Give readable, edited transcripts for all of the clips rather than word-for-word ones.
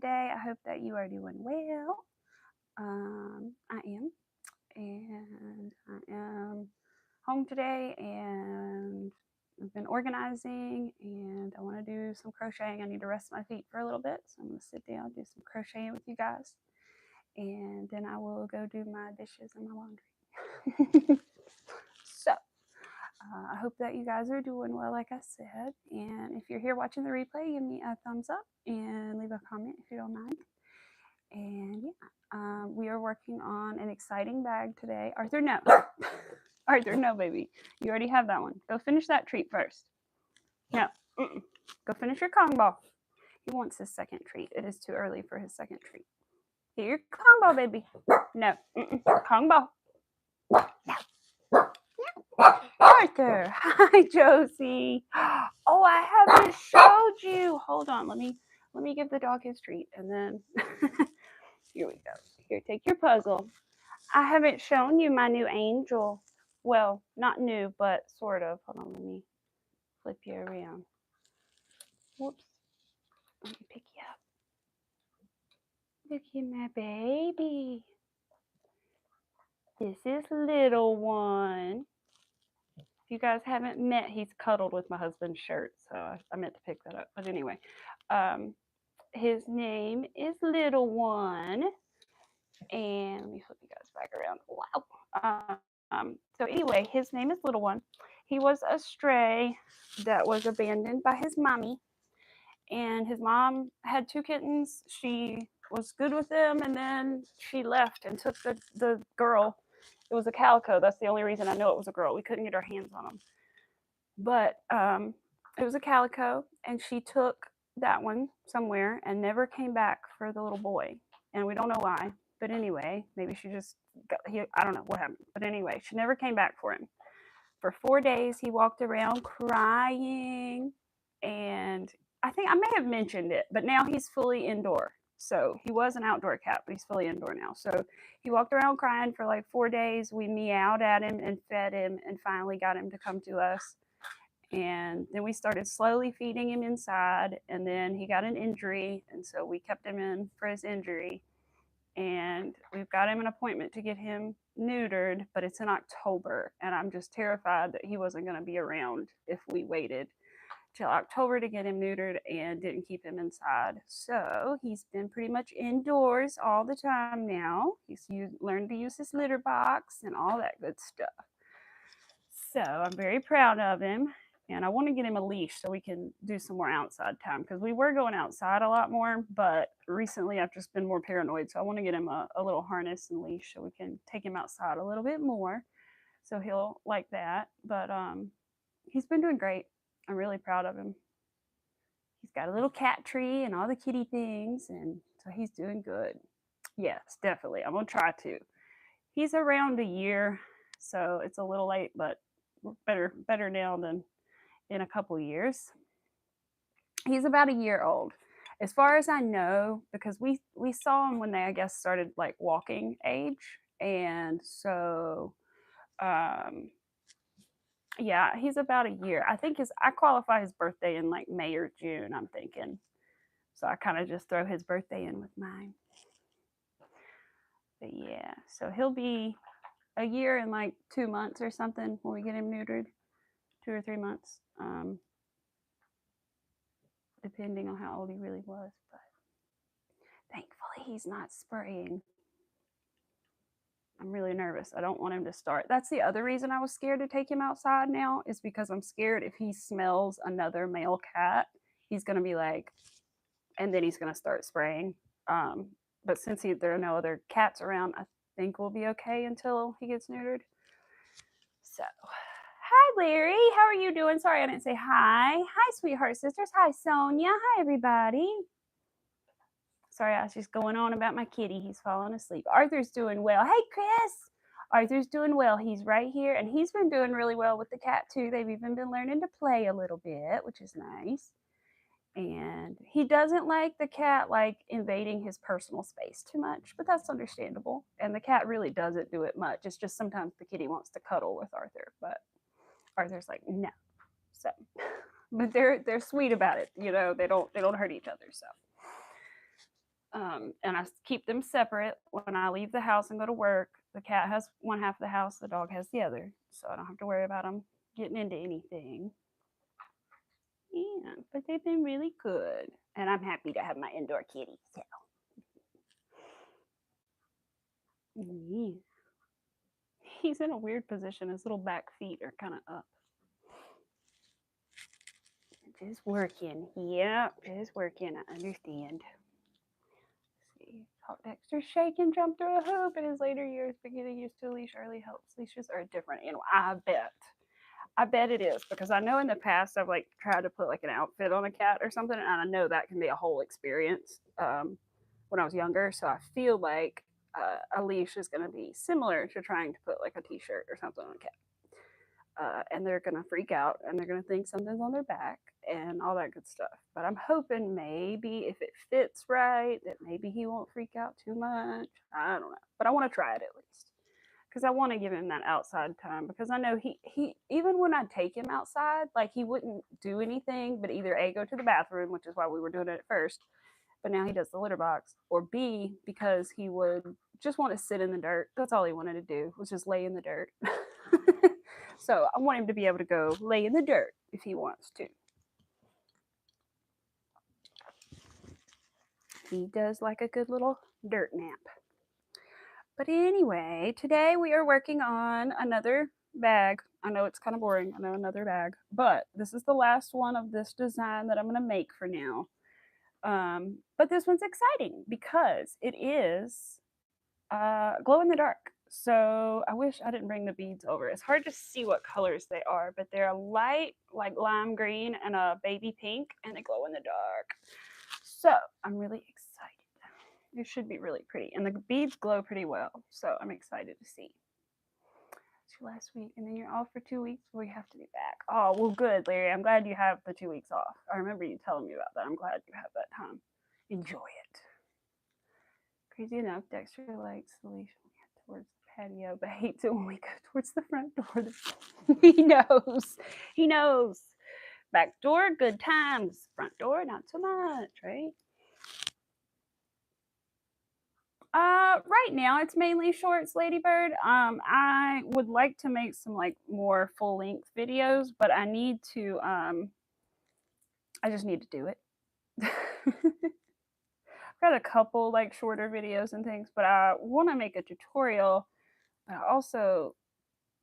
today. I hope that you are doing well. I am, and I am home today, and I've been organizing, and I want to do some crocheting. I need to rest my feet for a little bit, so I'm going to sit down, do some crocheting with you guys, and then I will go do my dishes and my laundry. So I hope that you guys are doing well, like I said. And if you're here watching the replay, give me a thumbs up and leave a comment if you don't mind. And yeah, we are working on an exciting bag today. Arthur, no. Arthur, no, baby. You already have that one. Go finish that treat first. No. Go finish your Kong ball. He wants his second treat. It is too early for his second treat. Get your Kong ball, baby. No. Kong ball. No. Arthur. Hi, Josie. Oh, I haven't showed you. Hold on. Let me give the dog his treat, and then here we go. Here, take your puzzle. I haven't shown you my new angel. Well, not new, but sort of. Hold on. Let me flip you around. Whoops. Let me pick you up. Look at my baby. This is little one. If you guys haven't met, he's cuddled with my husband's shirt, so I meant to pick that up. But anyway, his name is Little One, and let me flip you guys back around. Wow. So anyway, his name is Little One. He was a stray that was abandoned by his mommy, and his mom had 2 kittens. She was good with them, and then she left and took the girl. It was a calico. That's the only reason I know it was a girl. We couldn't get our hands on them. But it was a calico, and she took that one somewhere and never came back for the little boy. And we don't know why. But anyway, maybe she just I don't know what happened. But anyway, she never came back for him. For 4 days, he walked around crying. And I think I may have mentioned it, but now he's fully indoor. So he was an outdoor cat, but he's fully indoor now. So he walked around crying for like 4 days. We meowed at him and fed him and finally got him to come to us. And then we started slowly feeding him inside, and then he got an injury, and so we kept him in for his injury. And we've got him an appointment to get him neutered, but it's in October, and I'm just terrified that he wasn't going to be around if we waited till October to get him neutered and didn't keep him inside. So he's been pretty much indoors all the time now. He's learned to use his litter box and all that good stuff. So I'm very proud of him. And I want to get him a leash so we can do some more outside time, because we were going outside a lot more, but recently I've just been more paranoid. So I want to get him a little harness and leash so we can take him outside a little bit more. So he'll like that. But he's been doing great. I'm really proud of him. He's got a little cat tree and all the kitty things, and so he's doing good. Yes, definitely. I'm going to try to. He's around a year, so it's a little late, but better now than in a couple years. He's about a year old, as far as I know, because we saw him when they, I guess, started like walking age. And so yeah, he's about a year. I think I qualify his birthday in like May or June, I'm thinking. So I kind of just throw his birthday in with mine. But yeah, so he'll be a year and like 2 months or something when we get him neutered. 2 or 3 months, depending on how old he really was. But thankfully, he's not spraying. I'm really nervous. I don't want him to start. That's the other reason I was scared to take him outside now, is because I'm scared if he smells another male cat, he's going to be like, and then he's going to start spraying. But since there are no other cats around, I think we'll be okay until he gets neutered. So, hi, Larry. How are you doing? Sorry, I didn't say hi. Hi, sweetheart sisters. Hi, Sonia. Hi, everybody. Sorry, I was just going on about my kitty. He's falling asleep. Arthur's doing well. Hey, Chris. Arthur's doing well. He's right here, and he's been doing really well with the cat, too. They've even been learning to play a little bit, which is nice. And he doesn't like the cat, like, invading his personal space too much, but that's understandable. And the cat really doesn't do it much. It's just sometimes the kitty wants to cuddle with Arthur, but Arthur's like, no. So, but they're sweet about it. You know, they don't hurt each other, so. And I keep them separate. When I leave the house and go to work, the cat has one half of the house, the dog has the other. So I don't have to worry about them getting into anything. Yeah, but they've been really good. And I'm happy to have my indoor kitty. So. Yeah. He's in a weird position. His little back feet are kind of up. Just working. Yep, just working. I understand. Let's see. Dexter's shaking, jump through a hoop in his later years, but getting used to a leash early helps. Leashes are a different animal. I bet. I bet it is, because I know in the past I've like tried to put like an outfit on a cat or something, and I know that can be a whole experience when I was younger. So I feel like a leash is going to be similar to trying to put like a t-shirt or something on a cat. And they're going to freak out and they're going to think something's on their back and all that good stuff. But I'm hoping maybe if it fits right, that maybe he won't freak out too much. I don't know. But I want to try it at least, because I want to give him that outside time, because I know he even when I take him outside, like he wouldn't do anything but either A, go to the bathroom, which is why we were doing it at first, but now he does the litter box, or B, because he would just want to sit in the dirt. That's all he wanted to do, was just lay in the dirt. So I want him to be able to go lay in the dirt if he wants to. He does like a good little dirt nap. But anyway, today we are working on another bag. I know it's kind of boring. I know, another bag. But this is the last one of this design that I'm going to make for now. But this one's exciting because it is glow in the dark. So I wish I didn't bring the beads over. It's hard to see what colors they are, but they're a light, like lime green and a baby pink, and they glow in the dark. So I'm really excited. It should be really pretty. And the beads glow pretty well. So I'm excited to see. It's your last week, and then you're off for 2 weeks before you have to be back. Oh, well, good, Larry. I'm glad you have the 2 weeks off. I remember you telling me about that. I'm glad you have that time. Enjoy it. Crazy enough, Dexter likes the leash towards the patio, but hates it when we go towards the front door. He knows. He knows. Back door, good times. Front door, not so much, right? Right now it's mainly shorts, Ladybird. I would like to make some like more full length videos, but I need to. I just need to do it. I've got a couple like shorter videos and things, but I want to make a tutorial. But also,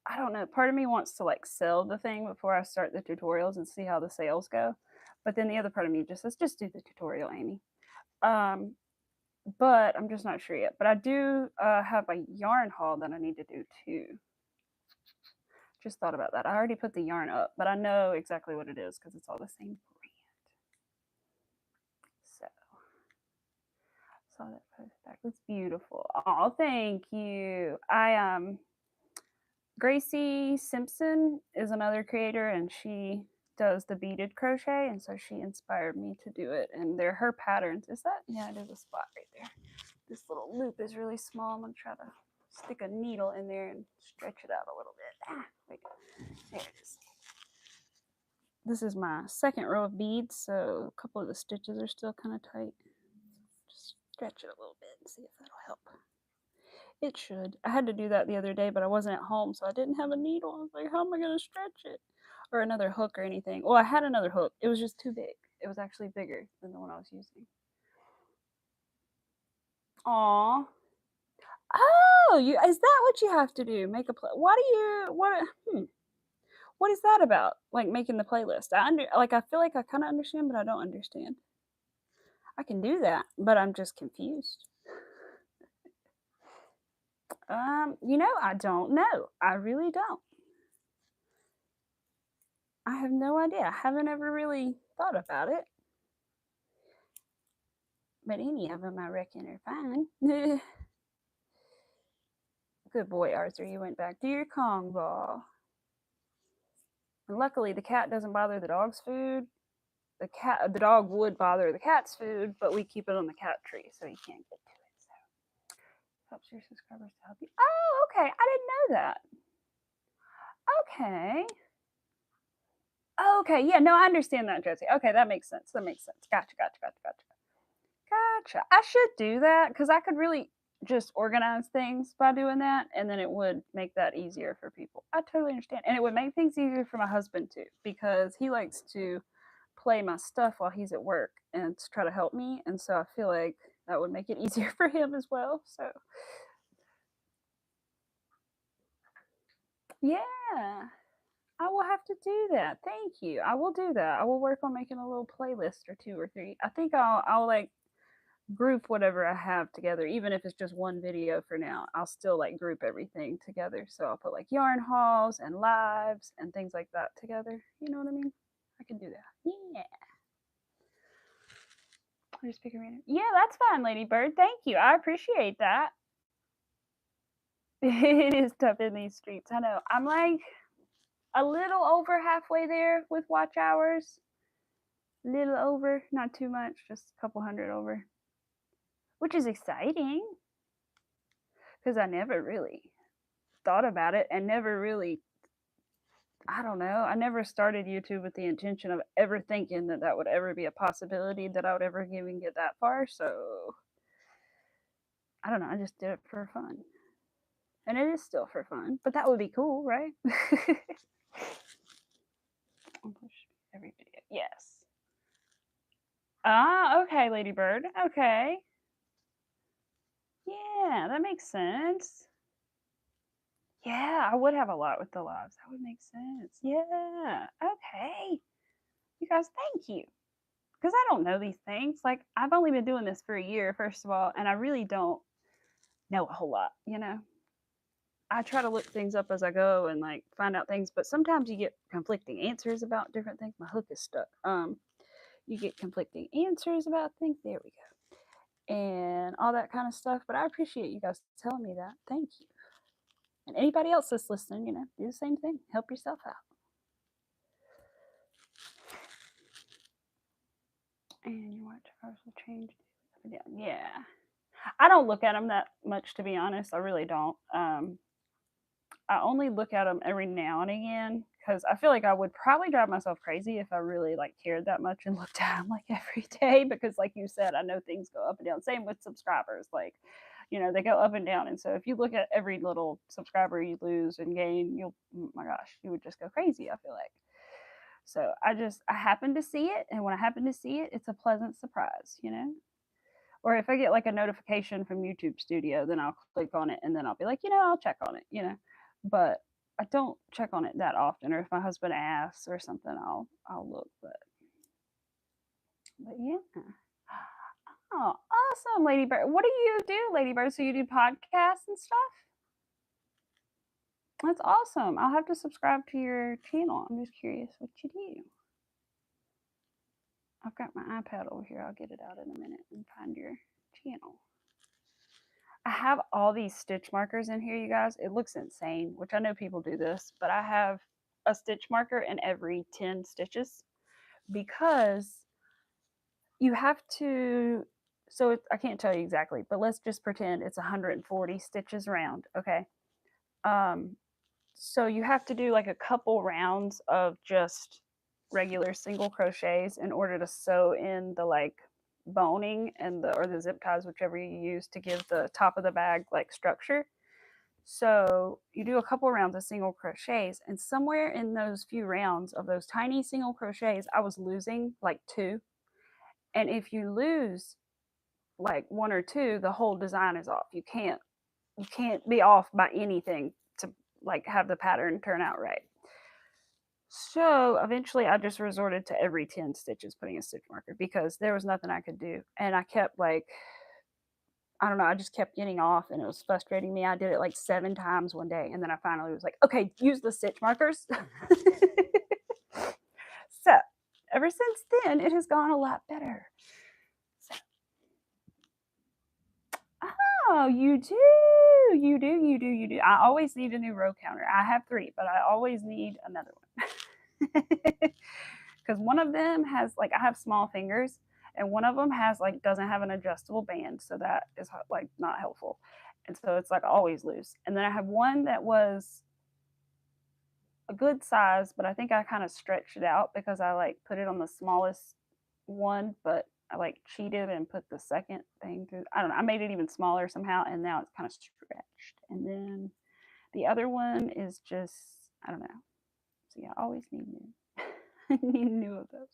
I don't know. Part of me wants to like sell the thing before I start the tutorials and see how the sales go. But then the other part of me just says, just do the tutorial, Amy. But I'm just not sure yet. But I do have a yarn haul that I need to do too. Just thought about that. I already put the yarn up, but I know exactly what it is because it's all the same brand. So, saw that post back. Looks beautiful. Oh, thank you. Gracie Simpson is another creator, and she does the beaded crochet, and so she inspired me to do it. And they're her patterns. Is that? Yeah, it is a spot right there. This little loop is really small. I'm gonna try to stick a needle in there and stretch it out a little bit. Wait, there it is. This is my second row of beads, so a couple of the stitches are still kind of tight. Just stretch it a little bit and see if that'll help. It should. I had to do that the other day, but I wasn't at home, so I didn't have a needle. I was like, how am I going to stretch it? Or another hook or anything. Well, I had another hook. It was just too big. It was actually bigger than the one I was using. Aw. Oh, is that what you have to do? Make a play? What is that about? Like making the playlist? I feel like I kind of understand, but I don't understand. I can do that, but I'm just confused. I don't know. I really don't. I have no idea. I haven't ever really thought about it. But any of them, I reckon, are fine. Good boy, Arthur. You went back to your Kong ball. And luckily, the cat doesn't bother the dog's food. The dog would bother the cat's food, but we keep it on the cat tree, so he can't get to it. So helps your subscribers to help you. Oh, okay. I didn't know that. Okay. Okay. Yeah. No, I understand that, Josie. Okay, that makes sense. Gotcha. Gotcha. I should do that because I could really just organize things by doing that, and then it would make that easier for people. I totally understand. And it would make things easier for my husband too, because he likes to play my stuff while he's at work and to try to help me. And so I feel like that would make it easier for him as well. So yeah, I will have to do that. Thank you. I will do that. I will work on making a little playlist or two or three. I think I'll like group whatever I have together, even if it's just one video for now. I'll still like group everything together. So I'll put like yarn hauls and lives and things like that together. You know what I mean? I can do that. Yeah. I'll just pick a random. Yeah, that's fine, Ladybird. Thank you. I appreciate that. It is tough in these streets. I know. I'm like a little over halfway there with watch hours. Little over, not too much, just a couple hundred over, which is exciting because I never really thought about it and never really, I don't know, I never started YouTube with the intention of ever thinking that that would ever be a possibility, that I would ever even get that far. So I don't know, I just did it for fun. And it is still for fun, but that would be cool, right? Every video. Yes. Ah, okay, Ladybird. Okay. Yeah, that makes sense. Yeah, I would have a lot with the lives. That would make sense. Yeah. Okay. You guys, thank you. Because I don't know these things. Like, I've only been doing this for a year, first of all, and I really don't know a whole lot, you know? I try to look things up as I go and like find out things, but sometimes you get conflicting answers about different things. My hook is stuck. You get conflicting answers about things. There we go. And all that kind of stuff. But I appreciate you guys telling me that. Thank you. And anybody else that's listening, you know, do the same thing. Help yourself out. And you watch ours will change. Yeah. I don't look at them that much, to be honest. I really don't. I only look at them every now and again because I feel like I would probably drive myself crazy if I really like cared that much and looked at them like every day. Because, like you said, I know things go up and down. Same with subscribers, like, you know, they go up and down. And so if you look at every little subscriber you lose and gain, you'll, oh my gosh, you would just go crazy. I feel like. So I happen to see it, and when I happen to see it, it's a pleasant surprise, you know. Or if I get like a notification from YouTube Studio, then I'll click on it and then I'll be like, you know, I'll check on it, you know. But I don't check on it that often. Or if my husband asks or something, I'll look. But yeah. Oh, awesome, Ladybird. What do you do, Ladybird? So you do podcasts and stuff? That's awesome. I'll have to subscribe to your channel. I'm just curious what you do. I've got my iPad over here. I'll get it out in a minute and find your channel. I have all these stitch markers in here, you guys. It looks insane, which I know people do this, but I have a stitch marker in every 10 stitches because you have to, so I can't tell you exactly, but let's just pretend it's 140 stitches around, okay? So you have to do like a couple rounds of just regular single crochets in order to sew in the like boning and the or the zip ties, whichever you use to give the top of the bag like structure. So you do a couple rounds of single crochets, and somewhere in those few rounds of those tiny single crochets, I was losing like two. And if you lose like one or two, the whole design is off. You can't be off by anything to like have the pattern turn out right. So eventually I just resorted to every 10 stitches putting a stitch marker because there was nothing I could do. And I kept like, I don't know, I just kept getting off and it was frustrating me. I did it like 7 times one day. And then I finally was like, okay, use the stitch markers. So ever since then, it has gone a lot better. So, oh, you do. You do. You do. You do. I always need a new row counter. I have 3, but I always need another one. Because one of them has like, I have small fingers, and one of them has like, doesn't have an adjustable band. So that is like not helpful. And so it's like always loose. And then I have one that was a good size, but I think I kind of stretched it out because I like put it on the smallest one, but I like cheated and put the second thing through. I don't know. I made it even smaller somehow, and now it's kind of stretched. And then the other one is just, I don't know. So yeah, I always need new. I need new of those.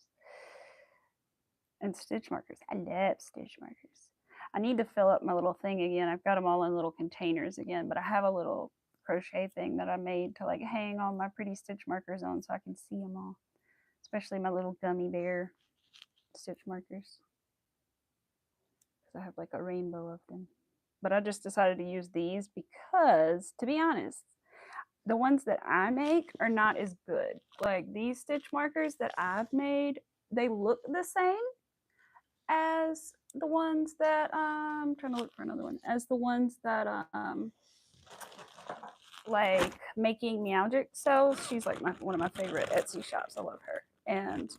And stitch markers. I love stitch markers. I need to fill up my little thing again. I've got them all in little containers again, but I have a little crochet thing that I made to like hang all my pretty stitch markers on so I can see them all, especially my little gummy bear stitch markers. I have like a rainbow of them. But I just decided to use these because, to be honest, the ones that I make are not as good. Like these stitch markers that I've made, they look the same as the ones that I'm trying to look for another one, as the ones that like Making Meowgic sells. She's like one of my favorite Etsy shops. I love her. And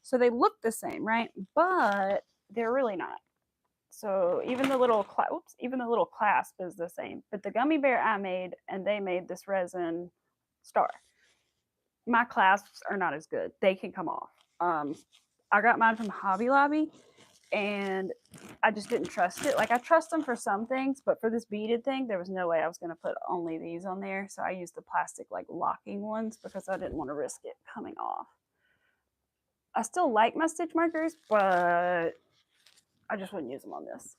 so they look the same, right? But they're really not. So even the little clasp is the same. But the gummy bear I made, and they made this resin star. My clasps are not as good. They can come off. I got mine from Hobby Lobby, and I just didn't trust it. Like I trust them for some things, but for this beaded thing, there was no way I was going to put only these on there. So I used the plastic like locking ones because I didn't want to risk it coming off. I still like my stitch markers, but I just wouldn't use them on this.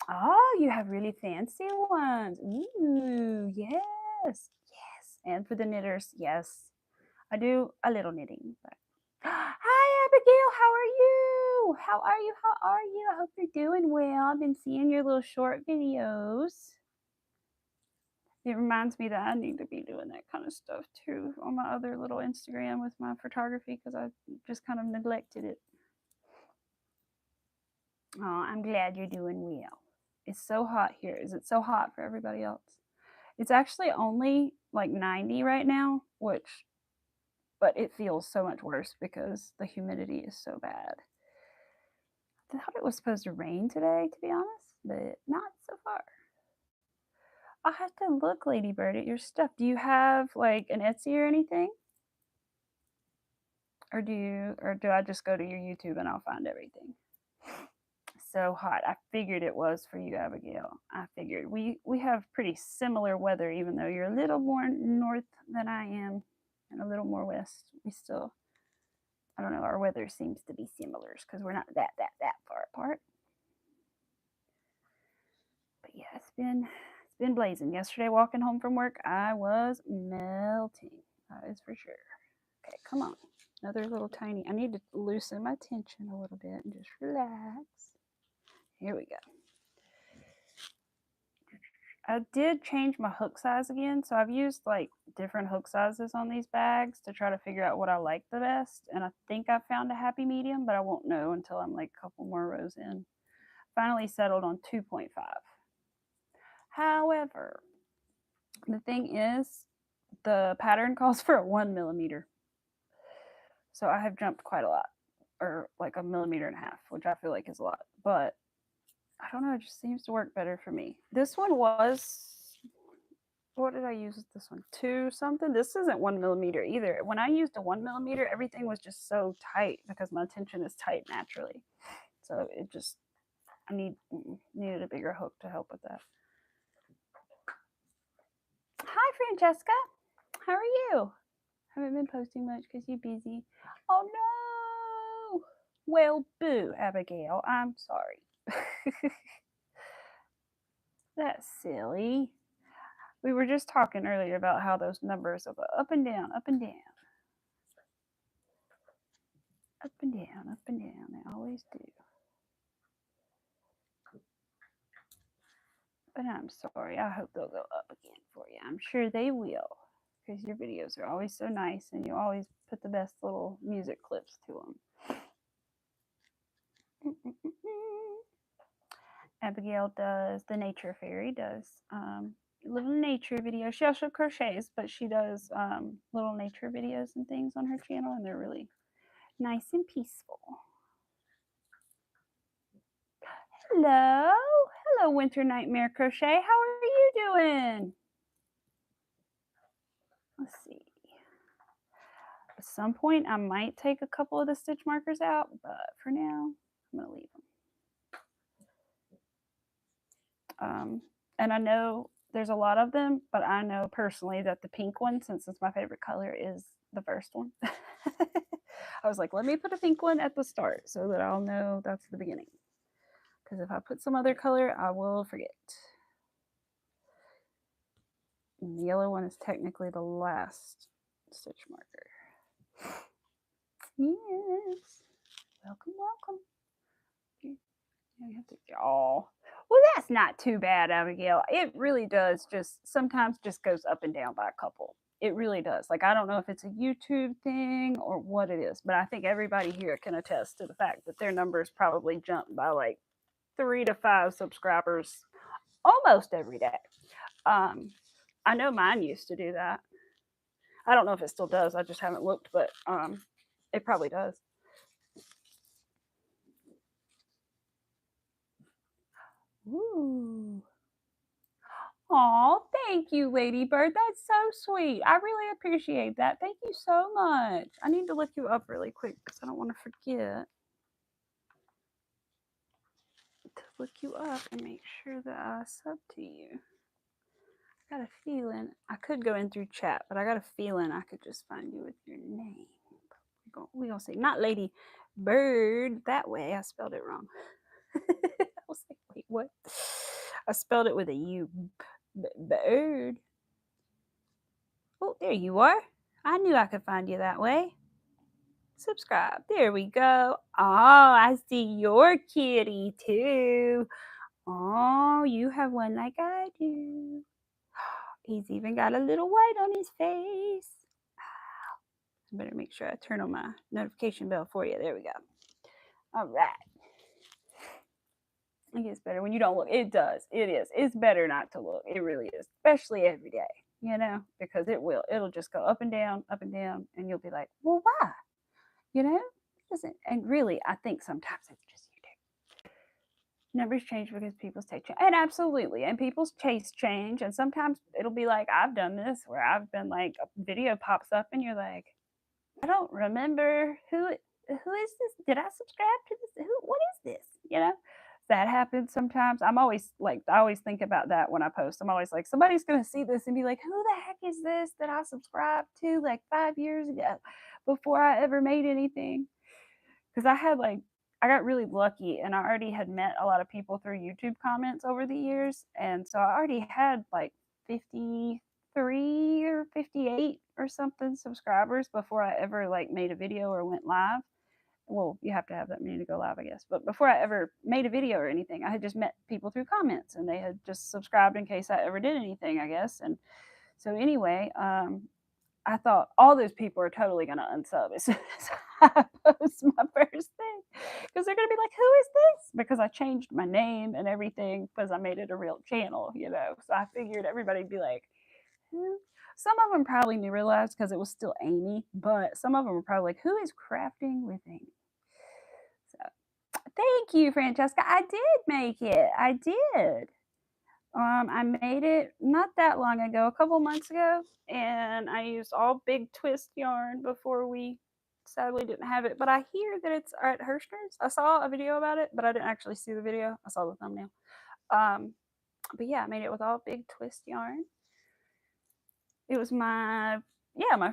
Oh, you have really fancy ones. Ooh, yes, yes. And for the knitters, yes. I do a little knitting. But... Hi, Abigail. How are you? How are you? How are you? I hope you're doing well. I've been seeing your little short videos. It reminds me that I need to be doing that kind of stuff too on my other little Instagram with my photography because I just kind of neglected it. Oh, I'm glad you're doing well. It's so hot here. Is it so hot for everybody else? It's actually only like 90 right now, but it feels so much worse because the humidity is so bad. I thought it was supposed to rain today, to be honest, but not so far. I'll have to look, Ladybird, at your stuff. Do you have like an Etsy or anything? Or do I just go to your YouTube and I'll find everything? So hot. I figured it was for you, Abigail. I figured we have pretty similar weather, even though you're a little more north than I am and a little more west. We still, I don't know, our weather seems to be similar because we're not that far apart. But yeah, it's been blazing. Yesterday, walking home from work, I was melting. That is for sure. Okay, come on. Another little tiny. I need to loosen my tension a little bit and just relax. Here we go. I did change my hook size again, so I've used like different hook sizes on these bags to try to figure out what I like the best, and I think I found a happy medium, but I won't know until I'm like a couple more rows in. Finally settled on 2.5. However, the thing is, the pattern calls for a 1 millimeter, so I have jumped quite a lot, or like 1.5 millimeters, which I feel like is a lot, but I don't know, it just seems to work better for me. This one was, what did I use with this one? 2 something. This isn't 1 millimeter either. When I used a 1 millimeter, everything was just so tight because my tension is tight naturally. So it just, I needed a bigger hook to help with that. Hi, Francesca. How are you? Haven't been posting much because you're busy. Oh no. Well, boo, Abigail. I'm sorry. That's silly. We were just talking earlier about how those numbers will go up and down, up and down. Up and down, up and down. They always do. But I'm sorry. I hope they'll go up again for you. I'm sure they will. Because your videos are always so nice and you always put the best little music clips to them. Abigail does, the Nature Fairy does little nature videos. She also crochets, but she does little nature videos and things on her channel, and they're really nice and peaceful. Hello. Hello, Winter Nightmare Crochet. How are you doing? Let's see. At some point, I might take a couple of the stitch markers out, but for now, I'm going to leave them. And I know there's a lot of them, but I know personally that the pink one, since it's my favorite color, is the first one. I was like, let me put a pink one at the start so that I'll know that's the beginning. Because if I put some other color, I will forget. And the yellow one is technically the last stitch marker. Yes. Welcome, welcome. You have to, oh, well, that's not too bad, Abigail. It really does just sometimes just goes up and down by a couple. It really does. Like, I don't know if it's a YouTube thing or what it is, but I think everybody here can attest to the fact that their numbers probably jump by like 3 to 5 subscribers almost every day. I know mine used to do that. I don't know if it still does. I just haven't looked, but it probably does. Ooh. Oh, thank you, Ladybird. That's so sweet. I really appreciate that. Thank you so much. I need to look you up really quick because I don't want to forget to look you up and make sure that I sub to you. I got a feeling I could go in through chat, but I got a feeling I could just find you with your name. We're going to say not Lady Bird that way. I spelled it wrong. I was like, wait, what? I spelled it with a U. Bird. Oh, there you are. I knew I could find you that way. Subscribe. There we go. Oh, I see your kitty too. Oh, you have one like I do. He's even got a little white on his face. I better make sure I turn on my notification bell for you. There we go. All right. It gets better when you don't look. It does. It is. It's better not to look. It really is. Especially every day, you know, because it will. It'll just go up and down, and you'll be like, well, why? You know? It doesn't. And really, I think sometimes it's just you do. Numbers change because people's taste change. And absolutely. And people's tastes change. And sometimes it'll be like, I've done this where I've been like, a video pops up and you're like, I don't remember who is this? Did I subscribe to this? What is this? You know? That happens sometimes. I always think about that when I post. I'm always like, somebody's going to see this and be like, who the heck is this that I subscribed to like 5 years ago before I ever made anything? Because I got really lucky and I already had met a lot of people through YouTube comments over the years. And so I already had like 53 or 58 or something subscribers before I ever like made a video or went live. Well, you have to have that many to go live, I guess. But before I ever made a video or anything, I had just met people through comments and they had just subscribed in case I ever did anything, I guess. And so anyway, I thought all those people are totally going to unsub as soon as I post my first thing because they're going to be like, who is this? Because I changed my name and everything because I made it a real channel, you know. So I figured everybody'd be like, who? Some of them probably knew realized because it was still Amy, but some of them were probably like, who is crafting with Amy? So thank you, Francesca. I did make it. I did. I made it not that long ago, a couple months ago, and I used all big twist yarn before we sadly didn't have it. But I hear that it's at Hirschner's. I saw a video about it, but I didn't actually see the video. I saw the thumbnail. But yeah, I made it with all big twist yarn. It was my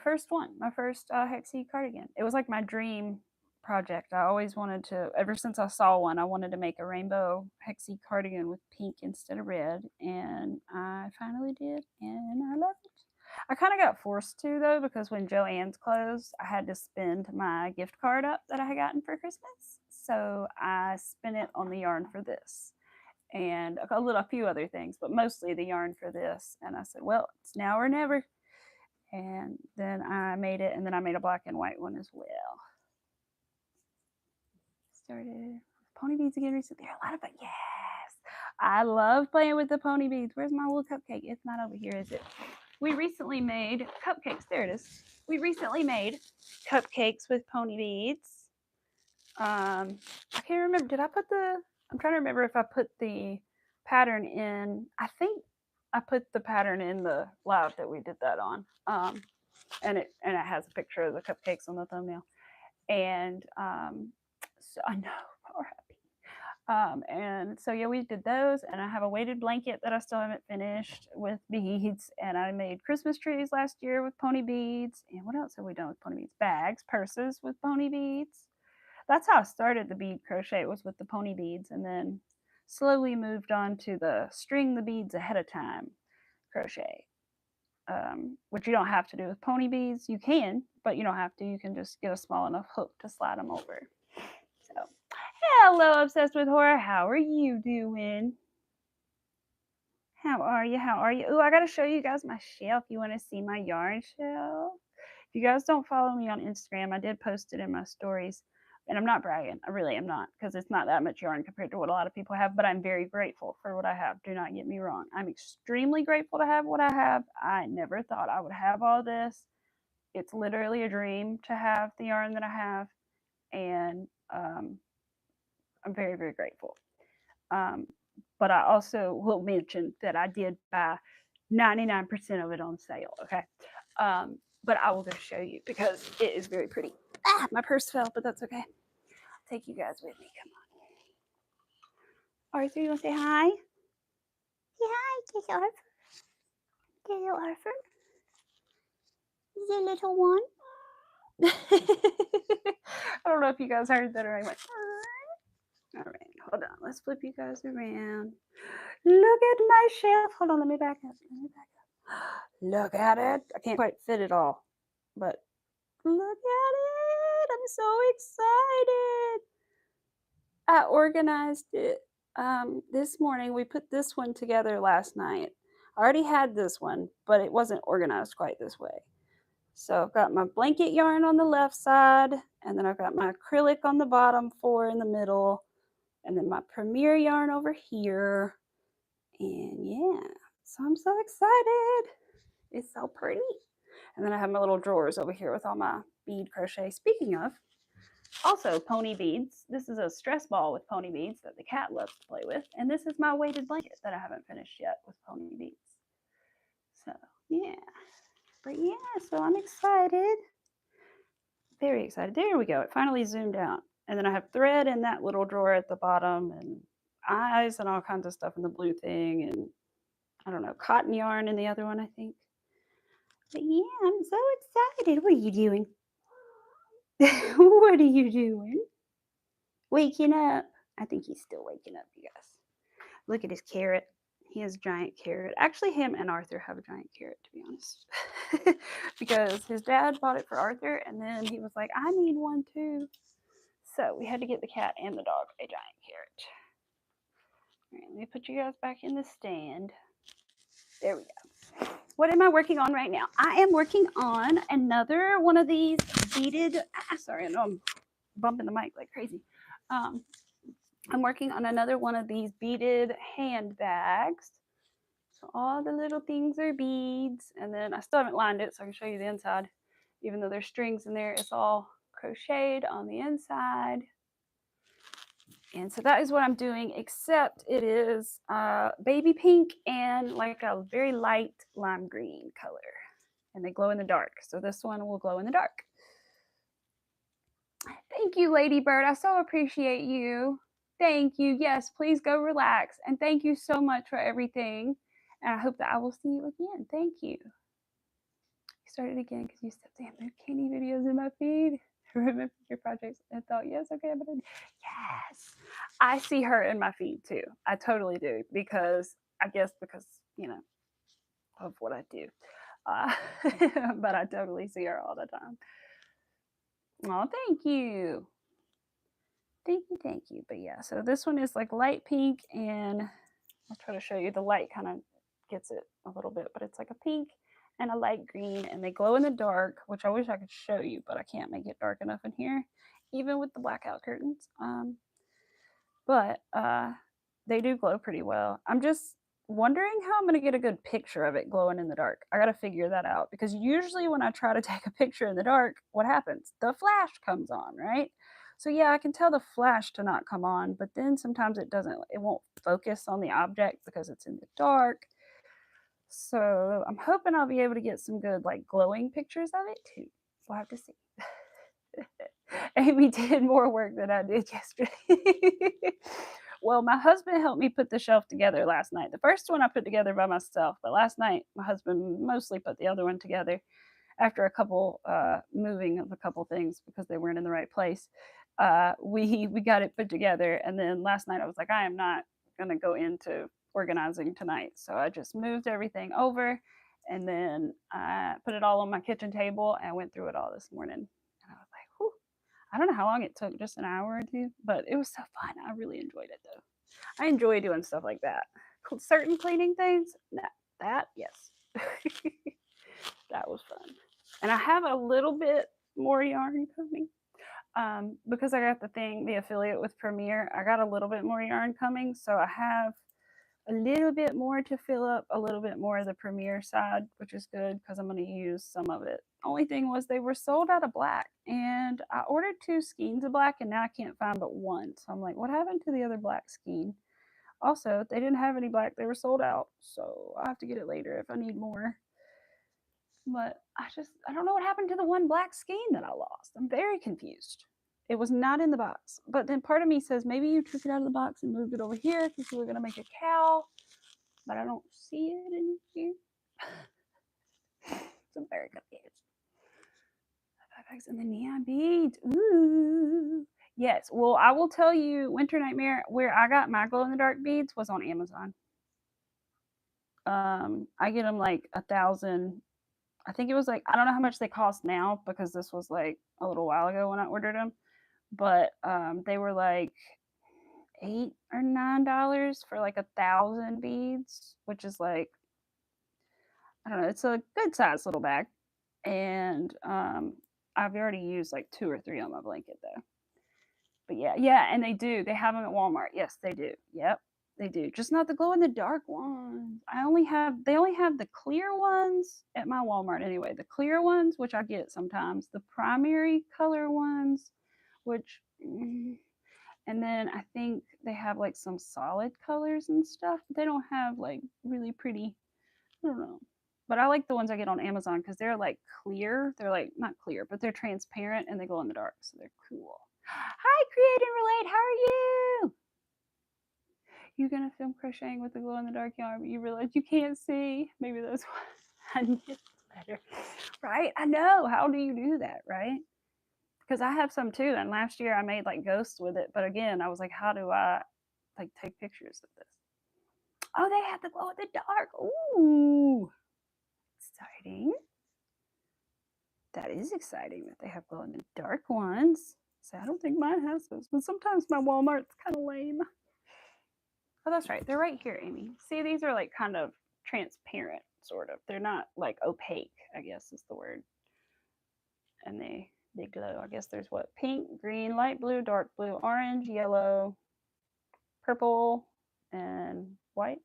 first one, my first hexie cardigan. It was like my dream project. I always wanted to, ever since I saw one, I wanted to make a rainbow hexie cardigan with pink instead of red, and I finally did, and I love it. I kind of got forced to though, because when Joann's closed, I had to spend my gift card up that I had gotten for Christmas, so I spent it on the yarn for this and a few other things, but mostly the yarn for this. And I said, well, it's now or never. And then I made it, and then I made a black and white one as well. Started pony beads again recently. There are a lot of it. Yes, I love playing with the pony beads. Where's my little cupcake? It's not over here, is it? We recently made cupcakes. There it is. We recently made cupcakes with pony beads. I can't remember. Did I put I'm trying to remember if I put the pattern in. I think I put the pattern in the live that we did that on. And it has a picture of the cupcakes on the thumbnail. And so I know, poor happy. And so yeah, we did those, and I have a weighted blanket that I still haven't finished with beads, and I made Christmas trees last year with pony beads. And what else have we done with pony beads? Bags, purses with pony beads. That's how I started the bead crochet, was with the pony beads, and then slowly moved on to the string the beads ahead of time crochet, which you don't have to do with pony beads. You can, but you don't have to. You can just get a small enough hook to slide them over. So, hello, Obsessed with Horror. How are you doing? How are you? How are you? Oh, I got to show you guys my shelf. You want to see my yarn shelf? If you guys don't follow me on Instagram, I did post it in my stories. And I'm not bragging. I really am not, because it's not that much yarn compared to what a lot of people have. But I'm very grateful for what I have. Do not get me wrong. I'm extremely grateful to have what I have. I never thought I would have all this. It's literally a dream to have the yarn that I have. And I'm very, very grateful. But I also will mention that I did buy 99% of it on sale. Okay. But I will go show you because it is very pretty. Ah, my purse fell, but that's okay. I'll take you guys with me. Come on. Arthur, you want to say hi? Say hi, Kiss Arthur. Little Arthur. The little one. I don't know if you guys heard that or I went. All right, hold on. Let's flip you guys around. Look at my shelf. Hold on, let me back up. Look at it. I can't quite fit it all, but look at it. I'm so excited. I organized it this morning. We put this one together last night. I already had this one, but it wasn't organized quite this way. So I've got my blanket yarn on the left side, and then I've got my acrylic on the bottom, 4 in the middle, and then my Premier yarn over here. And yeah, so I'm so excited. It's so pretty. And then I have my little drawers over here with all my bead crochet. Speaking of, also pony beads. This is a stress ball with pony beads that the cat loves to play with. And this is my weighted blanket that I haven't finished yet with pony beads. So yeah. But yeah, so I'm excited. Very excited. There we go. It finally zoomed out. And then I have thread in that little drawer at the bottom, and eyes and all kinds of stuff in the blue thing, and I don't know, cotton yarn in the other one, I think. But yeah, I'm so excited. What are you doing? What are you doing? Waking up. I think he's still waking up, you guys. Look at his carrot. He has a giant carrot. Actually, him and Arthur have a giant carrot, to be honest. Because his dad bought it for Arthur, and then he was like, I need one too. So we had to get the cat and the dog a giant carrot. All right, let me put you guys back in the stand. There we go. What am I working on right now? I am working on another one of these beaded. Sorry, I know I'm bumping the mic like crazy. I'm working on another one of these beaded handbags. So all the little things are beads, and then I still haven't lined it, so I can show you the inside. Even though there's strings in there, it's all crocheted on the inside. And so that is what I'm doing, except it is baby pink and like a very light lime green color. And they glow in the dark. So this one will glow in the dark. Thank you, Ladybird. I so appreciate you. Thank you. Yes, please go relax. And thank you so much for everything. And I hope that I will see you again. Thank you. Started again because you said, damn, there are Kenny videos in my feed. Remember your projects and thought, yes, okay, but yes, I see her in my feed too. I totally do, because I guess because, you know, of what I do. But I totally see her all the time. Oh, thank you. Thank you, thank you. But yeah, so this one is like light pink, and I'll try to show you. The light kind of gets it a little bit, but it's like a pink and a light green, and they glow in the dark, which I wish I could show you, but I can't make it dark enough in here, even with the blackout curtains. But they do glow pretty well. I'm just wondering how I'm going to get a good picture of it glowing in the dark. I got to figure that out, because usually when I try to take a picture in the dark, what happens? The flash comes on, right? So yeah, I can tell the flash to not come on, but then sometimes it doesn't, it won't focus on the object because it's in the dark. So I'm hoping I'll be able to get some good like glowing pictures of it too. We'll have to see. Amy did more work than I did yesterday. Well, my husband helped me put the shelf together last night. The first one I put together by myself, but last night my husband mostly put the other one together after a couple moving of a couple things because they weren't in the right place. We got it put together, and then last night I was like, I am not gonna go into organizing tonight, so I just moved everything over, and then I put it all on my kitchen table and went through it all this morning. And I was like, whew. I don't know how long it took, just an hour or two, but it was so fun. I really enjoyed it though. I enjoy doing stuff like that. Certain cleaning things, no, that yes, that was fun. And I have a little bit more yarn coming because I got the affiliate with Premiere. I got a little bit more yarn coming, so I have a little bit more to fill up a little bit more of the Premiere side, which is good because I'm going to use some of it. Only thing was they were sold out of black, and I ordered 2 skeins of black, and now I can't find but one. So I'm like, what happened to the other black skein? Also, they didn't have any black; they were sold out. So I have to get it later if I need more. But I don't know what happened to the one black skein that I lost. I'm very confused. It was not in the box. But then part of me says maybe you took it out of the box and moved it over here because you were going to make a cow. But I don't see it in here. So I'm very confused. And the neon beads. Ooh. Yes. Well, I will tell you, Winter Nightmare, where I got my glow in the dark beads was on Amazon. I get them like 1,000. I think it was like, I don't know how much they cost now because this was like a little while ago when I ordered them, but they were like $8 or $9 for like 1,000 beads, which is like, I don't know, it's a good size little bag. And I've already used like 2 or 3 on my blanket though. But yeah, and they have them at Walmart. Yes, they do. Yep, they do. Just not the glow in the dark ones. They only have the clear ones at my Walmart anyway. The clear ones, which I get sometimes, the primary color ones, which and then I think they have like some solid colors and stuff. They don't have like really pretty, I don't know. But I like the ones I get on Amazon because they're like clear. They're like not clear, but they're transparent and they glow in the dark, so they're cool. Hi, Create and Relate. How are you? You're gonna film crocheting with the glow in the dark yarn, but you realize you can't see. Maybe that's why I need it better. Right? I know. How do you do that, right? Because I have some too, and last year I made like ghosts with it. But again, I was like, how do I like take pictures of this? Oh, they have the glow in the dark. Ooh, exciting. That is exciting that they have glow in the dark ones. So I don't think mine has those, but sometimes my Walmart's kind of lame. Oh, that's right. They're right here, Amy. See, these are like kind of transparent, sort of. They're not like opaque, I guess is the word. And they glow. I guess there's what? Pink, green, light blue, dark blue, orange, yellow, purple, and white.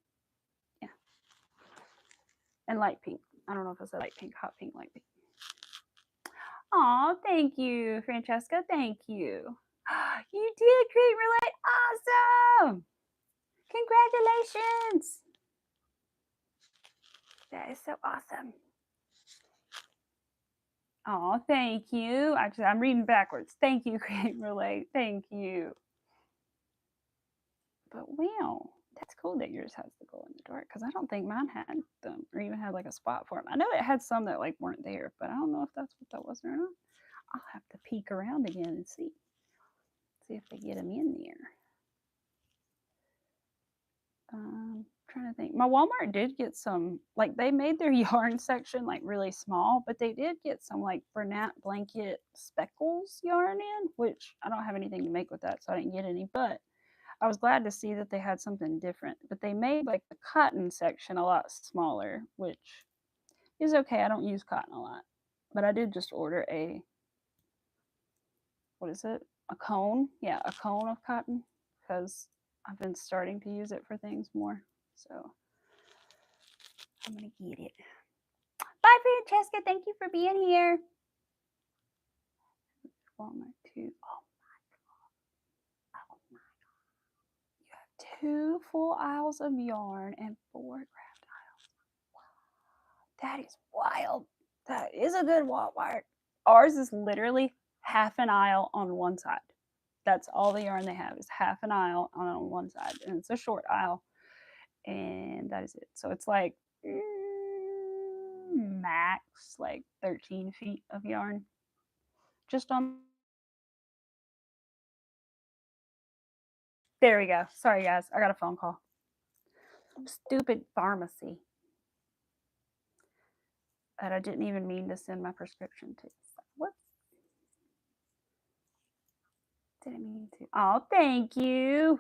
Yeah. And light pink. I don't know if I said light pink, hot pink, light pink. Aw, thank you, Francesca. Thank you. You did Create Relate. Awesome. Congratulations. That is so awesome. Oh, thank you. I'm reading backwards. Thank you, Create Relate. Thank you. But wow, that's cool that yours has the glow in the dark because I don't think mine had them or even had like a spot for them. I know it had some that like weren't there, but I don't know if that's what that was or not. I'll have to peek around again and see if they get them in there. Trying to think. My Walmart did get some, like they made their yarn section like really small, but they did get some like Bernat blanket speckles yarn in, which I don't have anything to make with that, so I didn't get any, but I was glad to see that they had something different. But they made like the cotton section a lot smaller, which is okay. I don't use cotton a lot, but I did just order what is it? A cone? Yeah, a cone of cotton because I've been starting to use it for things more. So I'm gonna get it. Bye, Francesca. Thank you for being here. Walmart too. Oh my god. Oh my god. You have 2 full aisles of yarn and 4 craft aisles. Wow. That is wild. That is a good Walmart. Ours is literally half an aisle on one side. That's all the yarn they have is half an aisle on one side, and it's a short aisle, and that is it. So it's like max like 13 feet of yarn just on. There we go. Sorry guys, I got a phone call. Stupid pharmacy that I didn't even mean to send my prescription to. What did I mean to? Oh, thank you.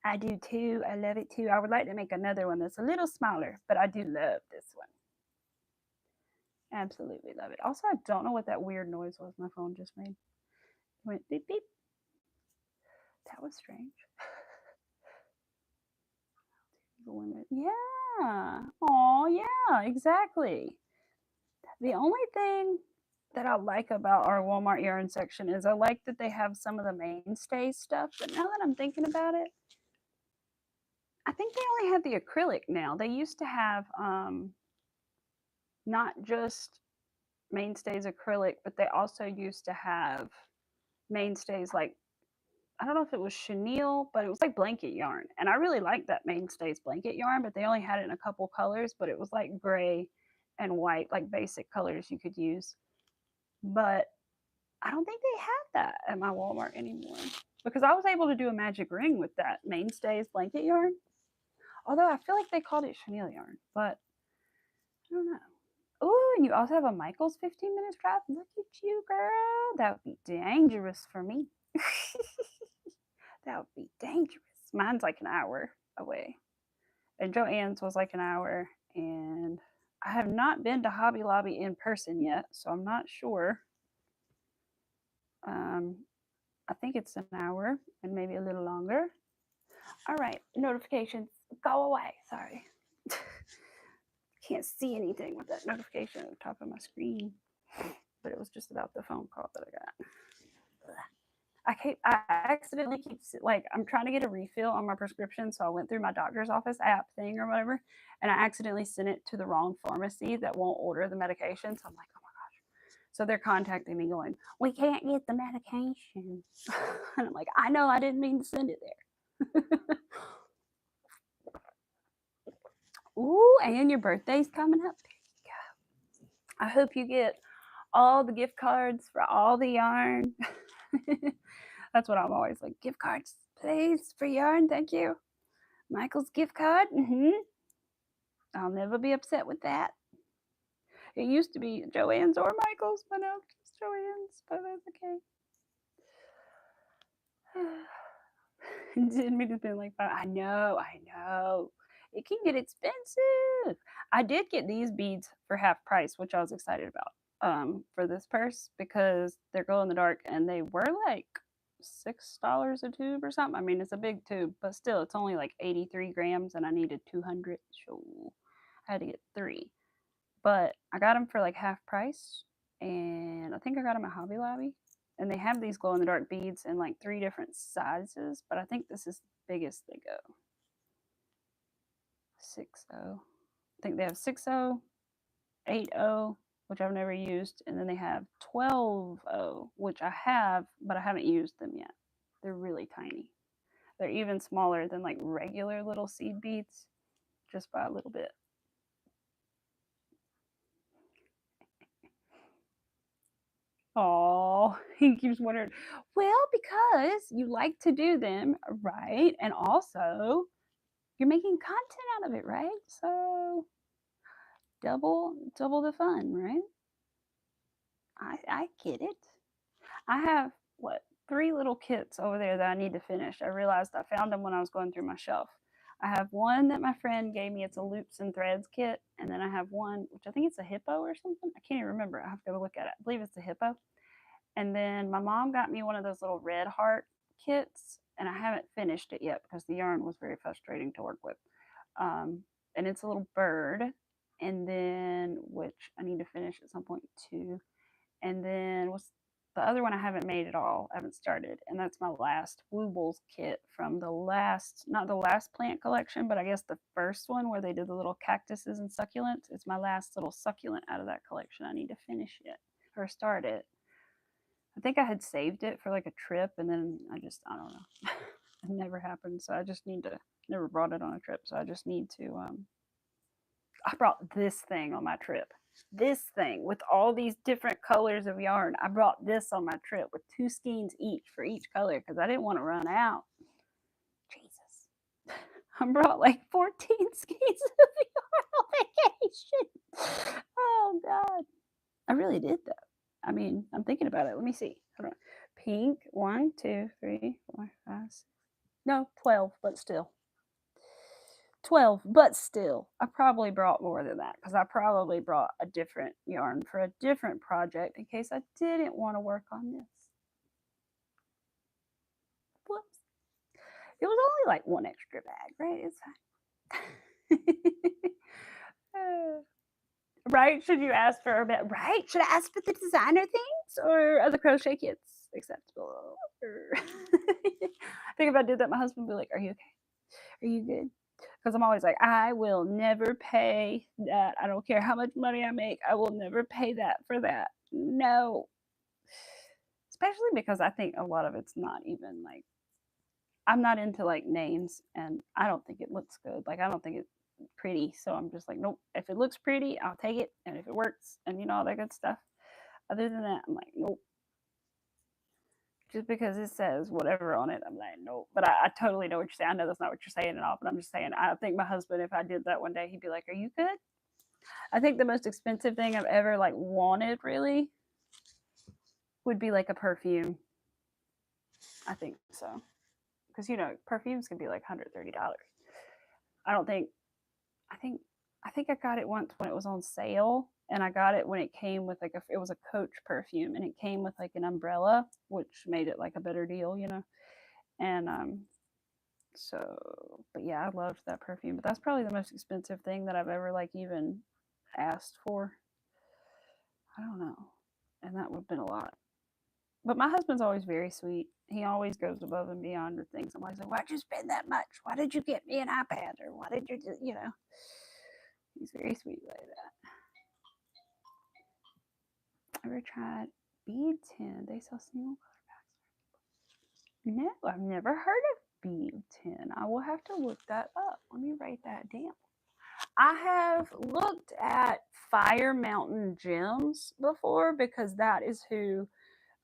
I do too. I love it too. I would like to make another one that's a little smaller, but I do love this one. Absolutely love it. Also, I don't know what that weird noise was my phone just made. It went beep beep. That was strange. Yeah. Oh, yeah, exactly. The only thing that I like about our Walmart yarn section is I like that they have some of the mainstay stuff, but now that I'm thinking about it, I think they only have the acrylic now. They used to have not just mainstays acrylic, but they also used to have mainstays like, I don't know if it was chenille, but it was like blanket yarn. And I really liked that mainstays blanket yarn, but they only had it in a couple colors, but it was like gray and white, like basic colors you could use. But I don't think they have that at my Walmart anymore because I was able to do a magic ring with that mainstays blanket yarn. Although I feel like they called it chenille yarn, but I don't know. Oh, and you also have a Michael's 15 minutes drive. Look at you, girl. That would be dangerous for me. That would be dangerous. Mine's like an hour away. And Joann's was like an hour. And I have not been to Hobby Lobby in person yet, so I'm not sure. I think it's an hour and maybe a little longer. All right, notifications, go away. Sorry. Can't see anything with that notification at the top of my screen, but it was just about the phone call that I got. I accidentally keep, like, I'm trying to get a refill on my prescription, so I went through my doctor's office app thing or whatever, and I accidentally sent it to the wrong pharmacy that won't order the medication. So I'm like, oh my gosh. So they're contacting me going, we can't get the medication. And I'm like, I know, I didn't mean to send it there. Ooh, and your birthday's coming up. There you go. I hope you get all the gift cards for all the yarn. That's what I'm always like, gift cards, please, for yarn. Thank you. Michael's gift card. I'll never be upset with that. It used to be Joann's or Michael's, but now it's Joann's, but that's okay. Didn't mean to spend like I know. It can get expensive. I did get these beads for half price, which I was excited about for this purse because they're glow in the dark and they were like $6 a tube or something. I mean, it's a big tube, but still, it's only like 83 grams and I needed 200. So I had to get 3. But I got them for like half price and I think I got them at Hobby Lobby. And they have these glow in the dark beads in like 3 different sizes, but I think this is the biggest they go. 6-0. I think they have 6-0, 8-0, which I've never used, and then they have 12-0, which I have, but I haven't used them yet. They're really tiny. They're even smaller than like regular little seed beads, just by a little bit. Oh, he keeps wondering. Well, because you like to do them, right? And also, you're making content out of it, right? So double the fun, right? I get it. I have what 3 little kits over there that I need to finish. I realized I found them when I was going through my shelf. I have one that my friend gave me. It's a loops and threads kit, and then I have one which I think it's a hippo or something. I can't even remember. I have to go look at it. I believe it's a hippo. And then my mom got me one of those little red heart kits, and I haven't finished it yet because the yarn was very frustrating to work with. And it's a little bird, and then which I need to finish at some point too. And then what's the other one I haven't made at all? I haven't started, and that's my last Woobles kit from the last, not the last plant collection, but I guess the first one where they did the little cactuses and succulents. It's my last little succulent out of that collection. I need to finish it or start it. I think I had saved it for like a trip, and then I don't know. It never happened, so I just need to. Never brought it on a trip, so I just need to. I brought this thing on my trip. This thing with all these different colors of yarn. I brought this on my trip with 2 skeins each for each color because I didn't want to run out. Jesus. I brought like 14 skeins of yarn on vacation. Oh, God. I really did, though. I mean, I'm thinking about it. Let me see. Hold on. Pink, 1, 2, 3, 4, 5, 6. No, 12, but still. 12, but still, I probably brought more than that because I probably brought a different yarn for a different project in case I didn't want to work on this. Whoops. It was only like 1 extra bag, right? It's fine. Right? Should you ask for a bit? Right? Should I ask for the designer things or are the crochet kits acceptable? I think if I did that, my husband would be like, "Are you okay? Are you good?" Because I'm always like, I will never pay that. I don't care how much money I make. I will never pay that for that. No. Especially because I think a lot of it's not even like, I'm not into like names and I don't think it looks good. Like, I don't think it's pretty. So I'm just like, nope. If it looks pretty, I'll take it. And if it works and all that good stuff. Other than that, I'm like, nope. Just because it says whatever on it, I'm like, nope. But I totally know what you're saying. I know that's not what you're saying at all, but I'm just saying, I think my husband, if I did that one day, he'd be like, "Are you good?" I think the most expensive thing I've ever like wanted really would be like a perfume. I think so. Because perfumes can be like $130. I don't think I think I got it once when it was on sale, and I got it when it came with like it was a Coach perfume, and it came with like an umbrella, which made it like a better deal, And so, but yeah, I loved that perfume. But that's probably the most expensive thing that I've ever like even asked for. I don't know, and that would have been a lot. But my husband's always very sweet. He always goes above and beyond with things. I'm always like, "Why'd you spend that much? Why did you get me an iPad? Or why did you do?" He's very sweet like that. Ever tried bead tin? They sell single color packs. No, I've never heard of bead tin. I will have to look that up. Let me write that down. I have looked at Fire Mountain Gems before because that is who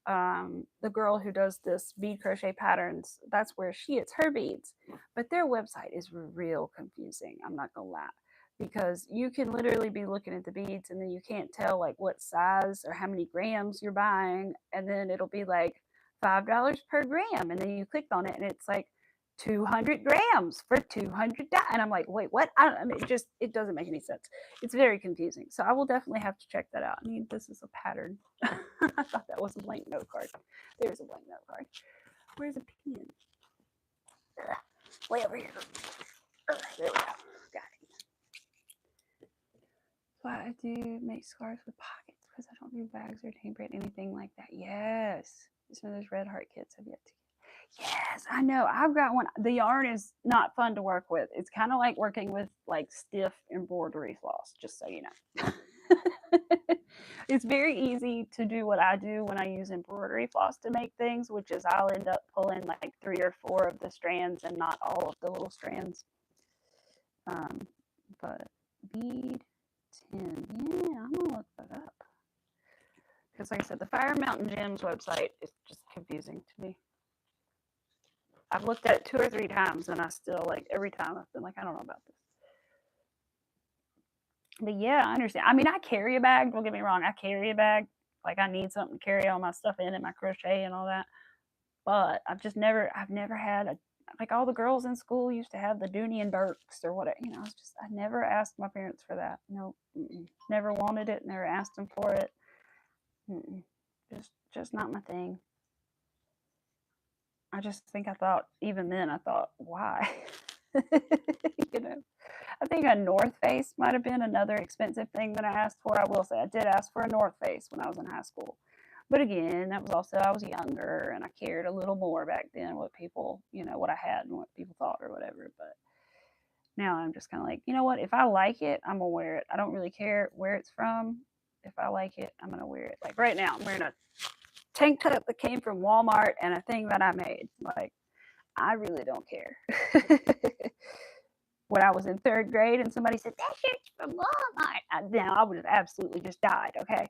the girl who does this bead crochet patterns, that's where she gets her beads. But their website is real confusing. I'm not gonna lie. Because you can literally be looking at the beads and then you can't tell like what size or how many grams you're buying. And then it'll be like $5 per gram. And then you clicked on it and it's like 200 grams for $200. And I'm like, wait, what? I mean, it doesn't make any sense. It's very confusing. So I will definitely have to check that out. I mean, this is a pattern. I thought that was a blank note card. There's a blank note card. Where's a pen? Way over here. There we go. Got it. So I do make scarves with pockets because I don't do bags or name brand, anything like that. Yes. Some of those red heart kits have yet to get. Yes, I know. I've got one. The yarn is not fun to work with. It's kind of like working with like stiff embroidery floss, just so you know. It's very easy to do what I do when I use embroidery floss to make things, which is I'll end up pulling like 3 or 4 of the strands and not all of the little strands. But bead tin, yeah, I'm gonna look that up. Because like I said, the Fire Mountain Gems website is just confusing to me. I've looked at it 2 or 3 times and I still like every time I've been like, I don't know about this. But yeah, I understand. I mean, I carry a bag. Don't get me wrong. I carry a bag. Like I need something to carry all my stuff in and my crochet and all that. But I've never had like all the girls in school used to have the Dooney and Burks or whatever. I never asked my parents for that. Nope. Never wanted it. Never asked them for it. Just not my thing. I just think even then I thought, why? I think a North Face might have been another expensive thing that I asked for. I will say I did ask for a North Face when I was in high school. But again, that was also, I was younger and I cared a little more back then what people, what I had and what people thought or whatever. But now I'm just kind of like, you know what? If I like it, I'm going to wear it. I don't really care where it's from. If I like it, I'm going to wear it. Like right now, I'm wearing a tank top that came from Walmart and a thing that I made. Like, I really don't care. When I was in 3rd grade and somebody said, that shirt's from Walmart, now I would have absolutely just died, okay?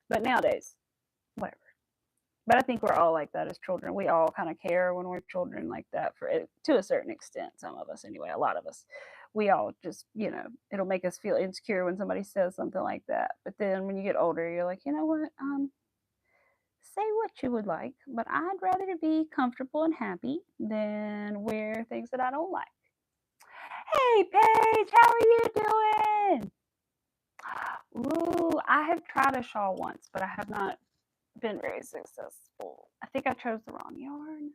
But nowadays, whatever. But I think we're all like that as children. We all kind of care when we're children like that, for it, to a certain extent. Some of us, anyway, a lot of us. We all just, it'll make us feel insecure when somebody says something like that. But then when you get older, you're like, you know what? Say what you would like, but I'd rather be comfortable and happy than wear things that I don't like. Hey, Paige, how are you doing? Ooh, I have tried a shawl once, but I have not been very successful. I think I chose the wrong yarn.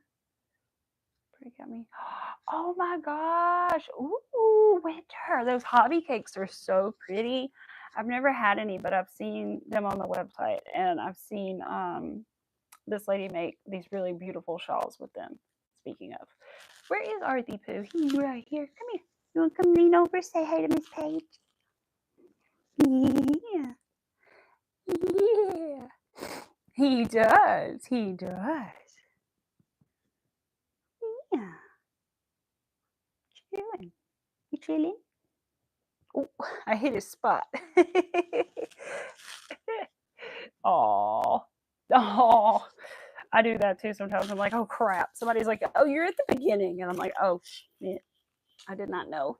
Pretty got me. Oh my gosh. Ooh, winter. Those hobby cakes are so pretty. I've never had any, but I've seen them on the website, and I've seen this lady make these really beautiful shawls with them. Speaking of, where is Arthie Pooh? He's right here. Come here. You want to come lean over, say hi to Miss Paige? Yeah. Yeah. He does. He does. Yeah. What you doing? You chilling? Oh, I hit his spot. Aw. Oh, I do that too sometimes. I'm like, oh crap. Somebody's like, oh, you're at the beginning. And I'm like, oh shit. I did not know.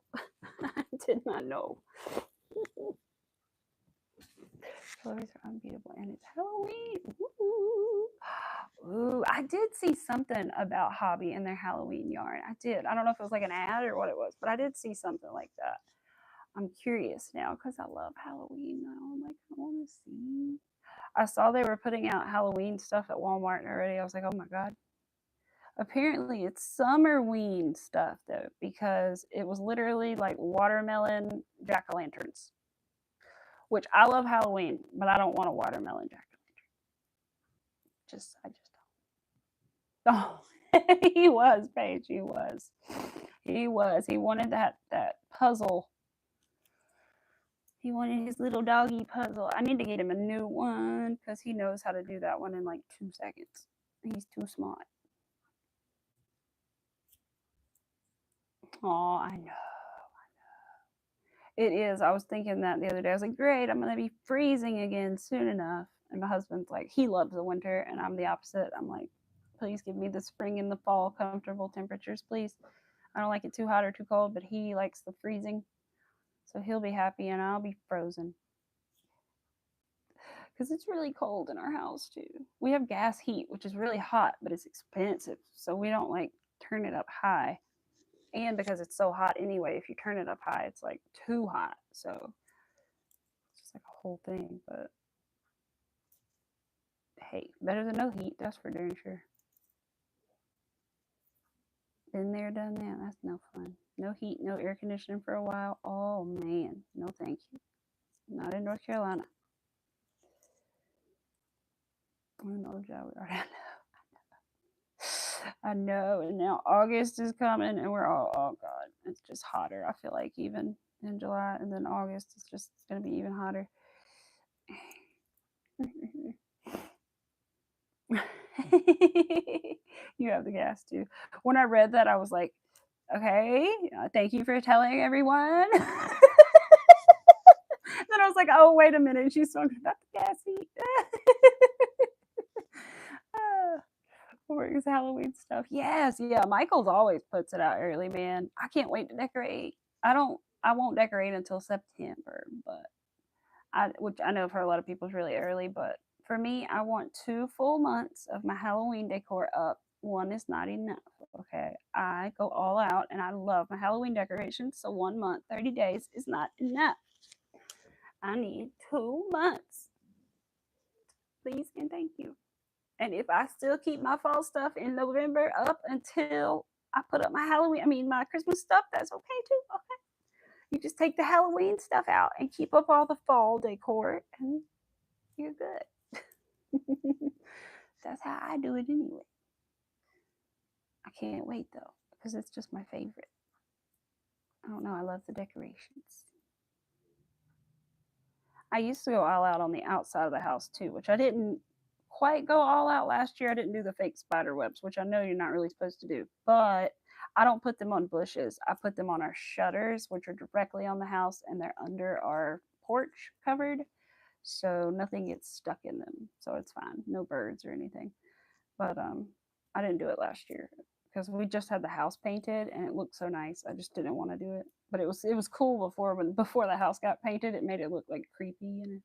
I did not know. Colors are unbeatable, and it's Halloween. Ooh, I did see something about Hobby and their Halloween yarn. I did. I don't know if it was like an ad or what it was, but I did see something like that. I'm curious now because I love Halloween now. I'm like, I want to see. I saw they were putting out Halloween stuff at Walmart already. I was like, oh my God. Apparently it's Summerween stuff though, because it was literally like watermelon jack-o'-lanterns. Which I love Halloween, but I don't want a watermelon jack-o'-lantern. I just don't. Oh, he was, Paige. He was. He was. He wanted that puzzle. He wanted his little doggy puzzle. I need to get him a new one because he knows how to do that one in like 2 seconds. He's too smart. Oh, I know. It is. I was thinking that the other day. I was like, great, I'm going to be freezing again soon enough. And my husband's like, he loves the winter, and I'm the opposite. I'm like, please give me the spring and the fall comfortable temperatures, please. I don't like it too hot or too cold, but he likes the freezing. So he'll be happy, and I'll be frozen. Because it's really cold in our house, too. We have gas heat, which is really hot, but it's expensive. So we don't like turn it up high. And because it's so hot anyway, if you turn it up high, it's like too hot. So it's just like a whole thing. But hey, better than no heat, that's for darn sure. Been there, done that. That's no fun. No heat, no air conditioning for a while. Oh man, no thank you. Not in North Carolina. I know, Joe. I know. And now August is coming, and we're all, oh God, it's just hotter. I feel like even in July, and then August is just going to be even hotter. You have the gas too. When I read that, I was like, okay, thank you for telling everyone. Then I was like, oh, wait a minute. She's talking about the gas heat. Where's Halloween stuff? Yes, yeah. Michael's always puts it out early, man. I can't wait to decorate. I won't decorate until September, but which I know for a lot of people is really early, but for me, I want 2 full months of my Halloween decor up. One is not enough. Okay. I go all out and I love my Halloween decorations. So 1 month, 30 days is not enough. I need 2 months. Please and thank you. And if I still keep my fall stuff in November up until I put up my Christmas stuff, that's okay too. Okay. You just take the Halloween stuff out and keep up all the fall decor, and you're good. That's how I do it anyway. I can't wait though, because it's just my favorite. I don't know. I love the decorations. I used to go all out on the outside of the house too, which I didn't quite go all out last year. I didn't do the fake spider webs, which I know you're not really supposed to do, but I don't put them on bushes. I put them on our shutters, which are directly on the house, and they're under our porch covered, so nothing gets stuck in them. So it's fine. No birds or anything. But I didn't do it last year because we just had the house painted and it looked so nice. I just didn't want to do it. But it was cool before the house got painted. It made it look like creepy and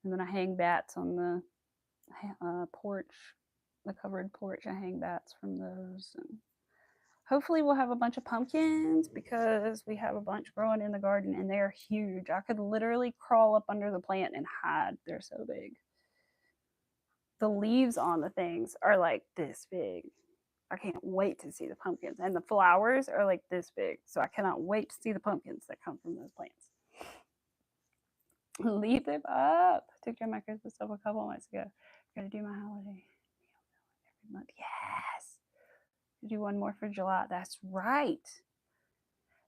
then I hang bats on the porch, the covered porch. I hang bats from those. And hopefully, we'll have a bunch of pumpkins because we have a bunch growing in the garden and they're huge. I could literally crawl up under the plant and hide. They're so big. The leaves on the things are like this big. I can't wait to see the pumpkins. And the flowers are like this big. So I cannot wait to see the pumpkins that come from those plants. Leave them up. I took care of my Christmas stuff a couple months ago. Gotta do my holiday every month. Yes. Do one more for July. That's right.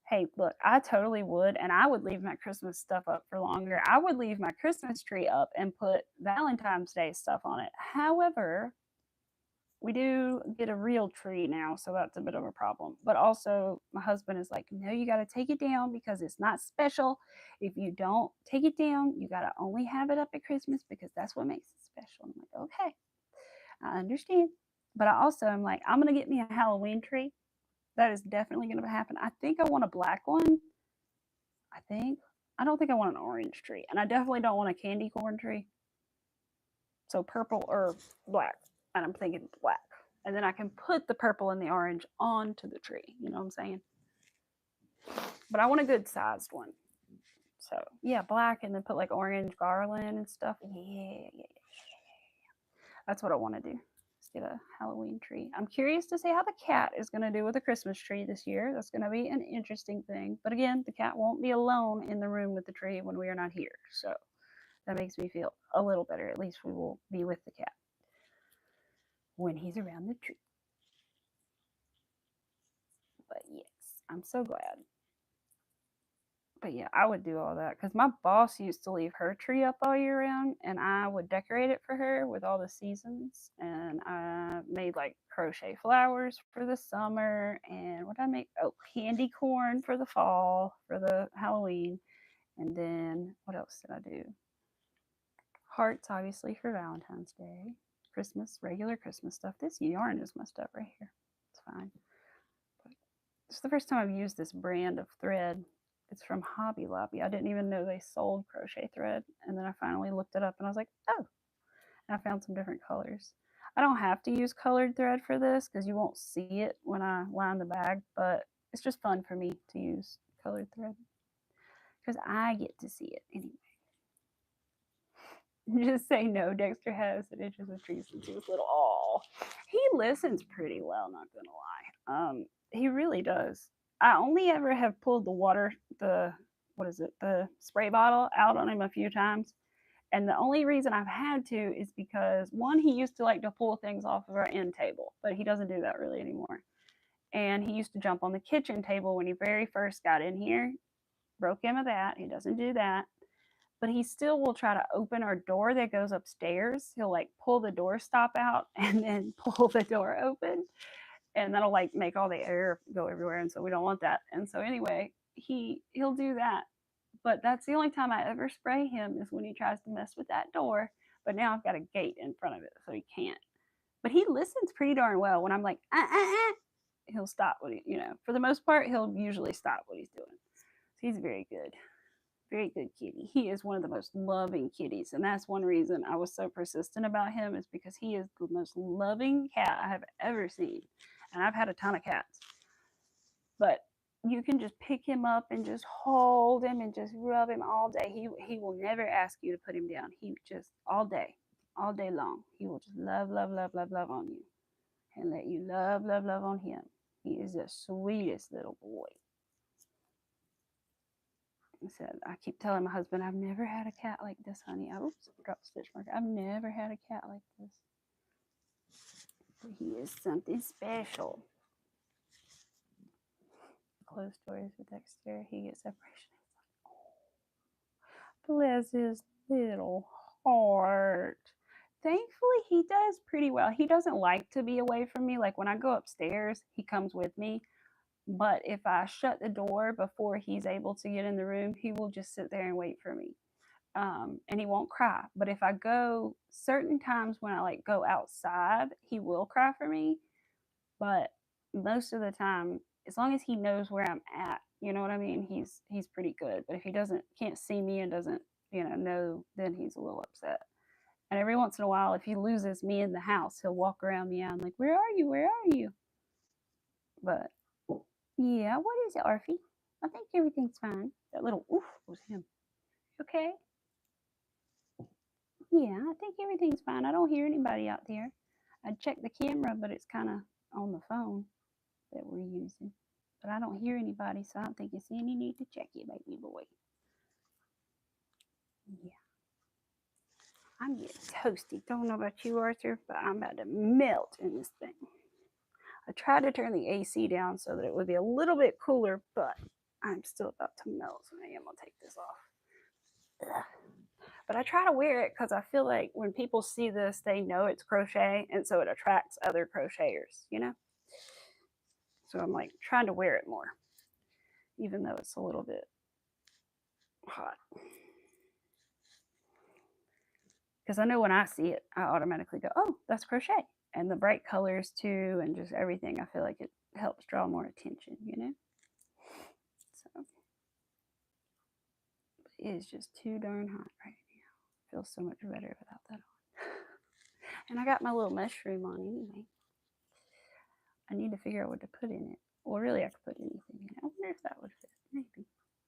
Hey, look, I totally would, and I would leave my Christmas stuff up for longer. I would leave my Christmas tree up and put Valentine's Day stuff on it. However, we do get a real tree now, so that's a bit of a problem. But also, my husband is like, no, you got to take it down because it's not special. If you don't take it down, you got to only have it up at Christmas because that's what makes it special. I'm like, okay, I understand. But I also am like, I'm going to get me a Halloween tree. That is definitely going to happen. I think I want a black one. I don't think I want an orange tree. And I definitely don't want a candy corn tree. So purple or black. And I'm thinking black. And then I can put the purple and the orange onto the tree. You know what I'm saying? But I want a good sized one. So yeah, black and then put like orange garland and stuff. Yeah. That's what I want to do. Let's get a Halloween tree. I'm curious to see how the cat is going to do with the Christmas tree this year. That's going to be an interesting thing. But again, the cat won't be alone in the room with the tree when we are not here. So that makes me feel a little better. At least we will be with the cat when he's around the tree. But yes, I'm so glad. But yeah, I would do all that because my boss used to leave her tree up all year round, and I would decorate it for her with all the seasons. And I made like crochet flowers for the summer, and what did I make? Oh, candy corn for the fall for the Halloween, and then what else did I do? Hearts, obviously, for Valentine's Day. Christmas, regular Christmas stuff. This yarn is my stuff right here. It's fine. But it's the first time I've used this brand of thread. It's from Hobby Lobby. I didn't even know they sold crochet thread. And then I finally looked it up and I was like, oh. And I found some different colors. I don't have to use colored thread for this because you won't see it when I line the bag, but it's just fun for me to use colored thread because I get to see it anyway. Just say no. Dexter has an inches of tree since he was little. Oh, he listens pretty well, not gonna lie. He really does. I only ever have pulled the spray bottle out on him a few times. And the only reason I've had to is because one, he used to like to pull things off of our end table, but he doesn't do that really anymore. And he used to jump on the kitchen table when he very first got in here. Broke him of that. He doesn't do that. But he still will try to open our door that goes upstairs. He'll like pull the door stop out and then pull the door open. And that'll like make all the air go everywhere. And so we don't want that. And so anyway, he'll do that. But that's the only time I ever spray him is when he tries to mess with that door. But now I've got a gate in front of it, so he can't. But he listens pretty darn well. When I'm like, he'll stop what for the most part, he'll usually stop what he's doing. So he's very good. Very good kitty. He is one of the most loving kitties. And that's one reason I was so persistent about him is because he is the most loving cat I have ever seen. And I've had a ton of cats. But you can just pick him up and just hold him and just rub him all day. He will never ask you to put him down. He just all day long. He will just love on you and let you love on him. He is the sweetest little boy. I said, I keep telling my husband, I've never had a cat like this, honey. Oops, dropped stitch marker. I've never had a cat like this. But he is something special. Closed doors with Dexter. He gets separation. Oh, bless his little heart. Thankfully, he does pretty well. He doesn't like to be away from me. Like when I go upstairs, he comes with me. But if I shut the door before he's able to get in the room, he will just sit there and wait for me. And he won't cry. But if I go certain times when I like go outside, he will cry for me. But most of the time, as long as he knows where I'm at, you know what I mean, he's pretty good. But if he doesn't can't see me and doesn't, know, then he's a little upset. And every once in a while, if he loses me in the house, he'll walk around me and like, "Where are you? Where are you?" But yeah, what is it, Arfie? I think everything's fine. That little oof was him. Okay. Yeah, I think everything's fine. I don't hear anybody out there. I checked the camera, but it's kind of on the phone that we're using. But I don't hear anybody, so I don't think it's any need to check it, baby boy. Yeah. I'm getting toasty. Don't know about you, Arthur, but I'm about to melt in this thing. I tried to turn the AC down so that it would be a little bit cooler, but I'm still about to melt, so I am going to take this off. Ugh. But I try to wear it because I feel like when people see this, they know it's crochet, and so it attracts other crocheters, So I'm like trying to wear it more, even though it's a little bit hot. Because I know when I see it, I automatically go, "Oh, that's crochet." And the bright colors too, and just everything, I feel like it helps draw more attention, So it is just too darn hot right now. Feels so much better without that on. And I got my little mushroom on anyway. I need to figure out what to put in it. Well, really, I could put anything in it. I wonder if that would fit. Maybe.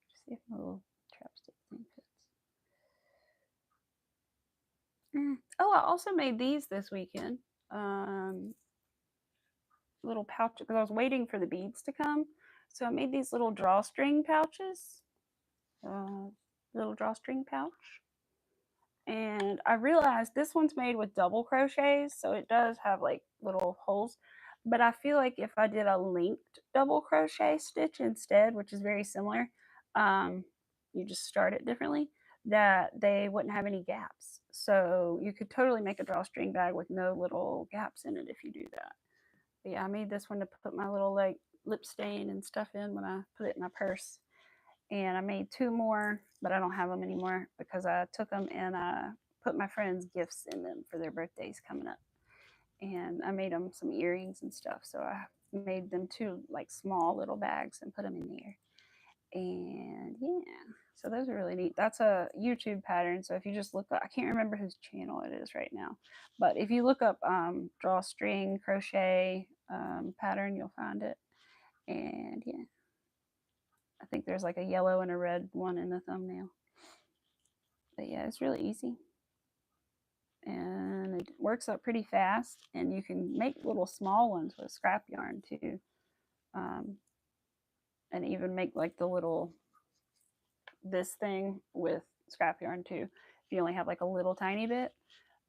Just see if my little chapstick thing fits. Oh, I also made these this weekend. Little pouch because I was waiting for the beads to come. So I made these little drawstring pouches. Little drawstring pouch. And I realized this one's made with double crochets, so it does have like little holes. But I feel like if I did a linked double crochet stitch instead, which is very similar, you just start it differently, that they wouldn't have any gaps. So you could totally make a drawstring bag with no little gaps in it if you do that. But yeah, I made this one to put my little like lip stain and stuff in when I put it in my purse. And I made 2 more, but I don't have them anymore because I took them and I put my friends' gifts in them for their birthdays coming up. And I made them some earrings and stuff. So I made them 2 like small little bags and put them in there. And yeah, so those are really neat. That's a YouTube pattern. So if you just look up, I can't remember whose channel it is right now, but if you look up drawstring crochet pattern, you'll find it. And yeah, I think there's like a yellow and a red one in the thumbnail. But yeah, it's really easy. And it works up pretty fast. And you can make little small ones with scrap yarn too. And even make like the little, this thing with scrap yarn too. If you only have like a little tiny bit.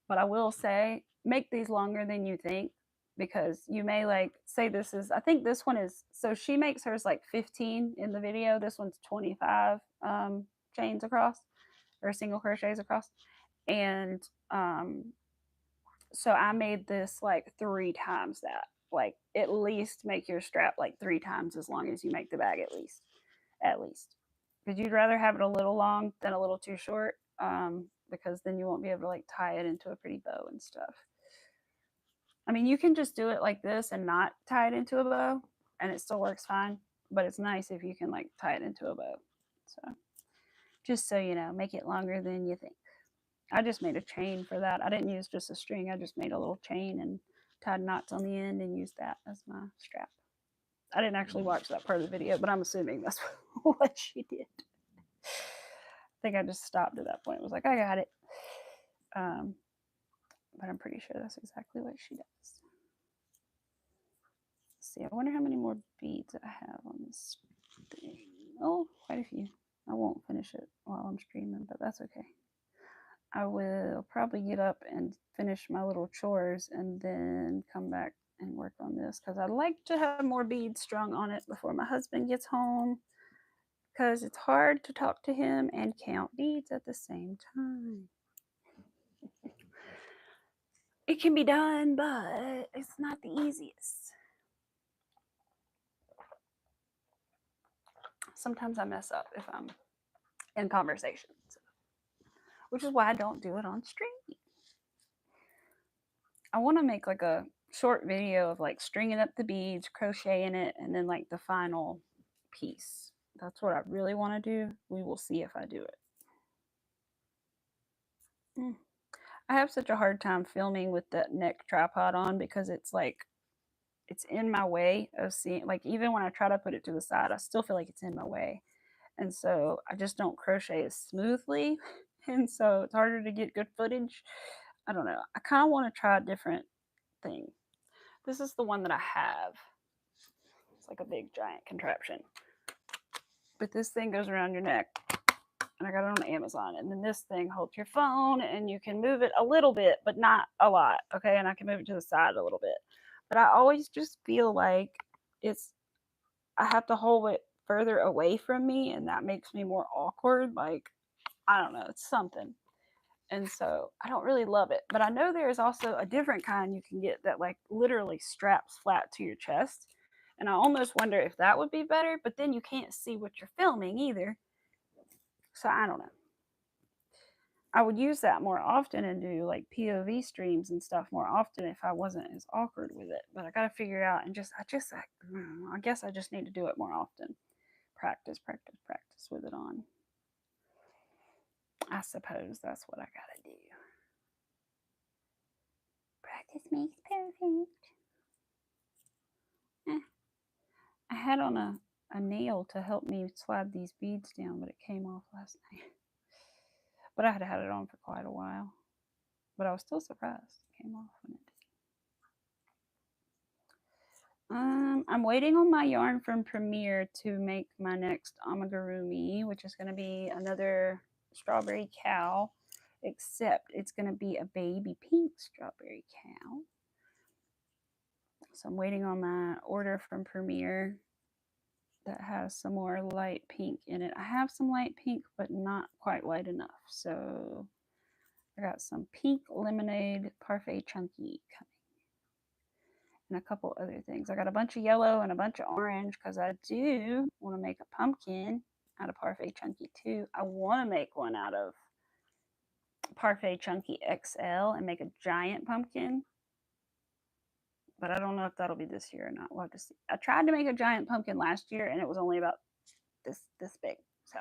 But I will say, make these longer than you think because you may like say this is, I think this one is, so she makes hers like 15 in the video. This one's 25 chains across or single crochets across. And so I made this like 3 times that. Like at least make your strap like 3 times as long as you make the bag at least. At least. Because you'd rather have it a little long than a little too short. Because then you won't be able to like tie it into a pretty bow and stuff. I mean, you can just do it like this and not tie it into a bow and it still works fine, but it's nice if you can like tie it into a bow. So just so you know, make it longer than you think. I just made a chain for that. I didn't use just a string. I just made a little chain and tied knots on the end and used that as my strap. I didn't actually watch that part of the video, but I'm assuming that's what she did. I think I just stopped at that point. It was like, I got it. But I'm pretty sure that's exactly what she does. Let's see, I wonder how many more beads I have on this thing. Oh, quite a few. I won't finish it while I'm streaming, but that's okay. I will probably get up and finish my little chores and then come back and work on this because I'd like to have more beads strung on it before my husband gets home because it's hard to talk to him and count beads at the same time. it can be done, but it's not the easiest. Sometimes I mess up if I'm in conversations, which is why I don't do it on stream. I want to make like a short video of like stringing up the beads, crocheting it, and then like the final piece. That's what I really want to do. We will see if I do it. I have such a hard time filming with that neck tripod on because it's like it's in my way of seeing, like, even when I try to put it to the side, I still feel like it's in my way. And so I just don't crochet as smoothly. And so it's harder to get good footage. I don't know. I kind of want to try a different thing. This is the one that I have. It's like a big giant contraption. But this thing goes around your neck. And I got it on Amazon. And then this thing holds your phone and you can move it a little bit, but not a lot. Okay. And I can move it to the side a little bit. But I always just feel like I have to hold it further away from me, and that makes me more awkward. Like, I don't know, it's something. And so I don't really love it. But I know there's also a different kind you can get that like literally straps flat to your chest. And I almost wonder if that would be better, but then you can't see what you're filming either. So I don't know. I would use that more often and do like POV streams and stuff more often if I wasn't as awkward with it. But I got to figure out and I guess I just need to do it more often. Practice with it on. I suppose that's what I got to do. Practice makes perfect. I had on a nail to help me slide these beads down, but it came off last night. But I had had it on for quite a while. But I was still surprised it came off when it did. I'm waiting on my yarn from Premier to make my next amigurumi, which is going to be another strawberry cow, except it's going to be a baby pink strawberry cow. So I'm waiting on my order from Premier that has some more light pink in it. I have some light pink, but not quite light enough. So I got some pink lemonade parfait chunky coming. And a couple other things. I got a bunch of yellow and a bunch of orange because I do want to make a pumpkin out of parfait chunky too. I want to make one out of parfait chunky XL and make a giant pumpkin. But I don't know if that'll be this year or not. We'll have to see. I tried to make a giant pumpkin last year and it was only about this big. So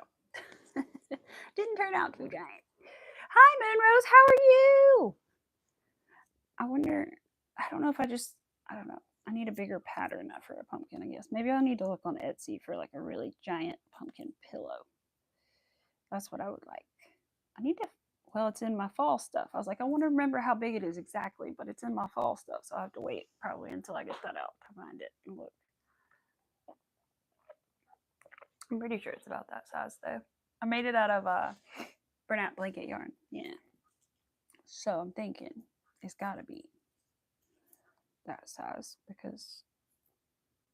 didn't turn out too giant. Hi Moonrose, how are you? I wonder, I don't know. I need a bigger pattern for a pumpkin, I guess. Maybe I'll need to look on Etsy for like a really giant pumpkin pillow. That's what I would like. I need to, well, it's in my fall stuff. I was like, I want to remember how big it is exactly, but it's in my fall stuff. So I have to wait probably until I get that out to find it and look. I'm pretty sure it's about that size though. I made it out of burnout blanket yarn. Yeah. So I'm thinking it's got to be that size because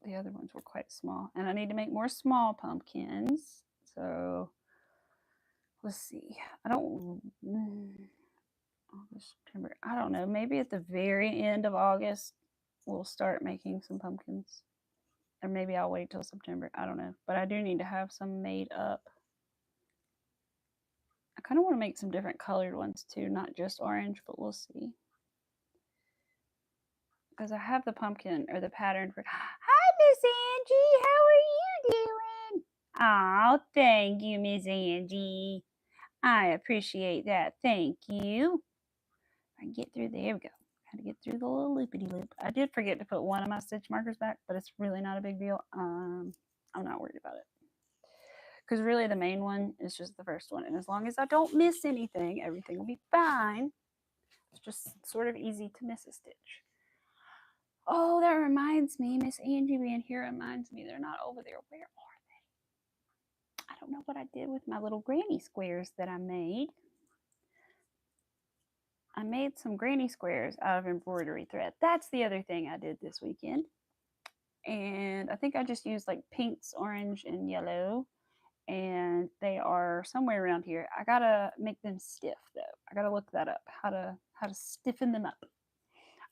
the other ones were quite small. And I need to make more small pumpkins. So let's see. August, September. I don't know. Maybe at the very end of August, we'll start making some pumpkins. Or maybe I'll wait till September. I don't know. But I do need to have some made up. I kind of want to make some different colored ones too. Not just orange, but we'll see. Because I have the pumpkin or the pattern for. Hi, Miss Angie. How are you doing? Oh, thank you, Miss Angie. I appreciate that. Thank you. I get through. There we go. Had to get through the little loopity loop. I did forget to put one of my stitch markers back, but it's really not a big deal. I'm not worried about it. Because really the main one is just the first one. And as long as I don't miss anything, everything will be fine. It's just sort of easy to miss a stitch. Oh, that reminds me. Miss Angie being here reminds me they're not over there. Where are they? I don't know what I did with my little granny squares that I made. I made some granny squares out of embroidery thread. That's the other thing I did this weekend. And I think I just used like pinks, orange, and yellow. And they are somewhere around here. I gotta make them stiff though. I gotta look that up, how to stiffen them up.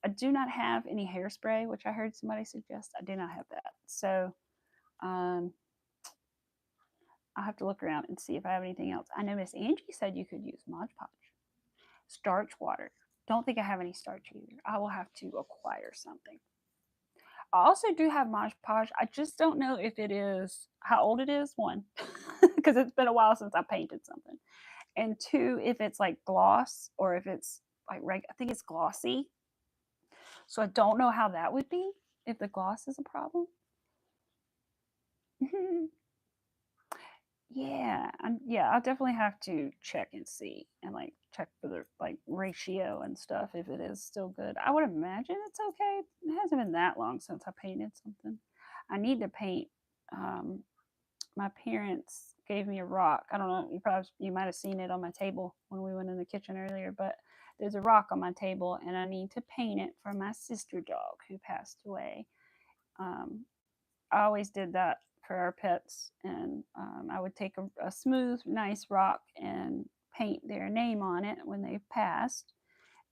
I do not have any hairspray, which I heard somebody suggest. I do not have that. So I'll have to look around and see if I have anything else. I know Miss Angie said you could use Mod Podge. Starch water. Don't think I have any starch either. I will have to acquire something. I also do have Mod Podge. I just don't know if it is, how old it is, one, because it's been a while since I painted something. And two, if it's like gloss or if it's like, I think it's glossy. So I don't know how that would be, if the gloss is a problem. Yeah, I'll definitely have to check and see and like check for the like ratio and stuff if it is still good. I would imagine it's okay. It hasn't been that long since I painted something. I need to paint. My parents gave me a rock. I don't know. You might have seen it on my table when we went in the kitchen earlier, but there's a rock on my table, and I need to paint it for my sister dog who passed away. I always did that for our pets, and I would take a smooth, nice rock and paint their name on it when they passed.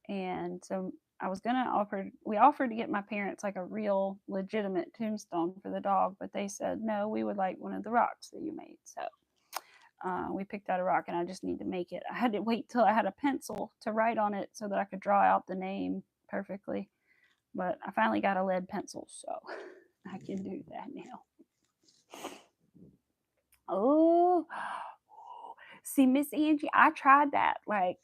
And so we offered to get my parents like a real legitimate tombstone for the dog, but they said no, we would like one of the rocks that you made. So we picked out a rock, and I just need to make it. I had to wait till I had a pencil to write on it so that I could draw out the name perfectly, but I finally got a lead pencil, so I can do that now. Oh, see, Miss Angie, I tried that like,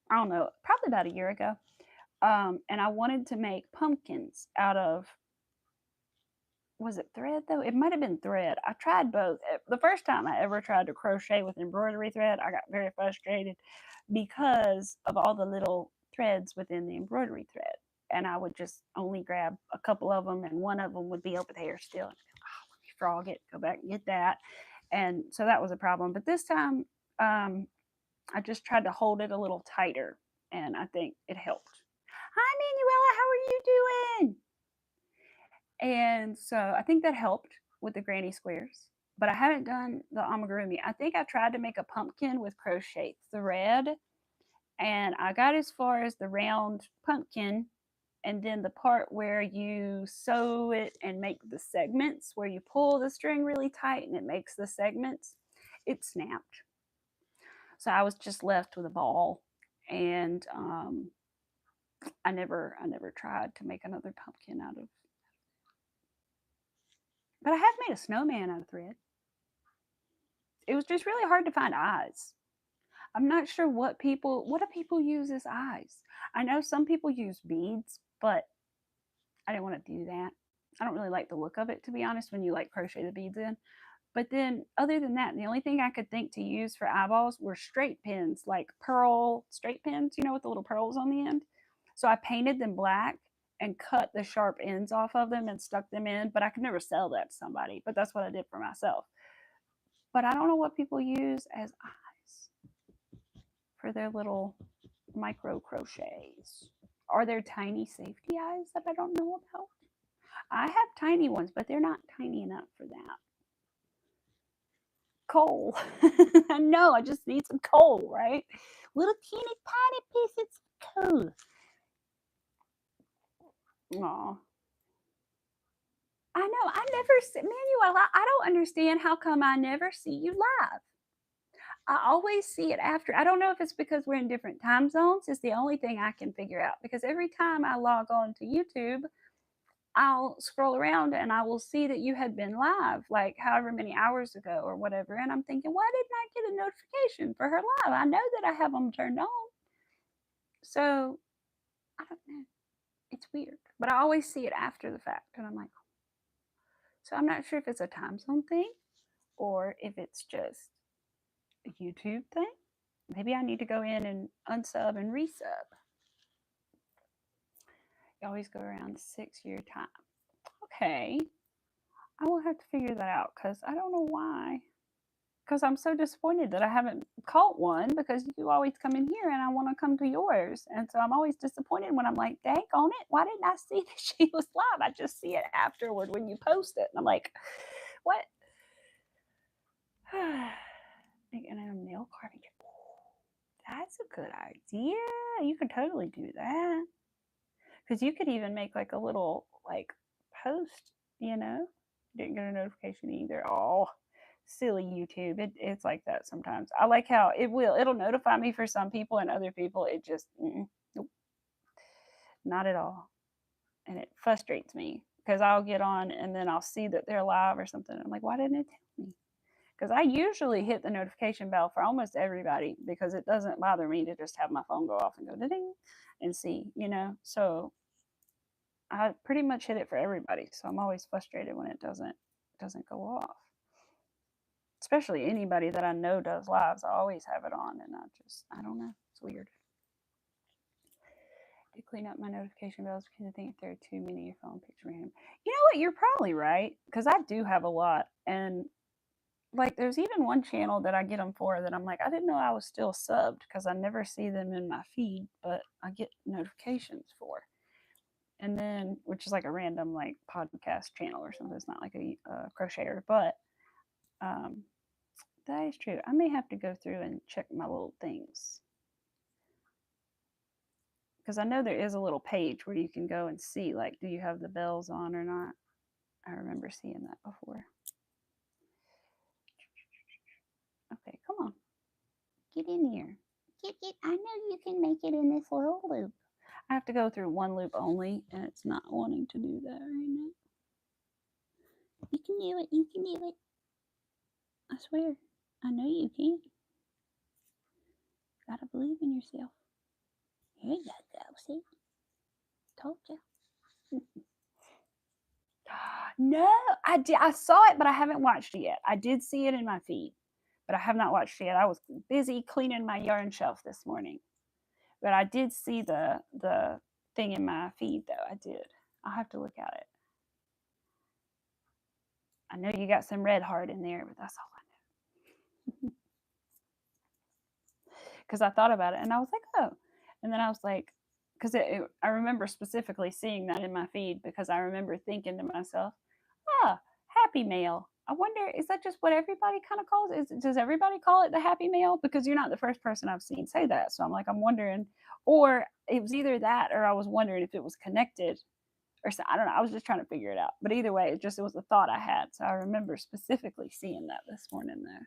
I don't know, probably about a year ago. And I wanted to make pumpkins out of, was it thread though? It might have been thread. I tried both. The first time I ever tried to crochet with embroidery thread, I got very frustrated because of all the little threads within the embroidery thread. And I would just only grab a couple of them, and one of them would be over there still. Let me frog it, go back and get that. And so that was a problem. But this time, I just tried to hold it a little tighter, and I think it helped. Hi, Manuela, how are you doing? And so I think that helped with the granny squares, but I haven't done the amigurumi. I think I tried to make a pumpkin with crochet thread, and I got as far as the round pumpkin, and then the part where you sew it and make the segments, where you pull the string really tight and it makes the segments, it snapped. So I was just left with a ball, and I never tried to make another pumpkin out of. But I have made a snowman out of thread. It was just really hard to find eyes. I'm not sure what do people use as eyes. I know some people use beads, but I didn't want to do that. I don't really like the look of it, to be honest, when you like crochet the beads in. But then other than that, the only thing I could think to use for eyeballs were straight pins, like pearl straight pins, with the little pearls on the end. So I painted them black and cut the sharp ends off of them and stuck them in, but I could never sell that to somebody. But that's what I did for myself. But I don't know what people use as eyes for their little micro crochets. Are there tiny safety eyes that I don't know about? I have tiny ones, but they're not tiny enough for that. Coal. No, I just need some coal, right? Little teeny tiny pieces of coal. Aw. I know, I never see, Manuela, I don't understand how come I never see you live. I always see it after. I don't know if it's because we're in different time zones. It's the only thing I can figure out, because every time I log on to YouTube, I'll scroll around and I will see that you had been live like however many hours ago or whatever. And I'm thinking, why didn't I get a notification for her live? I know that I have them turned on. So I don't know. It's weird. But I always see it after the fact. And I'm like, so I'm not sure if it's a time zone thing or if it's just a YouTube thing. Maybe I need to go in and unsub and resub. You always go around 6-year time. Okay. I will have to figure that out because I don't know why. Because I'm so disappointed that I haven't caught one, because you always come in here and I want to come to yours. And so I'm always disappointed when I'm like, dang on it, why didn't I see that she was live? I just see it afterward when you post it. And I'm like, what? And I'm nail carving. That's a good idea. yeah, you could totally do that. Because you could even make like a little like post, you know. Didn't get a notification either. Oh, silly YouTube. It's like that sometimes. I like how it'll notify me for some people, and other people it just nope, not at all. And it frustrates me because I'll get on and then I'll see that they're live or something. I'm like, why didn't it tell me? Because I usually hit the notification bell for almost everybody because it doesn't bother me to just have my phone go off and go ding and see, you know. So I pretty much hit it for everybody. So I'm always frustrated when it doesn't go off. Especially anybody that I know does lives, I always have it on, and I don't know. It's weird. To clean up my notification bells because I think if there are too many, your phone picks random. You know what? You're probably right because I do have a lot, and like there's even one channel that I get them for that I'm like I didn't know I was still subbed because I never see them in my feed, but I get notifications for. And then which is like a random like podcast channel or something. It's not like a crocheter, but um, that is true. I may have to go through and check my little things because I know there is a little page where you can go and see like do you have the bells on or not. I remember seeing that before. Okay, come on, get in here. Get. I know you can make it in this little loop. I have to go through one loop only, and it's not wanting to do that right now. You can do it. You can do it. I swear. I know you can. Gotta believe in yourself. Here you go. See? Told you. No, I did. I saw it, but I haven't watched it yet. I did see it in my feed, but I have not watched it yet. I was busy cleaning my yarn shelf this morning, but I did see the thing in my feed though. I did. I'll have to look at it. I know you got some red heart in there, but that's all I know. Because I thought about it and I was like, oh, and then I was like, because I remember specifically seeing that in my feed because I remember thinking to myself, ah, happy mail. I wonder, is that just what everybody kind of calls it? Does everybody call it the happy mail? Because you're not the first person I've seen say that. So I'm like, I'm wondering, or it was either that or I was wondering if it was connected or so. I don't know. I was just trying to figure it out. But either way, it was a thought I had. So I remember specifically seeing that this morning though.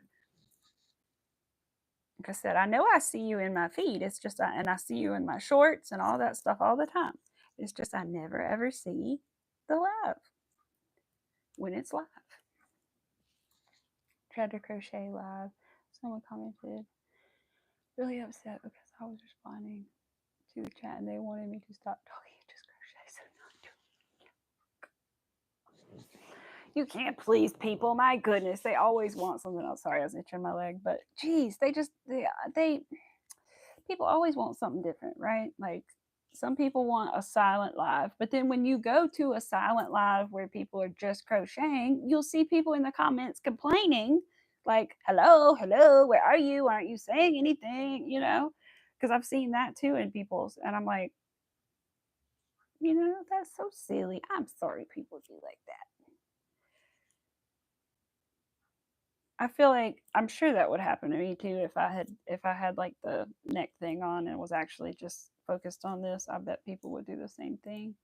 Like I said, I know I see you in my feed. It's just, and I see you in my shorts and all that stuff all the time. It's just I never ever see the live when it's live. Tried to crochet live. Someone commented, really upset because I was responding to the chat and they wanted me to stop talking and just crochet. So not doing. You can't please people. My goodness, they always want something else. Sorry, I was itching my leg, but geez, they people always want something different, right? Like some people want a silent live, but then when you go to a silent live where people are just crocheting, you'll see people in the comments complaining like, hello, where are you? Aren't you saying anything? You know, because I've seen that too in people's, and I'm like, you know, that's so silly. I'm sorry people do like that. I feel like I'm sure that would happen to me too if I had like the neck thing on and was actually just focused on this. I bet people would do the same thing.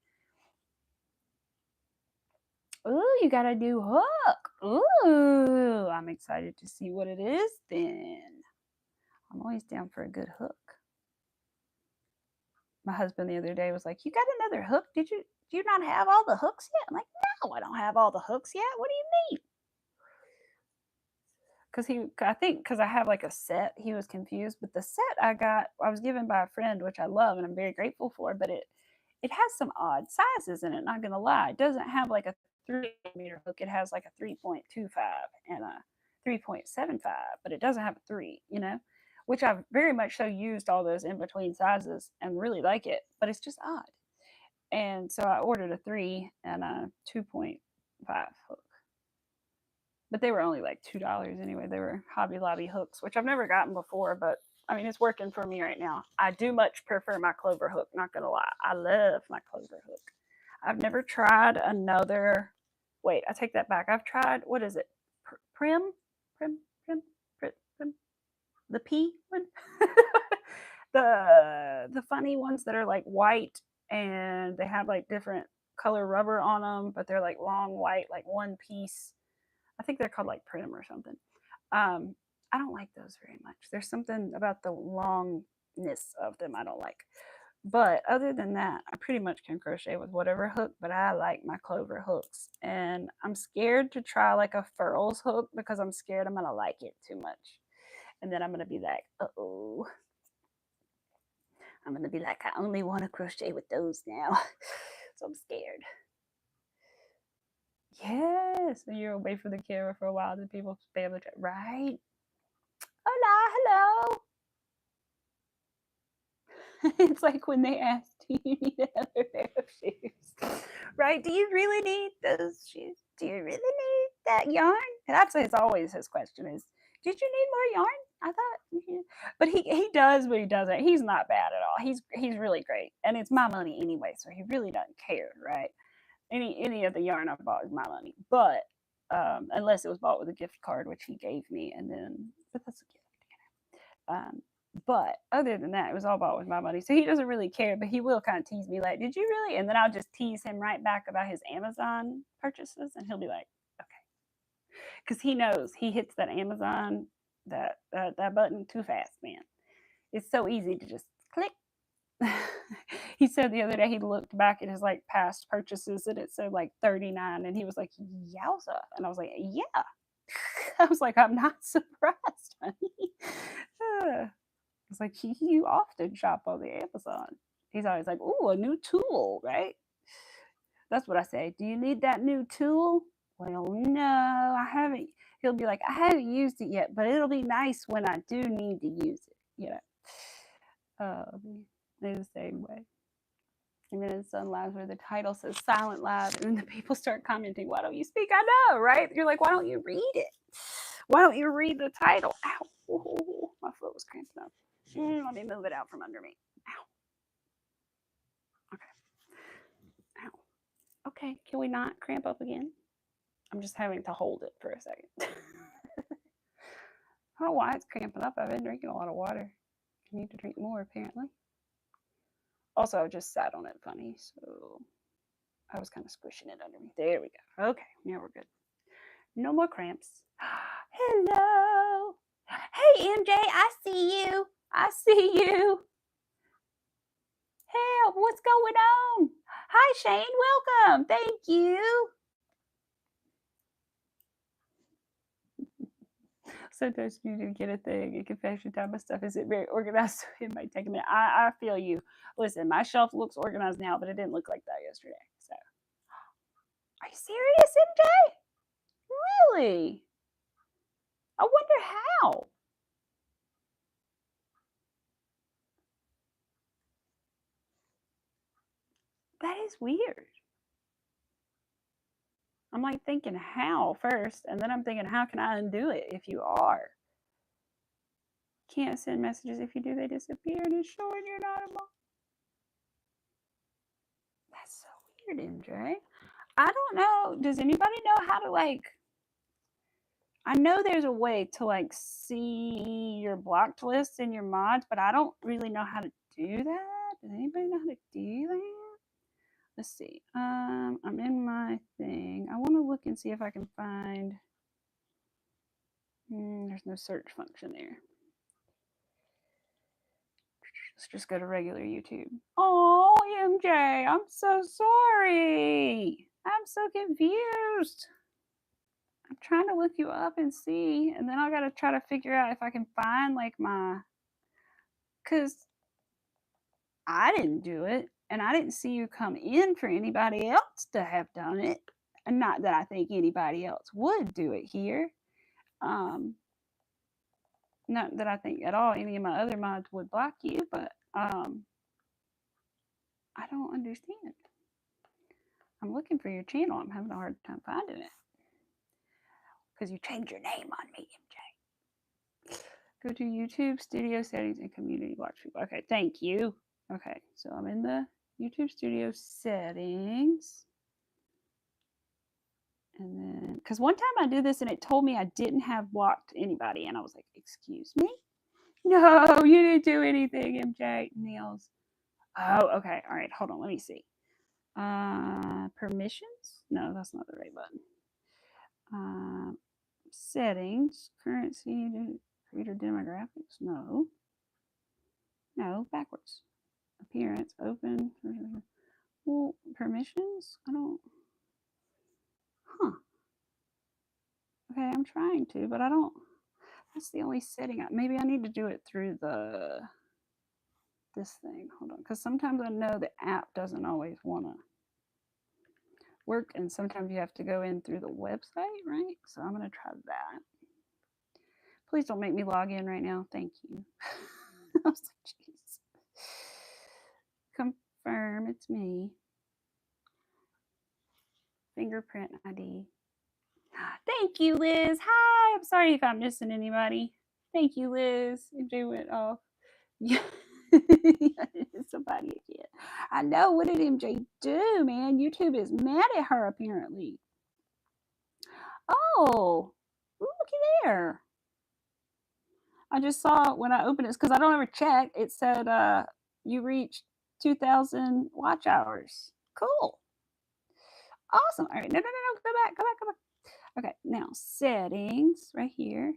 Ooh, you got a new hook. Ooh, I'm excited to see what it is then. I'm always down for a good hook. My husband the other day was like, "You got another hook? Do you not have all the hooks yet?" I'm like, "No, I don't have all the hooks yet. What do you mean?" Because I have like a set, he was confused. But the set I was given by a friend, which I love and I'm very grateful for. But it has some odd sizes in it. Not gonna lie, it doesn't have like a 3 millimeter hook. It has like a 3.25 and a 3.75, but it doesn't have a 3. You know, which I've very much so used all those in between sizes and really like it. But it's just odd. And so I ordered a 3 and a 2.5 hook, but they were only like $2 anyway. They were Hobby Lobby hooks, which I've never gotten before, but I mean, it's working for me right now. I do much prefer my clover hook, not gonna lie. I love my clover hook. I've never tried another. Wait, I take that back. I've tried, what is it? Prim? Prim? The P one? The funny ones that are like white and they have like different color rubber on them, but they're like long white, like one piece. I think they're called like Prim or something. Um, I don't like those very much. There's something about the longness of them I don't like. But other than that, I pretty much can crochet with whatever hook, but I like my clover hooks. And I'm scared to try like a furls hook because I'm scared I'm gonna like it too much. And then I'm gonna be like, uh-oh. I'm gonna be like, I only want to crochet with those now. So I'm scared. Yes, and you're away from the camera for a while, then people be able to, right? Hola, hello. It's like when they ask, do you need another pair of shoes? Right? Do you really need those shoes? Do you really need that yarn? And that's it's always his question is, did you need more yarn? I thought, but he does, but he doesn't. He's not bad at all. He's really great, and it's my money anyway, so he really doesn't care, right? Any of the yarn I bought is my money, but unless it was bought with a gift card, which he gave me, and then but that's a gift. Um, but other than that, it was all bought with my money. So he doesn't really care, but he will kind of tease me like, "Did you really?" And then I'll just tease him right back about his Amazon purchases, and he'll be like, "Okay," because he knows he hits that Amazon that button too fast, man. It's so easy to just click. He said the other day he looked back at his like past purchases and it said like 39, and he was like, "Yowza!" And I was like, "Yeah." I was like, "I'm not surprised, honey." It's like you often shop on the Amazon. He's always like, "Ooh, a new tool, right?" That's what I say. "Do you need that new tool?" "Well, no, I haven't." He'll be like, "I haven't used it yet, but it'll be nice when I do need to use it." They're the same way. And then it's Sun Lives where the title says Silent Live, and then the people start commenting, "Why don't you speak?" I know, right? You're like, "Why don't you read it? Why don't you read the title?" Ow. Oh, my foot was cramping up. Let me move it out from under me. Ow. Okay. Ow. Okay. Can we not cramp up again? I'm just having to hold it for a second. I don't know why it's cramping up. I've been drinking a lot of water. I need to drink more, apparently. Also, I just sat on it funny, so I was kind of squishing it under me. There we go. Okay, now we're good. No more cramps. Hello. Hey, MJ, I see you. I see you. Help, what's going on? Hi, Shane, welcome. Thank you. Sometimes you do get a thing in confession time and stuff. Is it very organized? It might take a minute. I feel you. Listen, my shelf looks organized now, but it didn't look like that yesterday. So, are you serious, MJ? Really? I wonder how. That is weird. I'm like thinking how first, and then I'm thinking how can I undo it if you are? Can't send messages. If you do, they disappear and it's showing you're not a mom. That's so weird, MJ. I don't know. Does anybody know how to like? I know there's a way to like see your blocked lists and your mods, but I don't really know how to do that. Does anybody know how to do that? Let's see. I'm in my thing. I want to look and see if I can find. There's no search function there. Let's just go to regular YouTube. Oh, MJ, I'm so sorry. I'm so confused. I'm trying to look you up and see, and then I gotta try to figure out if I can find like my, cause I didn't do it, and I didn't see you come in for anybody else to have done it, and not that I think anybody else would do it here. Not that I think at all any of my other mods would block you, but I don't understand. I'm looking for your channel. I'm having a hard time finding it because you changed your name on me, MJ. Go to YouTube, studio settings, and community watch people. Okay, thank you. Okay, so I'm in the YouTube studio settings. And then, because one time I did this and it told me I didn't have blocked anybody. And I was like, excuse me? No, you didn't do anything, MJ. Nails. Oh, okay. All right. Hold on. Let me see. Permissions? No, that's not the right button. Settings. Currency. Creator demographics? No. No, backwards. Appearance. Open. Well, permissions? I don't. Huh. Okay, I'm trying to, but I don't. That's the only setting. Maybe I need to do it through this thing. Hold on, because sometimes I know the app doesn't always want to work, and sometimes you have to go in through the website, right? So I'm gonna try that. Please don't make me log in right now. Thank you. I was like, jeez. Confirm it's me. Fingerprint ID. Thank you, Liz. Hi. I'm sorry if I'm missing anybody. Thank you, Liz. MJ went off. Yeah. Somebody again. I know. What did MJ do, man? YouTube is mad at her, apparently. Oh, looky there. I just saw when I opened it, because I don't ever check. It said you reached 2,000 watch hours. Cool. Awesome. All right. No. Go back. Okay. Now, settings right here.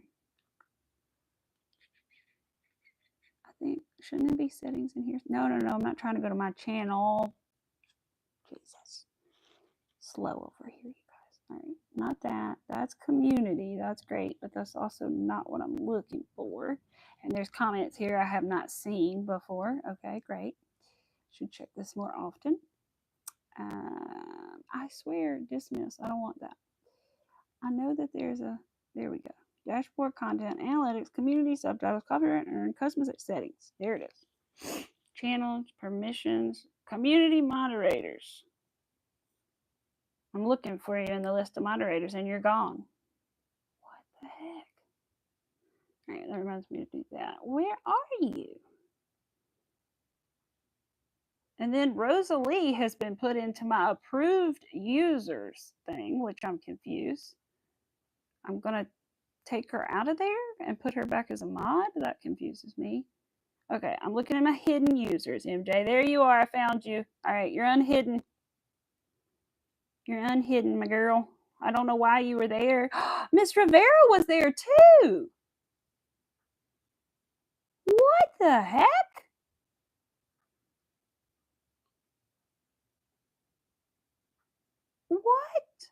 I think, shouldn't there be settings in here? No. I'm not trying to go to my channel. Jesus. Slow over here, you guys. All right. Not that. That's community. That's great. But that's also not what I'm looking for. And there's comments here I have not seen before. Okay, great. Should check this more often. I swear, dismiss. I don't want that. I know that there's a, there we go. Dashboard, content, analytics, community, subtitles, copyright, earn, customization settings. There it is. Channels, permissions, community moderators. I'm looking for you in the list of moderators and you're gone. What the heck? All right, that reminds me to do that. Where are you? And then Rosalie has been put into my approved users thing, which I'm confused. I'm going to take her out of there and put her back as a mod. That confuses me. Okay, I'm looking at my hidden users, MJ. There you are. I found you. All right, you're unhidden. You're unhidden, my girl. I don't know why you were there. Miss Rivera was there too. What the heck? What?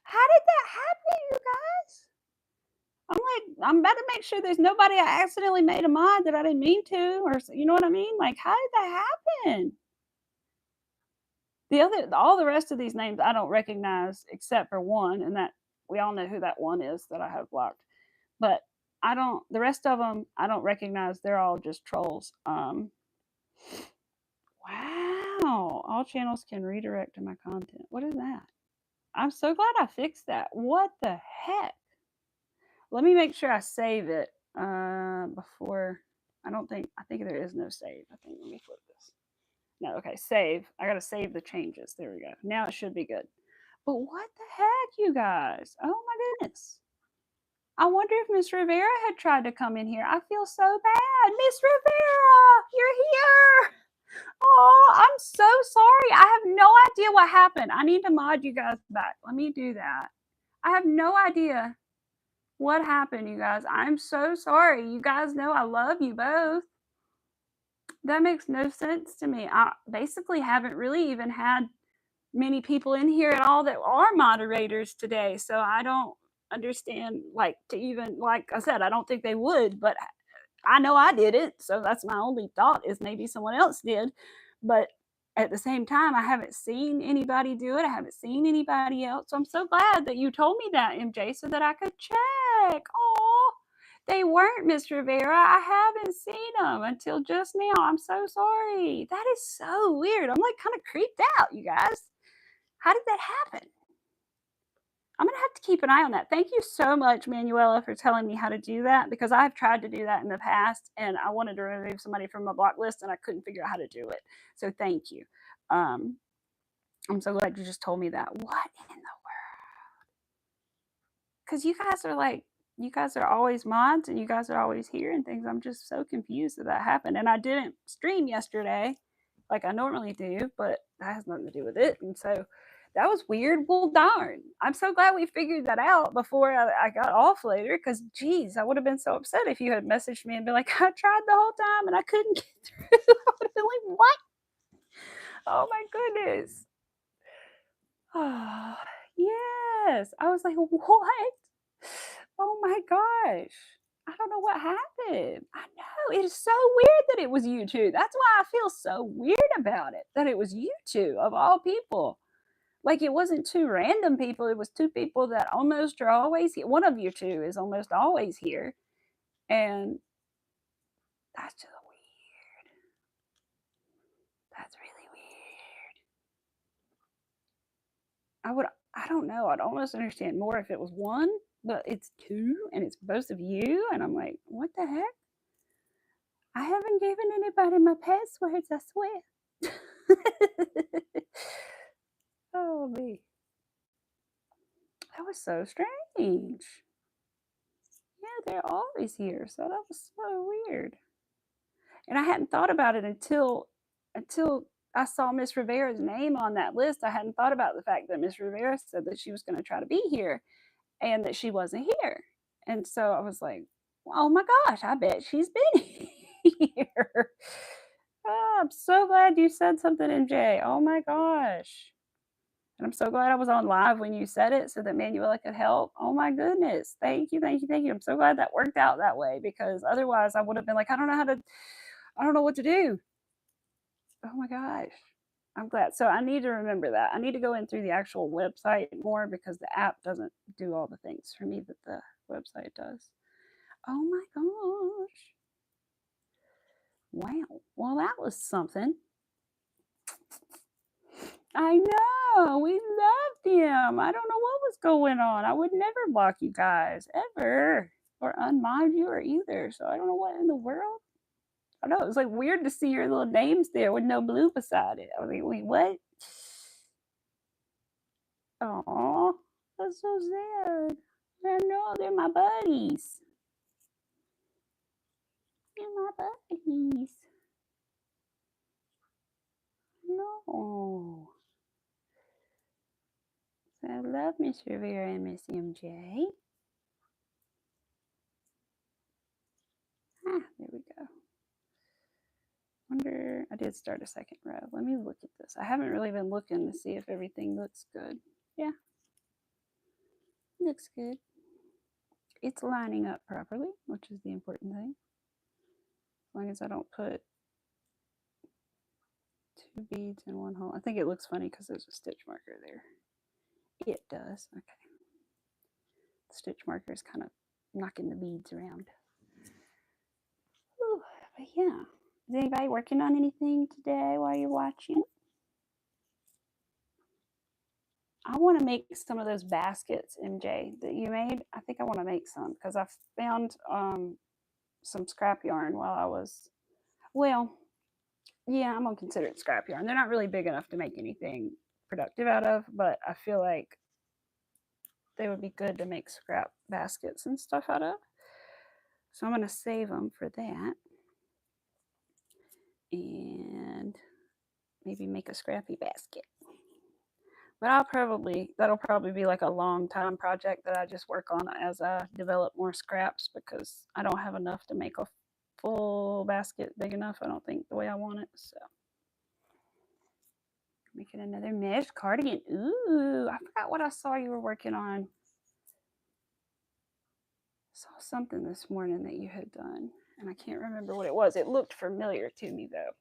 How did that happen, you guys? I'm like, I'm about to make sure there's nobody I accidentally made a mod that I didn't mean to, or you know what I mean? Like, how did that happen? All the rest of these names I don't recognize except for one, and that we all know who that one is that I have blocked. But I don't. The rest of them I don't recognize. They're all just trolls. Wow! All channels can redirect to my content. What is that? I'm so glad I fixed that. What the heck? Let me make sure I save it before. I think there is no save. I think, let me flip this. No, okay, save. I gotta save the changes. There we go. Now it should be good. But what the heck, you guys? Oh my goodness. I wonder if Miss Rivera had tried to come in here. I feel so bad. Miss Rivera, you're here. Oh, I'm so sorry. I have no idea what happened. I need to mod you guys back. Let me do that. I have no idea what happened, you guys. I'm so sorry. You guys know I love you both. That makes no sense to me. I basically haven't really even had many people in here at all that are moderators today. So I don't understand, like, to even, like I said, I don't think they would, but I know I did it. So that's my only thought, is maybe someone else did. But at the same time, I haven't seen anybody do it. I haven't seen anybody else. So I'm so glad that you told me that, MJ, so that I could check. Oh, they weren't, Miss Rivera. I haven't seen them until just now. I'm so sorry. That is so weird. I'm like kind of creeped out, you guys. How did that happen? I'm going to have to keep an eye on that. Thank you so much, Manuela, for telling me how to do that, because I've tried to do that in the past and I wanted to remove somebody from my block list and I couldn't figure out how to do it. So thank you. I'm so glad you just told me that. What in the world? Because you guys are like you guys are always mods and you guys are always here and things. I'm just so confused that happened. And I didn't stream yesterday like I normally do, but that has nothing to do with it. And so that was weird. Well, darn. I'm so glad we figured that out before I got off later because, geez, I would have been so upset if you had messaged me and been like, I tried the whole time and I couldn't get through. I would have been like, what? Oh, my goodness. Oh, yes. I was like, what? Oh my gosh. I don't know what happened. I know. It is so weird that it was you two. That's why I feel so weird about it, that it was you two of all people. Like it wasn't two random people. It was two people that almost are always here. One of you two is almost always here. And that's just weird. That's really weird. I don't know. I'd almost understand more if it was one, but it's two and it's both of you. And I'm like, what the heck? I haven't given anybody my passwords, I swear. Oh, me. That was so strange. Yeah, they're always here, so that was so weird. And I hadn't thought about it until I saw Miss Rivera's name on that list. I hadn't thought about the fact that Miss Rivera said that she was going to try to be here and that she wasn't here. And so I was like, oh my gosh, I bet she's been here. Oh, I'm so glad you said something, MJ. Oh my gosh. And I'm so glad I was on live when you said it so that Manuela could help. Oh my goodness. Thank you, thank you, thank you. I'm so glad that worked out that way because otherwise I would have been like, I don't know what to do. Oh my gosh. I'm glad. So I need to remember that. I need to go in through the actual website more because the app doesn't do all the things for me that the website does. Oh my gosh. Wow. Well, that was something. I know. We loved him. I don't know what was going on. I would never block you guys ever or unmod you or either. So I don't know what in the world. I know it was like weird to see your little names there with no blue beside it. I was like, wait, what? Oh, that's so sad. I know they're my buddies. They're my buddies. No. So I love Miss Rivera and Miss MJ. Ah, there we go. Wonder, I did start a second row. Let me look at this. I haven't really been looking to see if everything looks good. Yeah, looks good. It's lining up properly, which is the important thing. As long as I don't put two beads in one hole. I think it looks funny because there's a stitch marker there. It does. Okay. The stitch marker is kind of knocking the beads around. Ooh, but yeah. Is anybody working on anything today while you're watching? I want to make some of those baskets, MJ, that you made. I think I want to make some because I found some scrap yarn while I was, well, yeah, I'm going to consider it scrap yarn. They're not really big enough to make anything productive out of, but I feel like they would be good to make scrap baskets and stuff out of. So I'm going to save them for that. And maybe make a scrappy basket. But that'll probably be like a long time project that I just work on as I develop more scraps because I don't have enough to make a full basket big enough, I don't think, the way I want it. So making another mesh cardigan. Ooh, I forgot what I saw you were working on. I saw something this morning that you had done, and I can't remember what it was. It looked familiar to me though.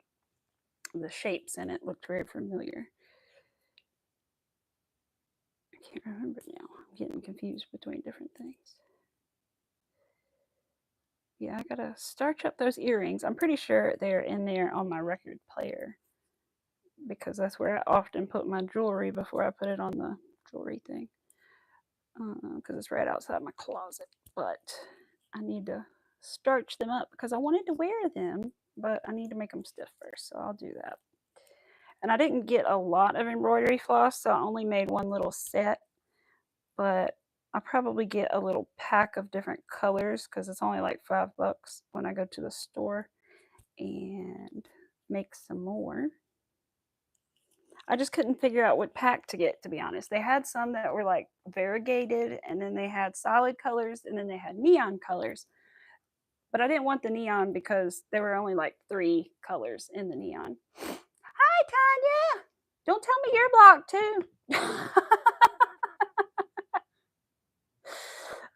The shapes in it looked very familiar. I can't remember now. I'm getting confused between different things. Yeah, I gotta starch up those earrings. I'm pretty sure they're in there on my record player because that's where I often put my jewelry before I put it on the jewelry thing because it's right outside my closet. But I need to starch them up because I wanted to wear them, but I need to make them stiff first, so I'll do that. And I didn't get a lot of embroidery floss, so I only made one little set, but I'll probably get a little pack of different colors because it's only like $5 when I go to the store, and make some more. I just couldn't figure out what pack to get, to be honest. They had some that were like variegated, and then they had solid colors, and then they had neon colors. But I didn't want the neon because there were only like 3 colors in the neon. Hi, Tanya. Don't tell me you're blocked too.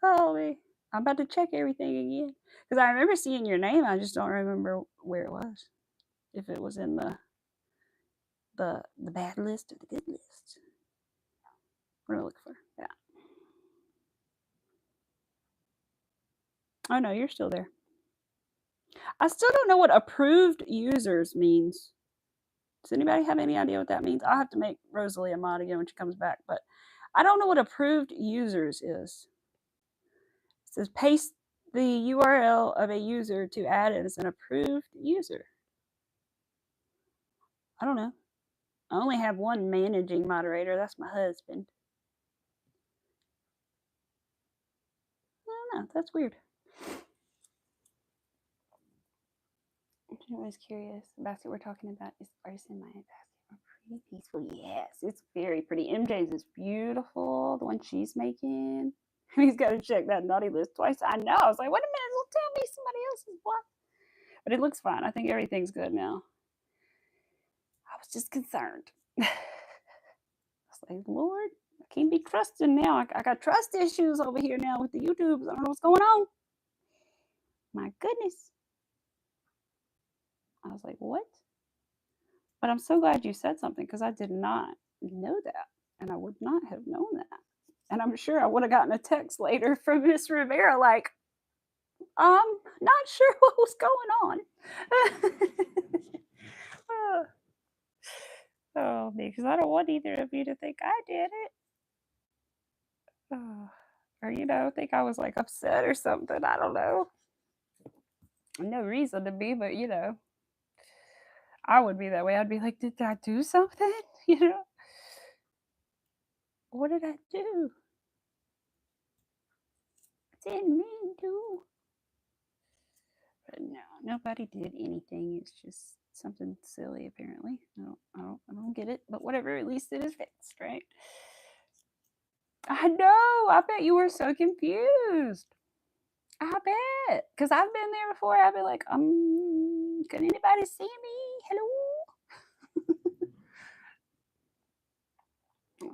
Oh, man. I'm about to check everything again because I remember seeing your name. I just don't remember where it was. If it was in the bad list or the good list. What do I look for? Yeah. Oh no, you're still there. I still don't know what approved users means. Does anybody have any idea what that means? I'll have to make Rosalie a mod again when she comes back, but I don't know what approved users is. It says paste the URL of a user to add it as an approved user. I don't know. I only have one managing moderator. That's my husband. I don't know. That's weird. I'm always curious. The basket we're talking about is artist in my basket. Pretty peaceful. Yes, it's very pretty. MJ's is beautiful. The one she's making. He's got to check that naughty list twice. I know. I was like, wait a minute, it'll tell me somebody else's block. But it looks fine. I think everything's good now. I was just concerned. I was like, Lord, I can't be trusting now. I got trust issues over here now with the YouTubes. I don't know what's going on. My goodness. I was like, what? But I'm so glad you said something because I did not know that. And I would not have known that. And I'm sure I would have gotten a text later from Miss Rivera like, not sure what was going on. Oh, because I don't want either of you to think I did it. Or, think I was like upset or something. I don't know. No reason to be, but I would be that way. I'd be like, did I do something? What did I do? I didn't mean to. But no, nobody did anything. It's just something silly, apparently. I don't get it. But whatever, at least it is fixed, right? I know. I bet you were so confused. I bet. Because I've been there before. I've been like, can anybody see me? Hello?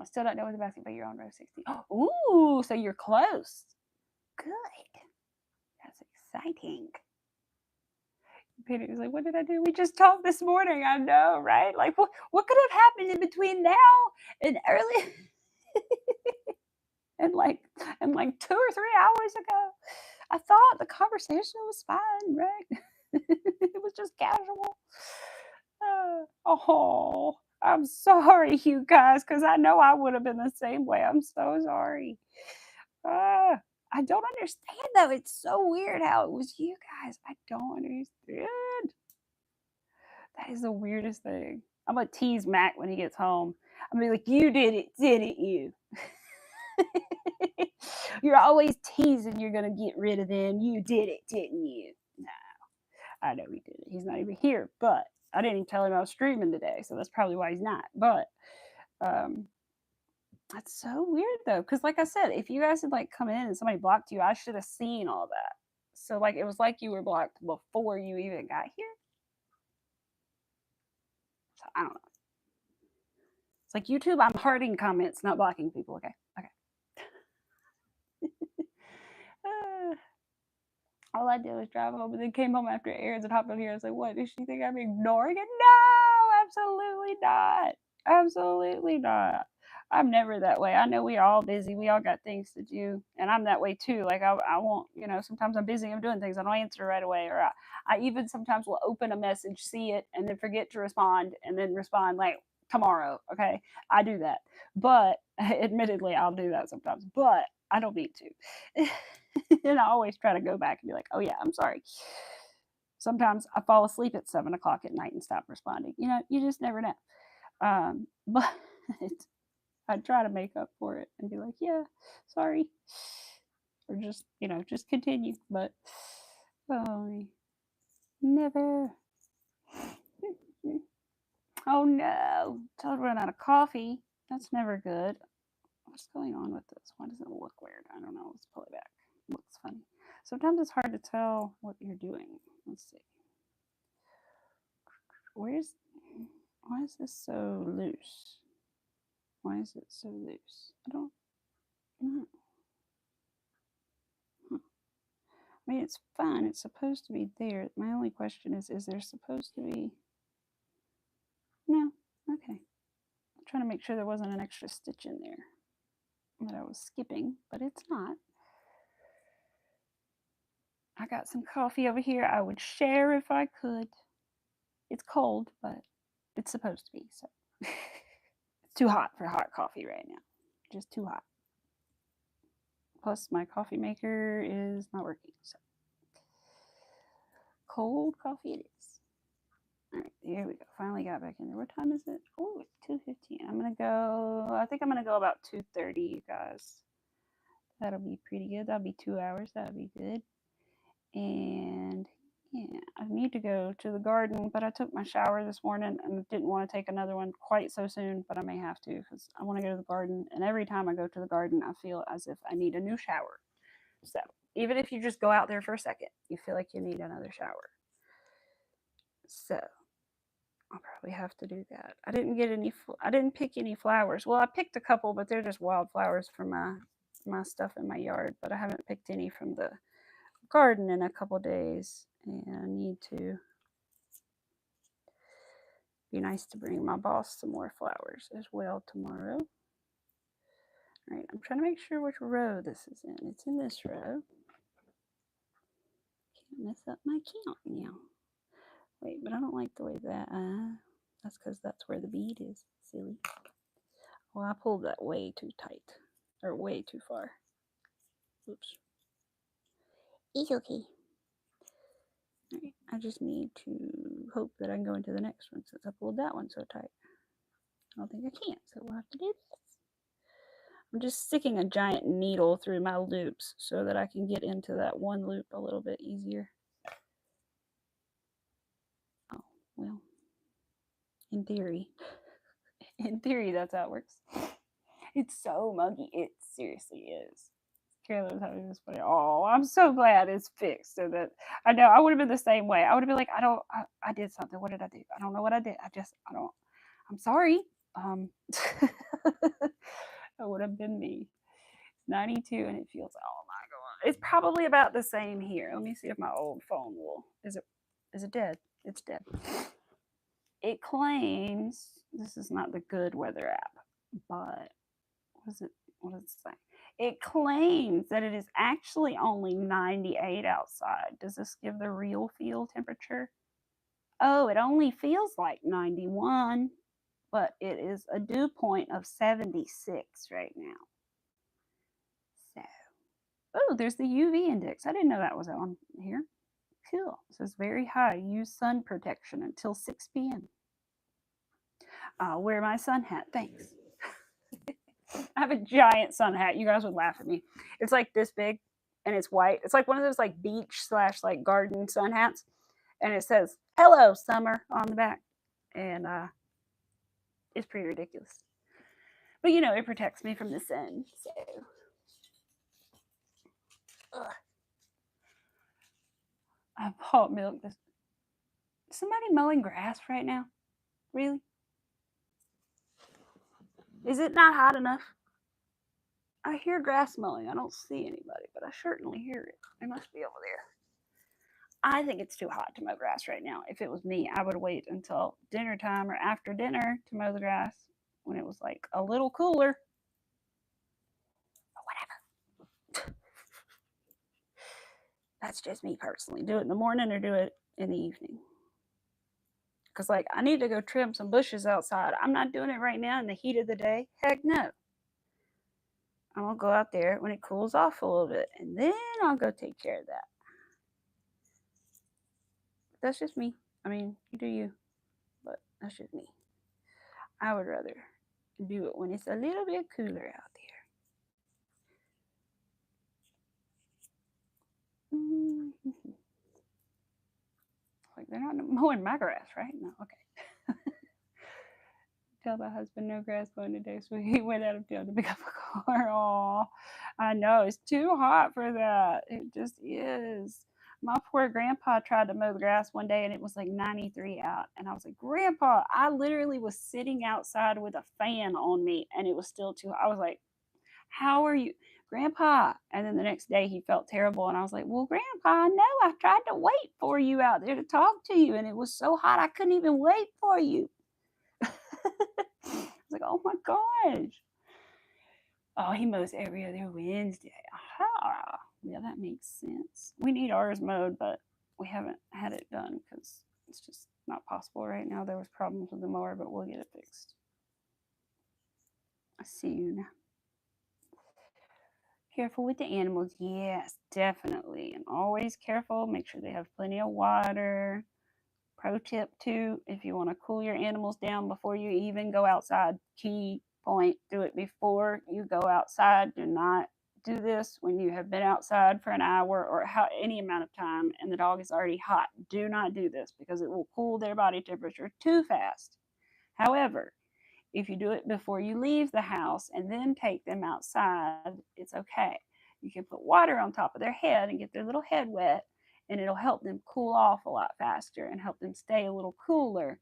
I still don't know what the basket, but you're on row 60. Ooh, so you're close. Good. That's exciting. Peter was like, what did I do? We just talked this morning. I know, right? Like, what could have happened in between now and early? and like 2 or 3 hours ago? I thought the conversation was fine, right? It was just casual. Oh, I'm sorry, you guys, because I know I would have been the same way. I'm so sorry. I don't understand, though. It's so weird how it was you guys. I don't understand. That is the weirdest thing. I'm going to tease Mac when he gets home. I'm going to be like, you did it, didn't you? You're always teasing you're going to get rid of them. You did it, didn't you? No, I know he did it. He's not even here, but I didn't even tell him I was streaming today, so that's probably why he's not. But that's so weird, though, because like I said, if you guys had like come in and somebody blocked you, I should have seen all that. So like it was like you were blocked before you even got here. So I don't know. It's like YouTube, I'm hearting comments, not blocking people. Okay. All I did was drive home and then came home after it airs and hopped on here. I was like, what? Does she think I'm ignoring it? No, absolutely not. Absolutely not. I'm never that way. I know we are all busy. We all got things to do. And I'm that way too. Like I won't, sometimes I'm busy. I'm doing things. I don't answer right away. Or I even sometimes will open a message, see it, and then forget to respond and then respond like tomorrow. Okay. I do that. But admittedly, I'll do that sometimes. But I don't need to. And I always try to go back and be like, oh yeah, I'm sorry. Sometimes I fall asleep at 7 o'clock at night and stop responding. You just never know. But I'd try to make up for it and be like, yeah, sorry. Or just, just continue. But, oh, never. Oh no, Toad ran out of coffee. That's never good. What's going on with this? Why does it look weird? I don't know. Let's pull it back. It looks funny. Sometimes it's hard to tell what you're doing. Let's see. Why is this so loose? Why is it so loose? I don't know. I mean, it's fun. It's supposed to be there. My only question is there supposed to be... No. Okay. I'm trying to make sure there wasn't an extra stitch in there that I was skipping, but it's not. I got some coffee over here. I would share if I could. It's cold, but it's supposed to be, so. It's too hot for hot coffee right now. Just too hot. Plus, my coffee maker is not working, so. Cold coffee it is. All right, here we go. Finally got back in there. What time is it? Oh, it's 2:15. I'm going to go, I think I'm going to go about 2:30, you guys. That'll be pretty good. That'll be 2 hours. That'll be good. And yeah, I need to go to the garden, but I took my shower this morning and didn't want to take another one quite so soon, but I may have to because I want to go to the garden. And every time I go to the garden, I feel as if I need a new shower. So even if you just go out there for a second, you feel like you need another shower. So I'll probably have to do that. I didn't pick any flowers. Well, I picked a couple, but they're just wildflowers for my stuff in my yard, but I haven't picked any from the garden in a couple days, and I need to. Be nice to bring my boss some more flowers as well tomorrow. All right, I'm trying to make sure which row this is in. It's in this row. Can't mess up my count now. Wait, but I don't like the way that. That's because that's where the bead is. Silly. Well, I pulled that way too tight, or way too far. Oops. It's okay. All right, I just need to hope that I can go into the next one since I pulled that one so tight. I don't think I can, so we'll have to do this. I'm just sticking a giant needle through my loops so that I can get into that one loop a little bit easier. Oh, well, in theory that's how it works. It's so muggy. It seriously is. Carolyn's having this funny. Oh, I'm so glad it's fixed. So that I know I would have been the same way. I would have been like, I did something. What did I do? I don't know what I did. I'm sorry. That would have been me. 92 and it feels, oh my god, it's probably about the same here. Let me see if my old phone will, is it dead? It's dead. It claims, this is not the good weather app, but what does it say? It claims that it is actually only 98 outside. Does this give the real feel temperature? Oh, it only feels like 91, but it is a dew point of 76 right now. Oh, there's the UV index. I didn't know that was on here. Cool. It says very high. Use sun protection until 6 p.m. I'll wear my sun hat. Thanks. I have a giant sun hat. You guys would laugh at me. It's like this big and it's white. It's like one of those like beach / like garden sun hats. And it says, "Hello, summer" on the back. And it's pretty ridiculous. But it protects me from the sun. So. Ugh. I bought milk. Is somebody mowing grass right now? Really? Is it not hot enough? I hear grass mowing. I don't see anybody, but I certainly hear it. They must be over there. I think it's too hot to mow grass right now. If it was me, I would wait until dinner time or after dinner to mow the grass when it was like a little cooler. But whatever. That's just me personally. Do it in the morning or do it in the evening. Because, like, I need to go trim some bushes outside. I'm not doing it right now in the heat of the day. Heck no. I'm going to go out there when it cools off a little bit. And then I'll go take care of that. That's just me. I mean, you do you. But that's just me. I would rather Do it when it's a little bit cooler out there. Like they're not mowing my grass, right? No, okay. Tell my husband no grass mowing today, so he went out of town to pick up a car. Oh, I know it's too hot for that. It just is. My poor grandpa tried to mow the grass one day and it was like 93 out. And I was like, Grandpa, I literally was sitting outside with a fan on me and it was still too hot. I was like, how are you, Grandpa? And then the next day he felt terrible. And I was like, well, Grandpa, I know I tried to wait for you out there to talk to you. And it was so hot, I couldn't even wait for you. I was like, oh my gosh. Oh, he mows every other Wednesday. Aha. Yeah, that makes sense. We need ours mowed, but we haven't had it done because it's just not possible right now. There was problems with the mower, but we'll get it fixed soon. Careful with the animals. Yes, definitely. And always careful. Make sure they have plenty of water. Pro tip too, if you want to cool your animals down before you even go outside, key point, do it before you go outside. Do not do this when you have been outside for an hour or any amount of time and the dog is already hot. Do not do this because it will cool their body temperature too fast. However, if you do it before you leave the house and then take them outside, it's okay. You can put water on top of their head and get their little head wet, and it'll help them cool off a lot faster and help them stay a little cooler.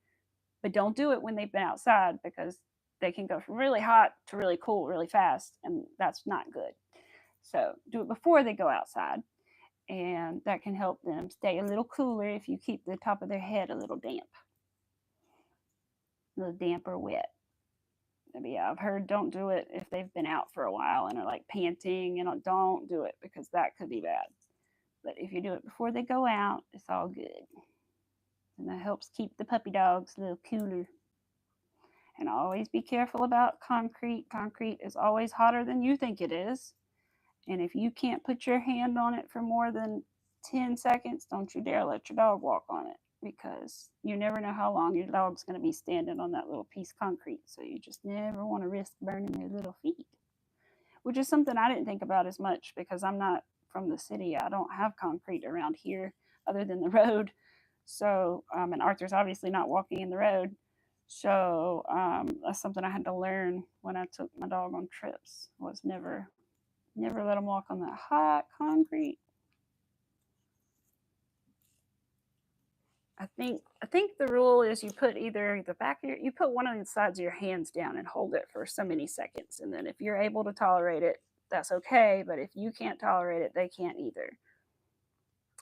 But don't do it when they've been outside because they can go from really hot to really cool really fast, and that's not good. So do it before they go outside, and that can help them stay a little cooler if you keep the top of their head a little damp or wet. But yeah, I've heard don't do it if they've been out for a while and are like panting, and don't do it because that could be bad. But if you do it before they go out, it's all good. And that helps keep the puppy dogs a little cooler. And always be careful about concrete. Concrete is always hotter than you think it is. And if you can't put your hand on it for more than 10 seconds, don't you dare let your dog walk on it because you never know how long your dog's going to be standing on that little piece of concrete. So you just never want to risk burning their little feet, which is something I didn't think about as much because I'm not from the city. I don't have concrete around here other than the road. So, and Arthur's obviously not walking in the road. So that's something I had to learn when I took my dog on trips. Was never let him walk on that hot concrete. I think the rule is you put either the back of you put one of the sides of your hands down and hold it for so many seconds, and then if you're able to tolerate it, that's okay. But if you can't tolerate it, they can't either.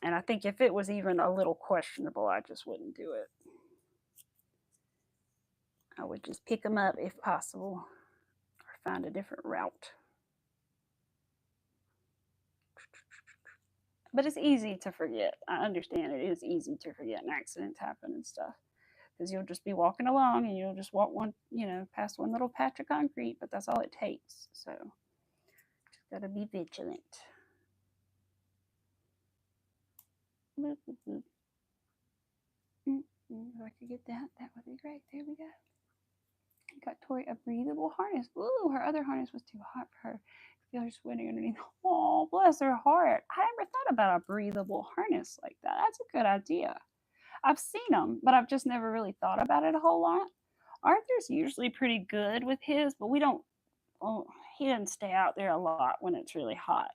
And I think if it was even a little questionable, I just wouldn't do it. I would just pick them up if possible, or find a different route. But it's easy to forget. I understand it is easy to forget and accidents happen and stuff. Because you'll just be walking along and you'll just walk past one little patch of concrete, but that's all it takes. So just gotta be vigilant. If I could get that, that would be great. There we go. Got Tori a breathable harness. Ooh, her other harness was too hot for her. Feel her sweating underneath. Oh, bless her heart. I never thought about a breathable harness like that. That's a good idea. I've seen them, but I've just never really thought about it a whole lot. Arthur's usually pretty good with his, but we don't. Well, he doesn't stay out there a lot when it's really hot.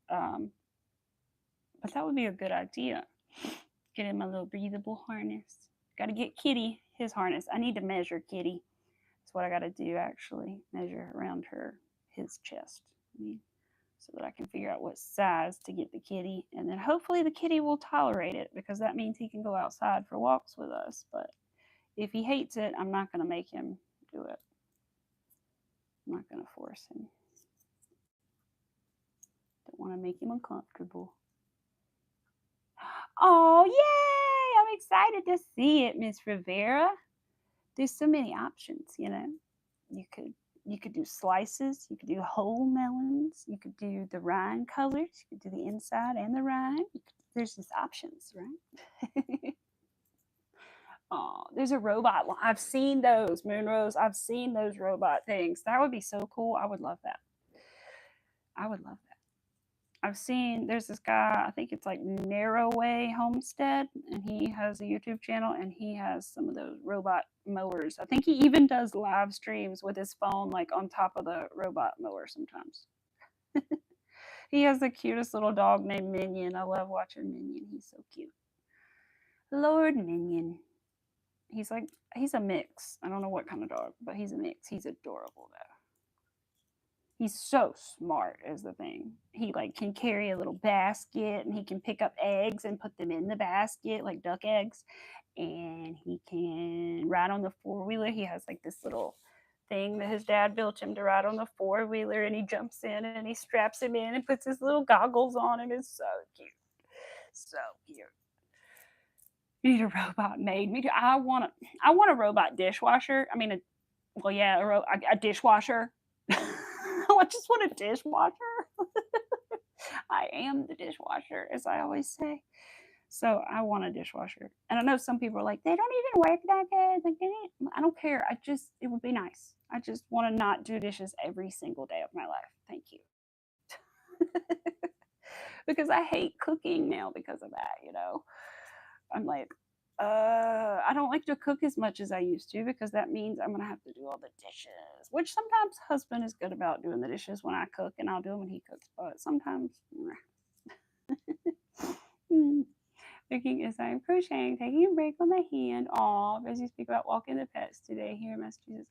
Um, but that would be a good idea. Get him a little breathable harness. Got to get Kitty his harness. I need to measure Kitty. That's what I got to do actually. Measure around his chest. So that I can figure out what size to get the kitty. And then hopefully the kitty will tolerate it because that means he can go outside for walks with us. But if he hates it, I'm not going to make him do it. I'm not going to force him. Don't want to make him uncomfortable. Oh, yay! I'm excited to see it, Miss Rivera. There's so many options, You could do slices. You could do whole melons. You could do the rind colors. You could do the inside and the rind. There's just options, right? Oh, there's a robot. I've seen those, Moonrose. I've seen those robot things. That would be so cool. I would love that. I would love that. I've seen there's this guy, I think it's like Narrowway Homestead, and he has a YouTube channel and he has some of those robot mowers. I think he even does live streams with his phone like on top of the robot mower sometimes. He has the cutest little dog named Minion. I love watching Minion. He's so cute. Lord Minion. He's a mix. I don't know what kind of dog, but he's a mix. He's adorable though. He's so smart is the thing. He like can carry a little basket and he can pick up eggs and put them in the basket like duck eggs. And he can ride on the four-wheeler. He has like this little thing that his dad built him to ride on the four-wheeler, and he jumps in and he straps him in and puts his little goggles on, and it's so cute. So cute. You need a robot made. Me too. I want a robot dishwasher. I mean, a dishwasher. I just want a dishwasher. I am the dishwasher, as I always say. So I want a dishwasher. And I know some people are like, they don't even work that good. Like, I don't care. It would be nice. I just want to not do dishes every single day of my life. Thank you. Because I hate cooking now because of that, you know. I'm like, I don't like to cook as much as I used to because that means I'm gonna have to do all the dishes. Which sometimes husband is good about doing the dishes when I cook, and I'll do them when he cooks. But sometimes, thinking as I'm crocheting, taking a break on the hand. Aw, as you speak about walking the pets today here in Massachusetts.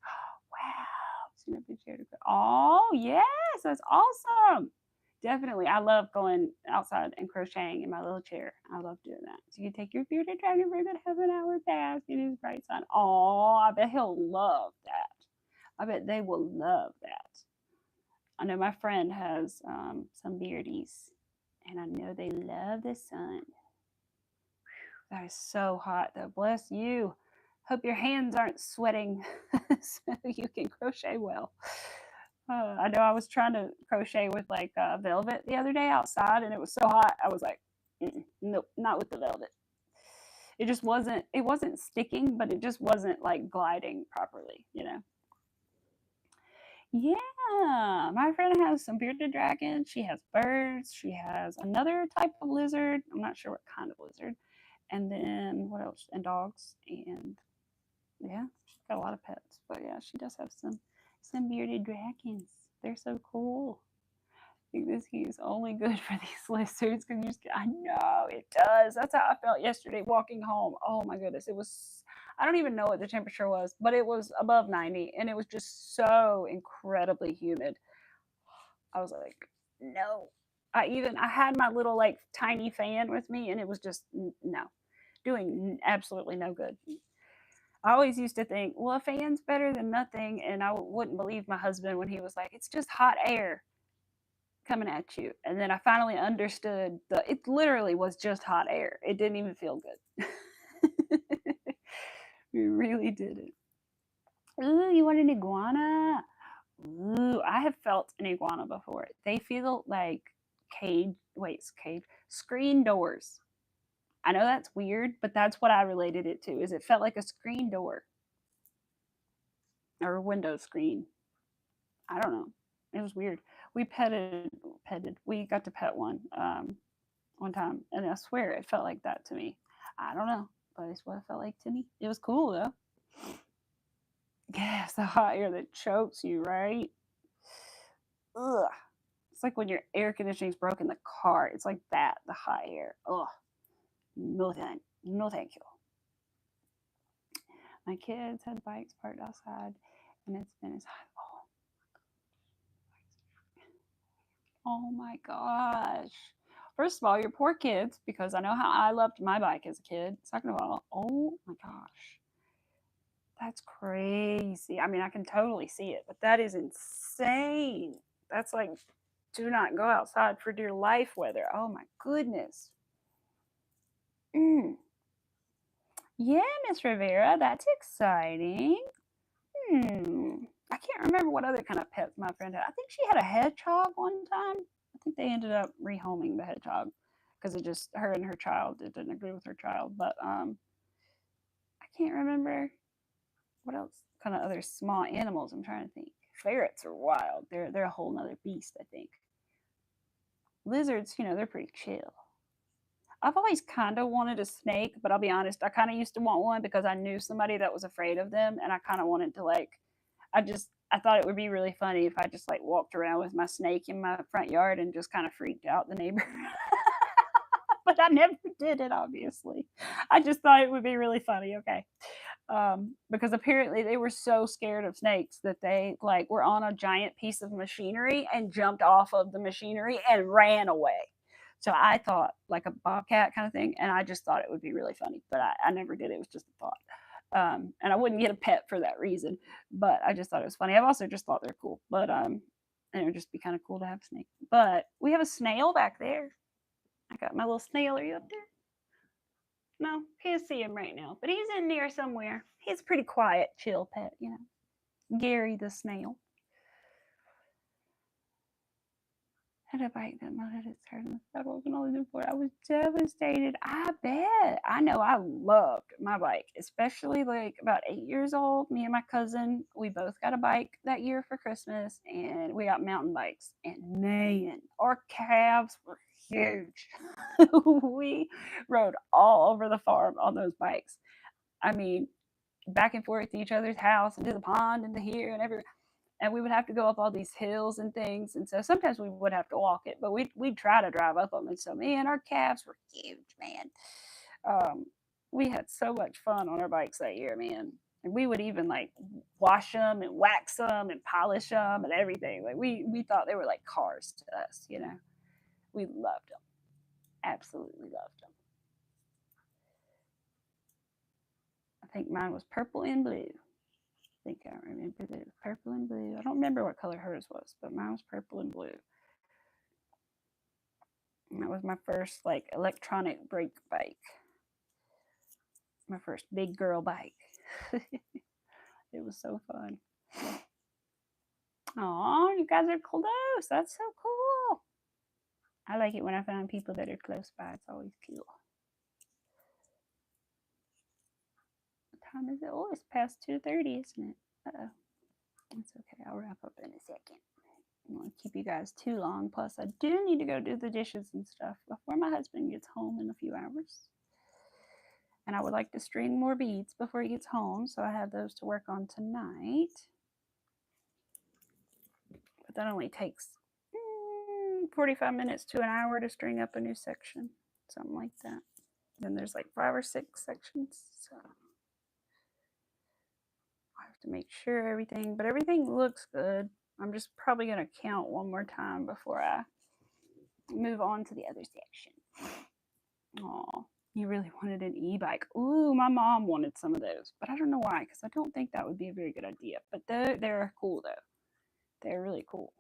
Wow, soon up chair to go. Oh yes, that's awesome. Definitely. I love going outside and crocheting in my little chair. I love doing that. So you take your bearded dragon for about half an hour bath in his bright sun. Oh, I bet he'll love that. I bet they will love that. I know my friend has some beardies, and I know they love the sun. That is so hot, though. Bless you. Hope your hands aren't sweating so you can crochet well. I know I was trying to crochet with like velvet the other day outside, and it was so hot. I was like, nope, not with the velvet. It just wasn't. It wasn't sticking, but it just wasn't like gliding properly. You know. Yeah, my friend has some bearded dragons. She has birds. She has another type of lizard. I'm not sure what kind of lizard. And then what else? And dogs. And yeah, she's got a lot of pets. But yeah, she does have some bearded dragons. They're so cool. I think this heat is only good for these lizards because I know it does. That's how I felt yesterday walking home. Oh my goodness, it was. I don't even know what the temperature was, but it was above 90, and it was just so incredibly humid. I was like, no. I had my little like tiny fan with me, and it was just no, doing absolutely no good. I always used to think, well, a fan's better than nothing, and I wouldn't believe my husband when he was like, it's just hot air coming at you. And then I finally understood it literally was just hot air. It didn't even feel good. We really didn't. Ooh, you want an iguana? Ooh, I have felt an iguana before. They feel like screen doors. I know that's weird, but that's what I related it to. Is it felt like a screen door or a window screen. I don't know. It was weird. We petted. We got to pet one time, and I swear it felt like that to me. I don't know, but it's what it felt like to me. It was cool though. Yeah, it's the hot air that chokes you, right? Ugh. It's like when your air conditioning's broke in the car. It's like that, the hot air. Ugh. No thank, no thank you. My kids had bikes parked outside, and it's been as hot. Oh my gosh. First of all, your poor kids, because I know how I loved my bike as a kid. Second of all, oh my gosh. That's crazy. I mean, I can totally see it, but that is insane. That's like, do not go outside for dear life weather. Oh my goodness. Yeah, Miss Rivera, that's exciting. I can't remember what other kind of pets my friend had. I think she had a hedgehog one time. I think they ended up rehoming the hedgehog because it just her and her child. It didn't agree with her child, but I can't remember what else kind of other small animals I'm trying to think. Ferrets are wild. They're a whole nother beast, I think. Lizards, they're pretty chill. I've always kind of wanted a snake, but I'll be honest, I kind of used to want one because I knew somebody that was afraid of them, and I kind of wanted to I thought it would be really funny if I just like walked around with my snake in my front yard and just kind of freaked out the neighbor. But I never did it, obviously. I just thought it would be really funny. Okay. Because apparently they were so scared of snakes that they like were on a giant piece of machinery and jumped off of the machinery and ran away. So I thought like a bobcat kind of thing, and I just thought it would be really funny, but I never did. It was just a thought. And I wouldn't get a pet for that reason, but I just thought it was funny. I've also just thought they're cool, but and it would just be kind of cool to have a snake. But we have a snail back there. I got my little snail. Are you up there? No, can't see him right now, but he's in there somewhere. He's a pretty quiet, chill pet, Gary the snail. Had a bike that mounted its head on the pedals and all the before. I was devastated. I bet. I know I loved my bike, especially like about 8 years old. Me and my cousin, we both got a bike that year for Christmas, and we got mountain bikes. And man, our calves were huge. We rode all over the farm on those bikes. I mean, back and forth to each other's house and to the pond and to here and everywhere. And we would have to go up all these hills and things. And so sometimes we would have to walk it, but we'd try to drive up them. And so, man, our calves were huge, man. We had so much fun on our bikes that year, man. And we would even like wash them and wax them and polish them and everything. Like we thought they were like cars to us, We loved them. Absolutely loved them. I think mine was purple and blue. I think I remember that it was purple and blue. I don't remember what color hers was, but mine was purple and blue. And that was my first like electronic brake bike. My first big girl bike. It was so fun. Aw, you guys are close. That's so cool. I like it when I find people that are close by. It's always cool. What time is it? Oh, it's past 2:30, isn't it? Uh-oh. It's okay. I'll wrap up in a second. I don't want to keep you guys too long. Plus, I do need to go do the dishes and stuff before my husband gets home in a few hours. And I would like to string more beads before he gets home, so I have those to work on tonight. But that only takes 45 minutes to an hour to string up a new section, something like that. Then there's like 5 or 6 sections, so I have to make sure everything looks good. I'm just probably going to count one more time before I move on to the other section. Oh, you really wanted an e-bike. Ooh, my mom wanted some of those, but I don't know why, because I don't think that would be a very good idea. But they're cool, though. They're really cool.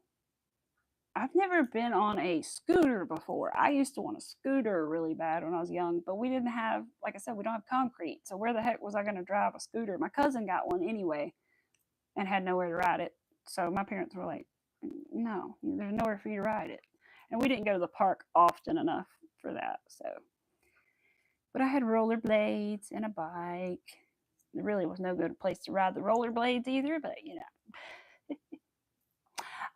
I've never been on a scooter before. I used to want a scooter really bad when I was young, but we didn't have, like I said, we don't have concrete. So where the heck was I going to drive a scooter? My cousin got one anyway and had nowhere to ride it. So my parents were like, no, there's nowhere for you to ride it. And we didn't go to the park often enough for that. So, but I had rollerblades and a bike. There really was no good place to ride the rollerblades either, but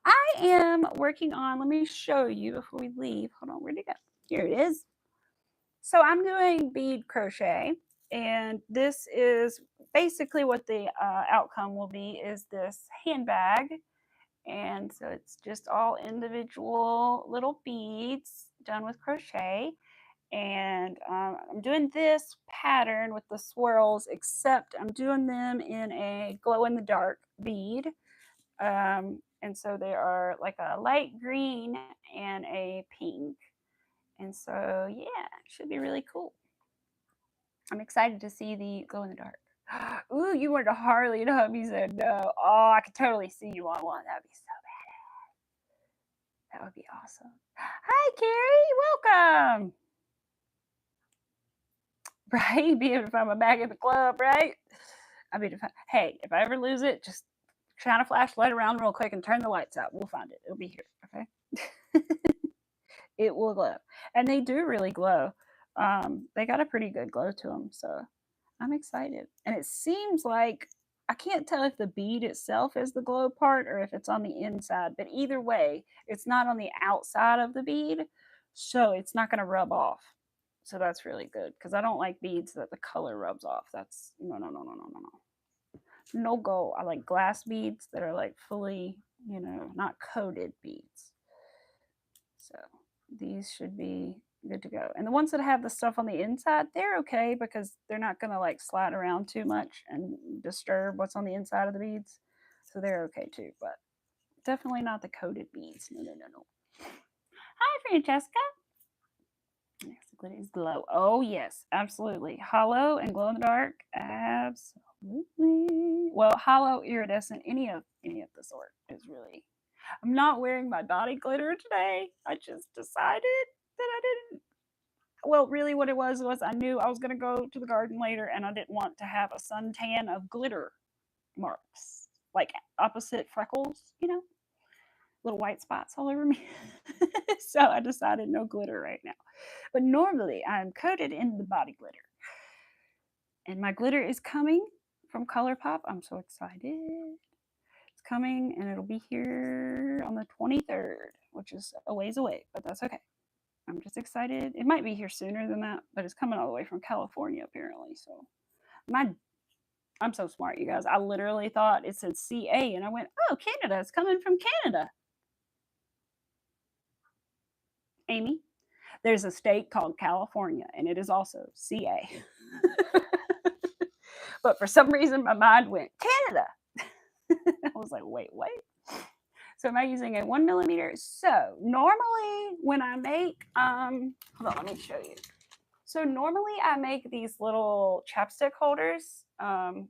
I am working on, let me show you before we leave. Hold on, where'd it go? Here it is. So I'm doing bead crochet, and this is basically what the outcome will be is this handbag. And so it's just all individual little beads done with crochet. And I'm doing this pattern with the swirls, except I'm doing them in a glow-in-the-dark bead. And so they are like a light green and a pink. And so, yeah, it should be really cool. I'm excited to see the glow-in-the-dark. Ooh, you wanted a Harley and hubby said no. Oh, I could totally see you on one. That'd be so badass. That would be awesome. Hi, Carrie. Welcome. Right? Be able to find my bag at the club, right? Hey, if I ever lose it, just shine a flashlight around real quick and turn the lights out. We'll find it. It'll be here, okay? It will glow. And they do really glow. They got a pretty good glow to them, so I'm excited. And it seems like, I can't tell if the bead itself is the glow part or if it's on the inside, but either way, it's not on the outside of the bead, so it's not going to rub off. So that's really good because I don't like beads that the color rubs off. That's no, no, no, no, no, no, no. No go. I like glass beads that are like fully, not coated beads. So these should be good to go. And the ones that have the stuff on the inside, they're okay because they're not going to like slide around too much and disturb what's on the inside of the beads. So they're okay too, but definitely not the coated beads. No, no, no, no. Hi, Francesca. Next glitter is glow. Oh, yes, absolutely. Hollow and glow in the dark. Absolutely. Well, hollow, iridescent, any of the sort is really. I'm not wearing my body glitter today. I just decided that I didn't. Well, really, what it was I knew I was going to go to the garden later and I didn't want to have a suntan of glitter marks, like opposite freckles, little white spots all over me. So I decided no glitter right now. But normally I'm coated in the body glitter. And my glitter is coming from ColourPop. I'm so excited. It's coming and it'll be here on the 23rd, which is a ways away, but that's okay. I'm just excited. It might be here sooner than that, but it's coming all the way from California apparently. So I'm so smart, you guys. I literally thought it said CA and I went, oh, Canada. It's coming from Canada. Amy, there's a state called California and it is also CA. But for some reason my mind went Canada. I was like, wait. So am I using a 1mm? So normally when I make, hold on, let me show you. So normally I make these little chapstick holders, and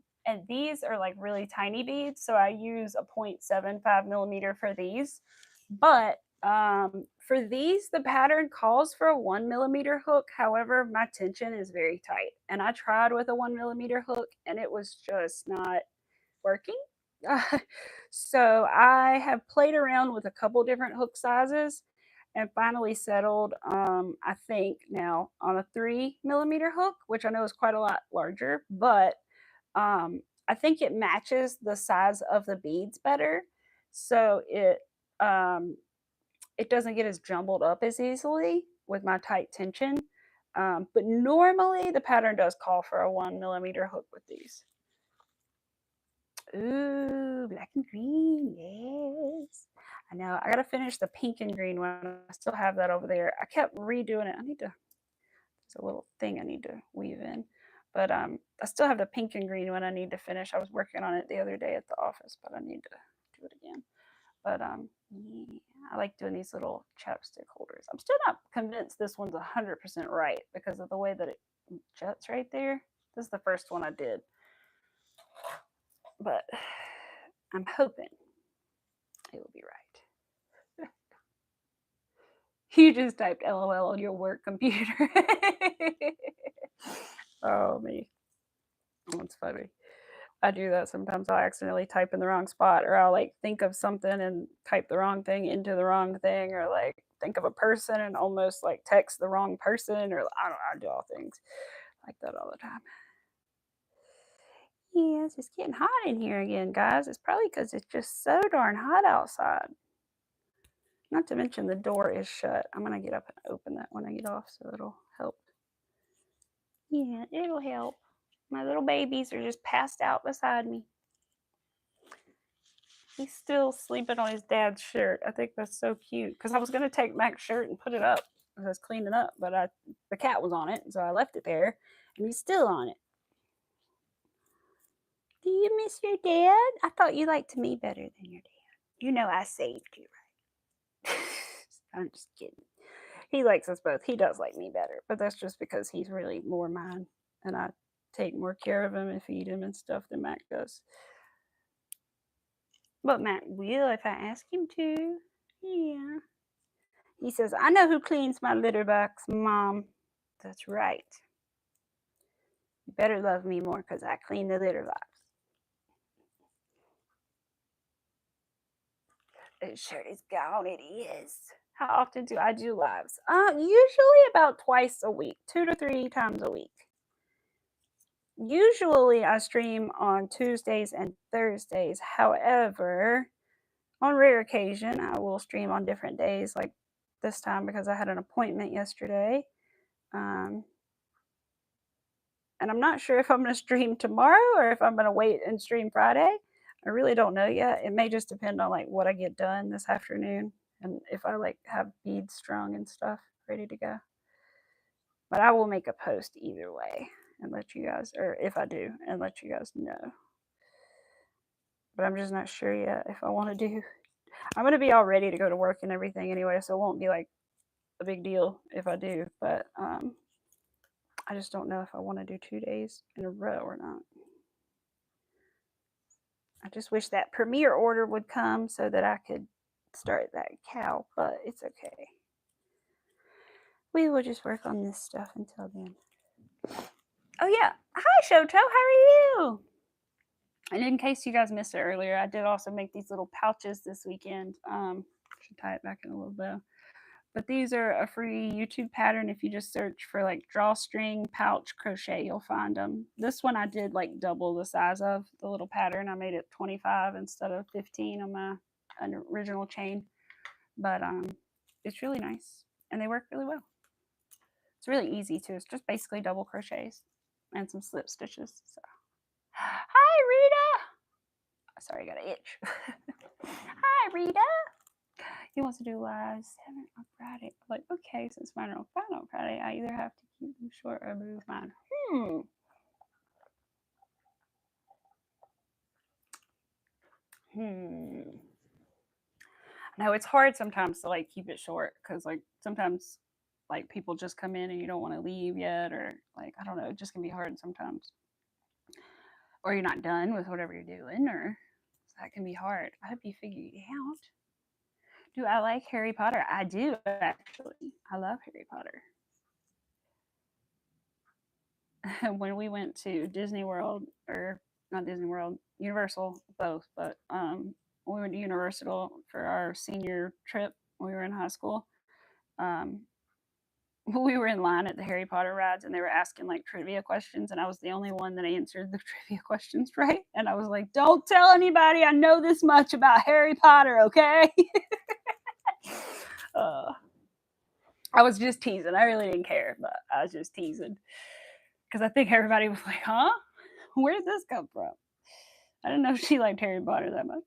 these are like really tiny beads. So I use a 0.75mm for these. But for these, the pattern calls for a 1mm hook. However, my tension is very tight. And I tried with a 1mm hook and it was just not working. So I have played around with a couple different hook sizes and finally settled, I think now on a 3mm hook, which I know is quite a lot larger, but I think it matches the size of the beads better. So it doesn't get as jumbled up as easily with my tight tension. But normally the pattern does call for a 1mm hook with these. Ooh, black and green, yes. I know. I gotta finish the pink and green one. I still have that over there. I kept redoing it. It's a little thing I need to weave in. But I still have the pink and green one I need to finish. I was working on it the other day at the office, but I need to do it again. But yeah, I like doing these little chapstick holders. I'm still not convinced this one's 100% right because of the way that it juts right there. This is the first one I did. But I'm hoping it will be right. You just typed LOL on your work computer. Oh, me. That's funny. I do that sometimes. I'll accidentally type in the wrong spot, or I'll like think of something and type the wrong thing into the wrong thing, or like think of a person and almost like text the wrong person, or I don't know, I do all things like that all the time. Yes, it's getting hot in here again, guys. It's probably because it's just so darn hot outside. Not to mention the door is shut. I'm going to get up and open that when I get off, so it'll help. Yeah, it'll help. My little babies are just passed out beside me. He's still sleeping on his dad's shirt. I think that's so cute because I was going to take Mac's shirt and put it up as I was cleaning up, but the cat was on it, so I left it there, and he's still on it. Do you miss your dad? I thought you liked me better than your dad. You know I saved you, right? I'm just kidding. He likes us both. He does like me better, but that's just because he's really more mine, and I take more care of him and feed him and stuff than Mac does. But Mac will if I ask him to. Yeah. He says, I know who cleans my litter box, Mom. That's right. You better love me more because I clean the litter box. His shirt is gone. It is. How often do I do lives? Usually about twice a week, 2 to 3 times a week. Usually I stream on Tuesdays and Thursdays. However, on rare occasion, I will stream on different days, like this time because I had an appointment yesterday. And I'm not sure if I'm going to stream tomorrow or if I'm going to wait and stream Friday. I really don't know yet. It may just depend on like what I get done this afternoon and if I like have beads strung and stuff ready to go. But I will make a post either way and let you guys, or if I do, and let you guys know. But I'm just not sure yet if I want to do. I'm going to be all ready to go to work and everything anyway, so it won't be like a big deal if I do. But I just don't know if I want to do 2 days in a row or not. I just wish that premiere order would come so that I could start that cow, but it's okay. We will just work on this stuff until then. Oh yeah, hi Shoto, how are you? And in case you guys missed it earlier, I did also make these little pouches this weekend. Should tie it back in a little bow. But these are a free YouTube pattern. If you just search for like drawstring pouch crochet, you'll find them. This one I did like double the size of the little pattern. I made it 25 instead of 15 on my original chain. But it's really nice and they work really well. It's really easy too. It's just basically double crochets and some slip stitches. So. Hi Rita. Sorry, I got an itch. Hi Rita. He wants to do live 7 on Friday. I'm like, okay, since mine are on Friday, I either have to keep them short or move mine. No, it's hard sometimes to like keep it short because like sometimes like people just come in and you don't want to leave yet, or like I don't know, it just can be hard sometimes. Or you're not done with whatever you're doing, or so that can be hard. I hope you figured it out. Do I like Harry Potter? I do actually. I love Harry Potter. When we went to Disney World, or not Disney World, Universal, both, but we went to Universal for our senior trip when we were in high school. Um, we were in line at the Harry Potter rides and they were asking like trivia questions, and I was the only one that answered the trivia questions right. And I was like, don't tell anybody I know this much about Harry Potter, okay? I was just teasing. I really didn't care, but I was just teasing. Because I think everybody was like, huh? Where did this come from? I didn't know she liked Harry Potter that much.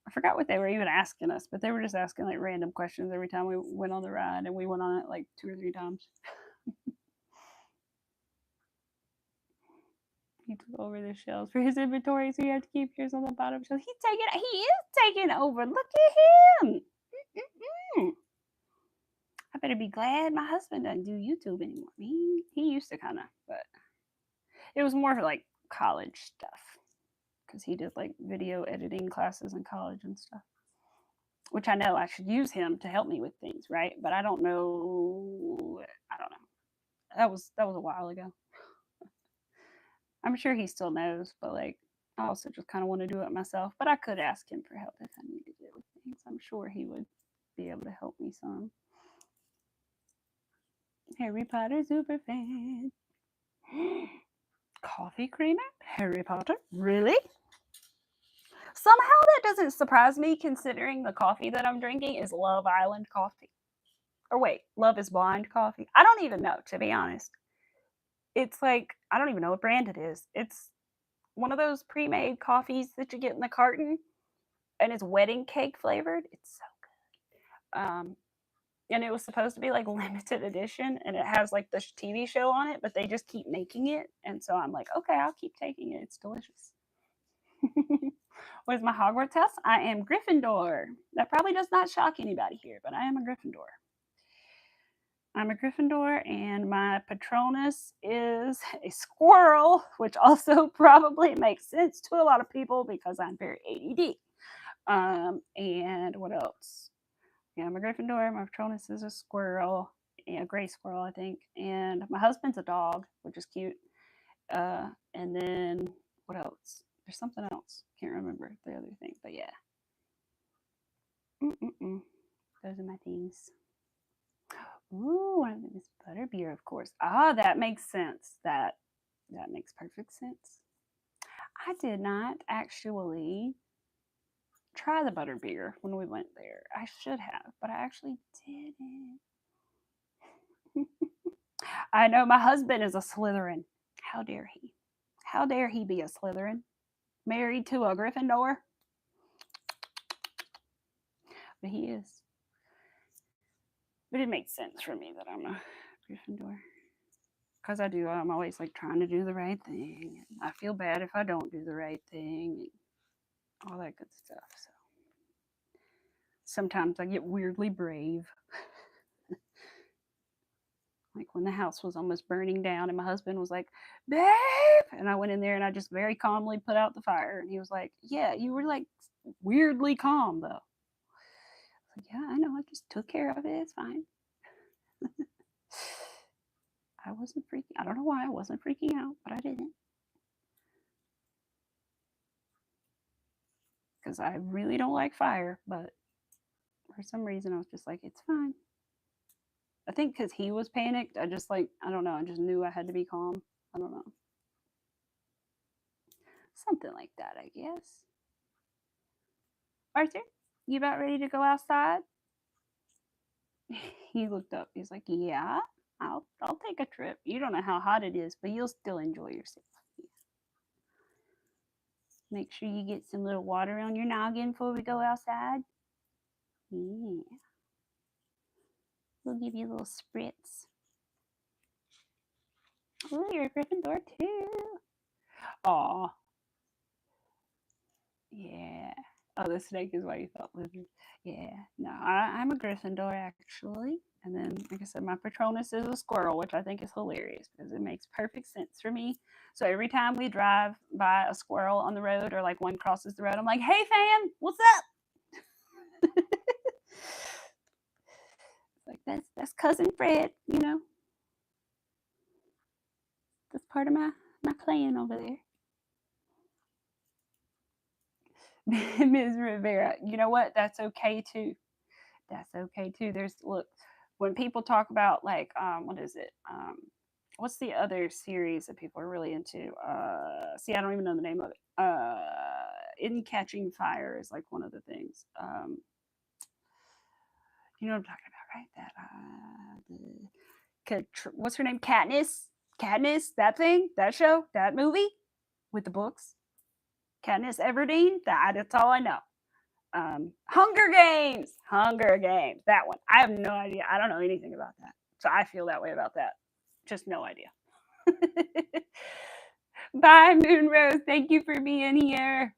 I forgot what they were even asking us, but they were just asking like random questions every time we went on the ride, and we went on it like 2 or 3 times. He took over the shelves for his inventory, so you have to keep yours on the bottom shelf. He is taking over. Look at him. I better be glad my husband doesn't do YouTube anymore. He used to kind of, but it was more for like college stuff because he did like video editing classes in college and stuff. Which I know I should use him to help me with things, right? But I don't know. I don't know. That was a while ago. I'm sure he still knows, but like I also just kind of want to do it myself. But I could ask him for help if I needed it with things. I'm sure he would be able to help me some. Harry Potter super fan. Coffee creamer? Harry Potter? Really? Somehow that doesn't surprise me considering the coffee that I'm drinking is Love Island coffee. Or wait, Love is Blind coffee. I don't even know, to be honest. It's like, I don't even know what brand it is. It's one of those pre-made coffees that you get in the carton, and it's wedding cake flavored. It's so good. And it was supposed to be like limited edition, and it has like this TV show on it, but they just keep making it, and so I'm like, okay, I'll keep taking it. It's delicious. What is my Hogwarts house? I am Gryffindor. That probably does not shock anybody here, but I am a Gryffindor. I'm a Gryffindor, and my Patronus is a squirrel, which also probably makes sense to a lot of people because I'm very ADD. And what else? Yeah, I'm a Gryffindor. My Patronus is a squirrel, a gray squirrel, I think. And my husband's a dog, which is cute. And then what else? There's something else. Can't remember the other thing, but yeah. Those are my things. Ooh, one of them is butterbeer, of course. Ah, that makes sense. That That makes perfect sense. I did not actually try the butterbeer when we went there. I should have, but I actually didn't. I know my husband is a Slytherin. How dare he? How dare he be a Slytherin? Married to a Gryffindor? But he is. But it makes sense for me that I'm a Gryffindor. Because I do. I'm always like trying to do the right thing. I feel bad if I don't do the right thing. And all that good stuff. So sometimes I get weirdly brave. Like when the house was almost burning down and my husband was like, babe. And I went in there and I just very calmly put out the fire. And he was like, yeah, you were like weirdly calm though. I was like, yeah, I know. I just took care of it. It's fine. I wasn't freaking. I don't know why I wasn't freaking out, but I didn't. Because I really don't like fire, but for some reason I was just like, it's fine. I think because he was panicked, I just like, I don't know, I just knew I had to be calm. I don't know. Something like that, I guess. Arthur, you about ready to go outside? He looked up. He's like, yeah, I'll take a trip. You don't know how hot it is, but you'll still enjoy yourself. Make sure you get some little water on your noggin before we go outside. Yeah. We'll give you a little spritz. Oh, you're a Gryffindor too. Aw. Yeah. Oh, the snake is why you thought lizard. Yeah. No, I'm a Gryffindor actually. And then, like I said, my Patronus is a squirrel, which I think is hilarious because it makes perfect sense for me. So every time we drive by a squirrel on the road or like one crosses the road, I'm like, hey fam, what's up? Like that's cousin Fred, you know. That's part of my plan over there. Ms. Rivera, you know what? That's okay too. That's okay too. There's look when people talk about like what is it? What's the other series that people are really into? See, I don't even know the name of it. In Catching Fire is like one of the things. You know what I'm talking about, right? That what's her name? Katniss. Katniss. That thing. That show. That movie with the books. Katniss Everdeen. That's all I know. Hunger Games. Hunger Games. That one. I have no idea. I don't know anything about that. So I feel that way about that. Just no idea. Bye, Moonrose. Thank you for being here.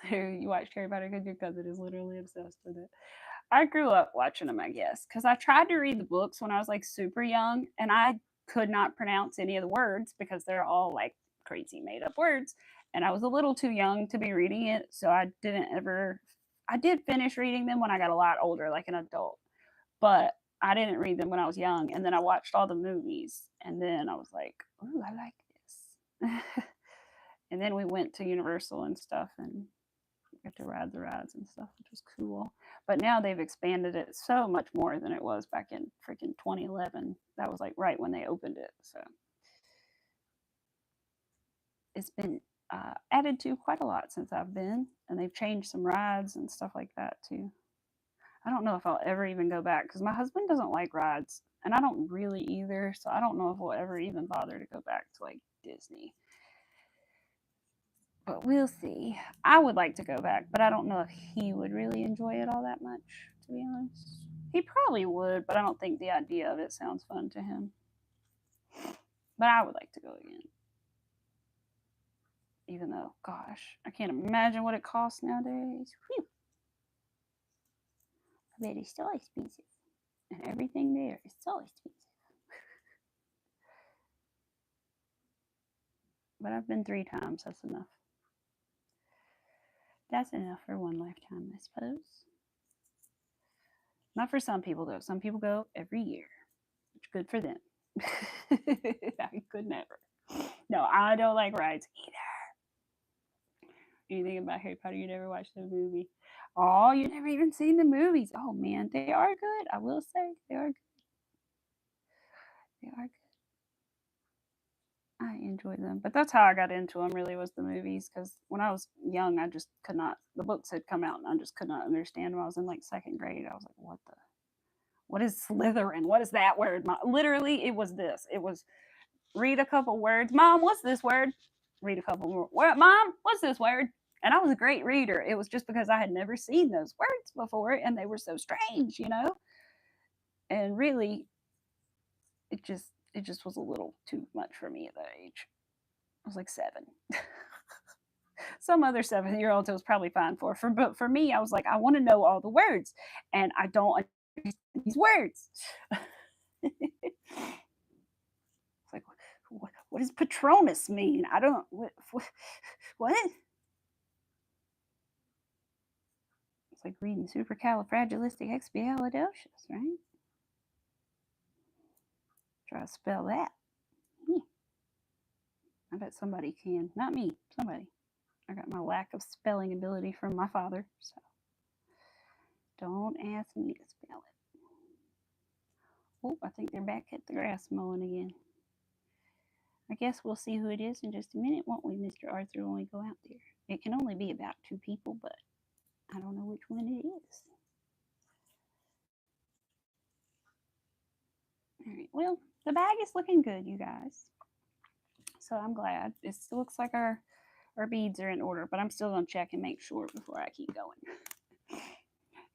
So you watch Harry Potter because your cousin is literally obsessed with it. I grew up watching them, I guess, because I tried to read the books when I was like super young, and I could not pronounce any of the words because they're all like crazy made up words. And I was a little too young to be reading it, so I didn't ever. I did finish reading them when I got a lot older, like an adult, but I didn't read them when I was young. And then I watched all the movies, and then I was like, "Ooh, I like this." And then we went to Universal and stuff, and got to ride the rides and stuff, which was cool. But now they've expanded it so much more than it was back in freaking 2011. That was like right when they opened it. So it's been added to quite a lot since I've been, and they've changed some rides and stuff like that too. I don't know if I'll ever even go back because my husband doesn't like rides, and I don't really either. So I don't know if we'll ever even bother to go back to like Disney. But we'll see. I would like to go back, but I don't know if he would really enjoy it all that much, to be honest. He probably would, but I don't think the idea of it sounds fun to him. But I would like to go again. Even though, gosh, I can't imagine what it costs nowadays. Whew. I bet it's so expensive. And everything there is so expensive. But I've been 3 times. That's enough. That's enough for one lifetime, I suppose. Not for some people, though. Some people go every year, which good for them. I could never. No, I don't like rides either. Anything about Harry Potter you never watched the movie? Oh, you never even seen the movies. Oh man, they are good. I will say they are good. They are good. enjoy them. But that's how I got into them, really, was the movies. Because when I was young, I just could not, the books had come out and I just could not understand them. I was in like second grade. I was like, what is Slytherin? What is that word? Literally, it was this. It was read a couple words. Mom, what's this word? Read a couple more. What, Mom, what's this word? And I was a great reader. It was just because I had never seen those words before and they were so strange, you know? And really, it just was a little too much for me at that age. I was like 7. Some other 7-year-olds it was probably fine but for me, I was like, I want to know all the words, and I don't understand these words. It's like, what does Patronus mean? I don't. What? It's like reading supercalifragilisticexpialidocious, right? Try to spell that. I bet somebody can. Not me. Somebody. I got my lack of spelling ability from my father, so don't ask me to spell it. Oh, I think they're back at the grass mowing again. I guess we'll see who it is in just a minute, won't we, Mr. Arthur, when we go out there? It can only be about 2 people, but I don't know which one it is. All right, well, the bag is looking good, you guys. So I'm glad. It still looks like our beads are in order, but I'm still going to check and make sure before I keep going.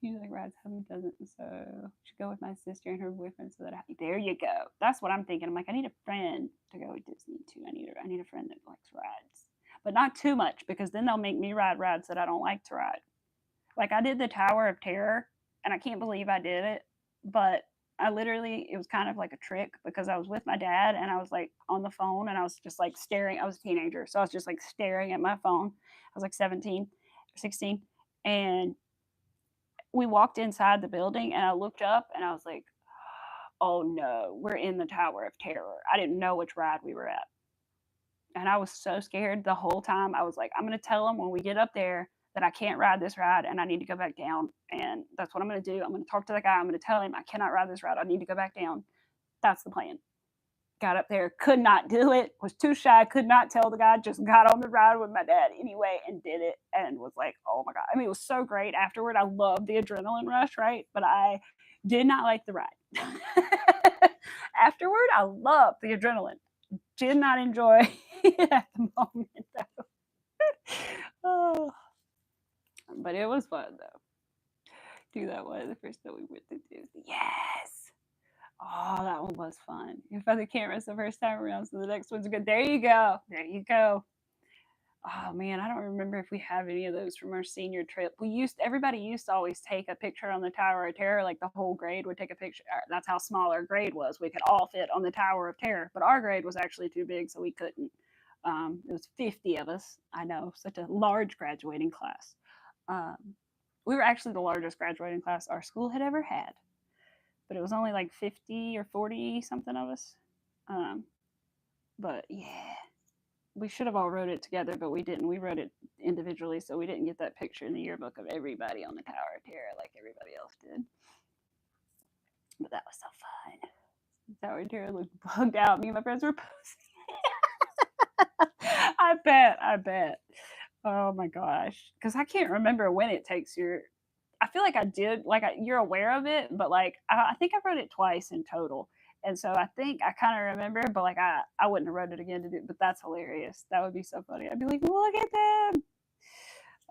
Usually rides hubby doesn't, so I should go with my sister and her boyfriend so that there you go. That's what I'm thinking. I'm like, I need a friend to go with Disney too. I need a friend that likes rides, but not too much because then they'll make me ride rides that I don't like to ride. Like I did the Tower of Terror, and I can't believe I did it, but it was kind of like a trick because I was with my dad and I was like on the phone and I was just like staring. I was a teenager, so I was just like staring at my phone. I was like 17 or 16, and we walked inside the building and I looked up and I was like, oh no, we're in the Tower of Terror. I didn't know which ride we were at. And I was so scared the whole time. I was like, I'm going to tell them when we get up there that I can't ride this ride and I need to go back down. And that's what I'm going to do. I'm going to talk to the guy. I'm going to tell him I cannot ride this ride. I need to go back down. That's the plan. Got up there, could not do it, was too shy, could not tell the guy, just got on the ride with my dad anyway and did it and was like, oh my God. I mean, it was so great. Afterward, I loved the adrenaline rush, right? But I did not like the ride. Afterward, I loved the adrenaline. Did not enjoy it at the moment, though. Oh, but it was fun, though. Do that one the first time we went to Disney. Yes! Oh, that one was fun. You found the cameras the first time around, so the next one's good. There you go. There you go. Oh man, I don't remember if we have any of those from our senior trip. Everybody used to always take a picture on the Tower of Terror, like the whole grade would take a picture. That's how small our grade was. We could all fit on the Tower of Terror, but our grade was actually too big, so we couldn't. It was 50 of us. I know, such a large graduating class. We were actually the largest graduating class our school had ever had, but it was only like 50 or 40 something of us. But yeah, we should have all wrote it together, but we didn't. We wrote it individually, so we didn't get that picture in the yearbook of everybody on the Tower of Terror like everybody else did. But that was so fun. The Tower of Terror looked bugged out. Me and my friends were posting. I bet. Oh my gosh. Because I can't remember when it takes your. I feel like I did, like you're aware of it, but like I think I wrote it twice in total. And so I think I kind of remember, but like I wouldn't have wrote it again to do. But that's hilarious. That would be so funny. I'd be like, look at them.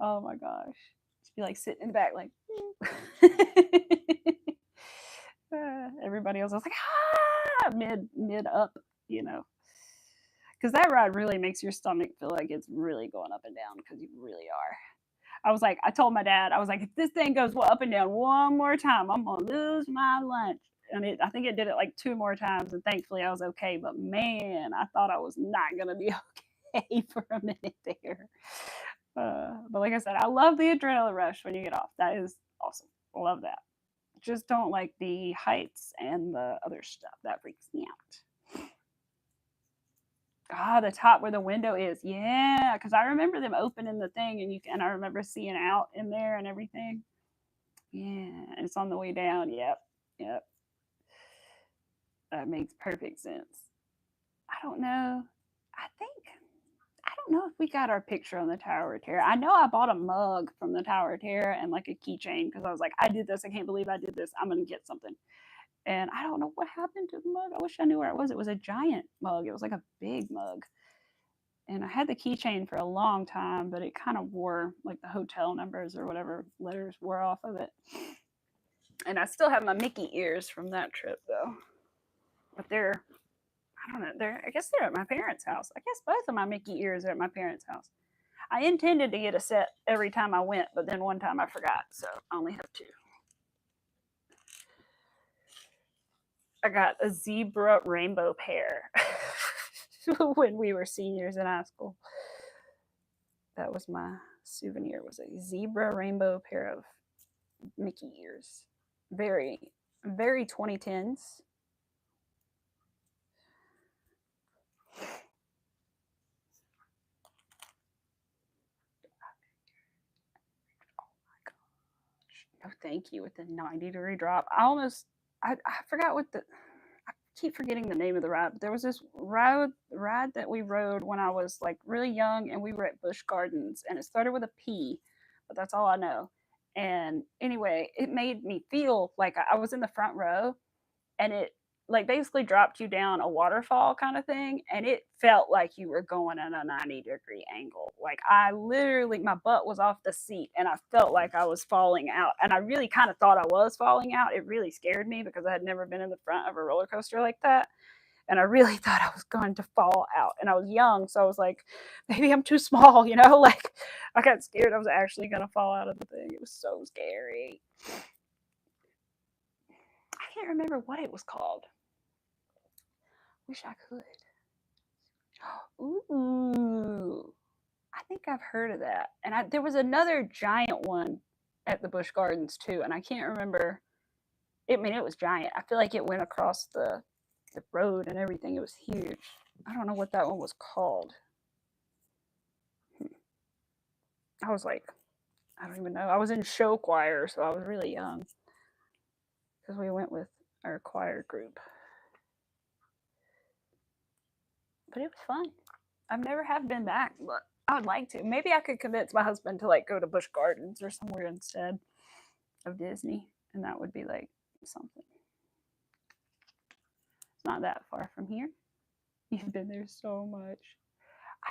Oh my gosh. Just be like sitting in the back, like. Everybody else was like mid up, you know, because that ride really makes your stomach feel like it's really going up and down because you really are. I told my dad, I was like, if this thing goes up and down one more time, I'm gonna lose my lunch. And I think it did it like 2 more times, and thankfully I was okay. But man, I thought I was not gonna be okay for a minute there. But like I said, I love the adrenaline rush when you get off. That is awesome. I love that. Just don't like the heights and the other stuff. That freaks me out. Ah, the top where the window is. Yeah, because I remember them opening the thing and I remember seeing out in there and everything. Yeah, it's on the way down. Yep. That makes perfect sense. I don't know. I don't know if we got our picture on the Tower of Terror. I know I bought a mug from the Tower of Terror and like a keychain because I was like, I did this. I can't believe I did this. I'm gonna get something. And I don't know what happened to the mug. I wish I knew where it was. It was a giant mug. It was like a big mug. And I had the keychain for a long time, but it kind of wore like the hotel numbers or whatever letters wore off of it. And I still have my Mickey ears from that trip though. But they're, I don't know, I guess they're at my parents' house. I guess both of my Mickey ears are at my parents' house. I intended to get a set every time I went, but then one time I forgot, so I only have 2. I got a zebra rainbow pair when we were seniors in high school. That was my souvenir, was a zebra rainbow pair of Mickey ears. Very, very 2010s. No, thank you with the 90-degree drop. I forgot what I keep forgetting the name of the ride, but there was this ride that we rode when I was like really young, and we were at Busch Gardens, and it started with a P, but that's all I know. And anyway, it made me feel like I was in the front row, and it like basically dropped you down a waterfall kind of thing, and it felt like you were going at a 90-degree angle. Like I literally, my butt was off the seat and I felt like I was falling out, and I really kind of thought I was falling out. It really scared me because I had never been in the front of a roller coaster like that, and I really thought I was going to fall out. And I was young, so I was like, maybe I'm too small, like I got scared I was actually going to fall out of the thing. It was so scary. I can't remember what it was called. Wish I could. Ooh, I think I've heard of that. And there was another giant one at the Busch Gardens too, and I can't remember. It was giant. I feel like it went across the road and everything. It was huge. I don't know what that one was called. I was like, I don't even know. I was in show choir, so I was really young because we went with our choir group. But it was fun. I've never have been back, but I would like to. Maybe I could convince my husband to like go to Busch Gardens or somewhere instead of Disney, and that would be like something. It's not that far from here. You've been there so much.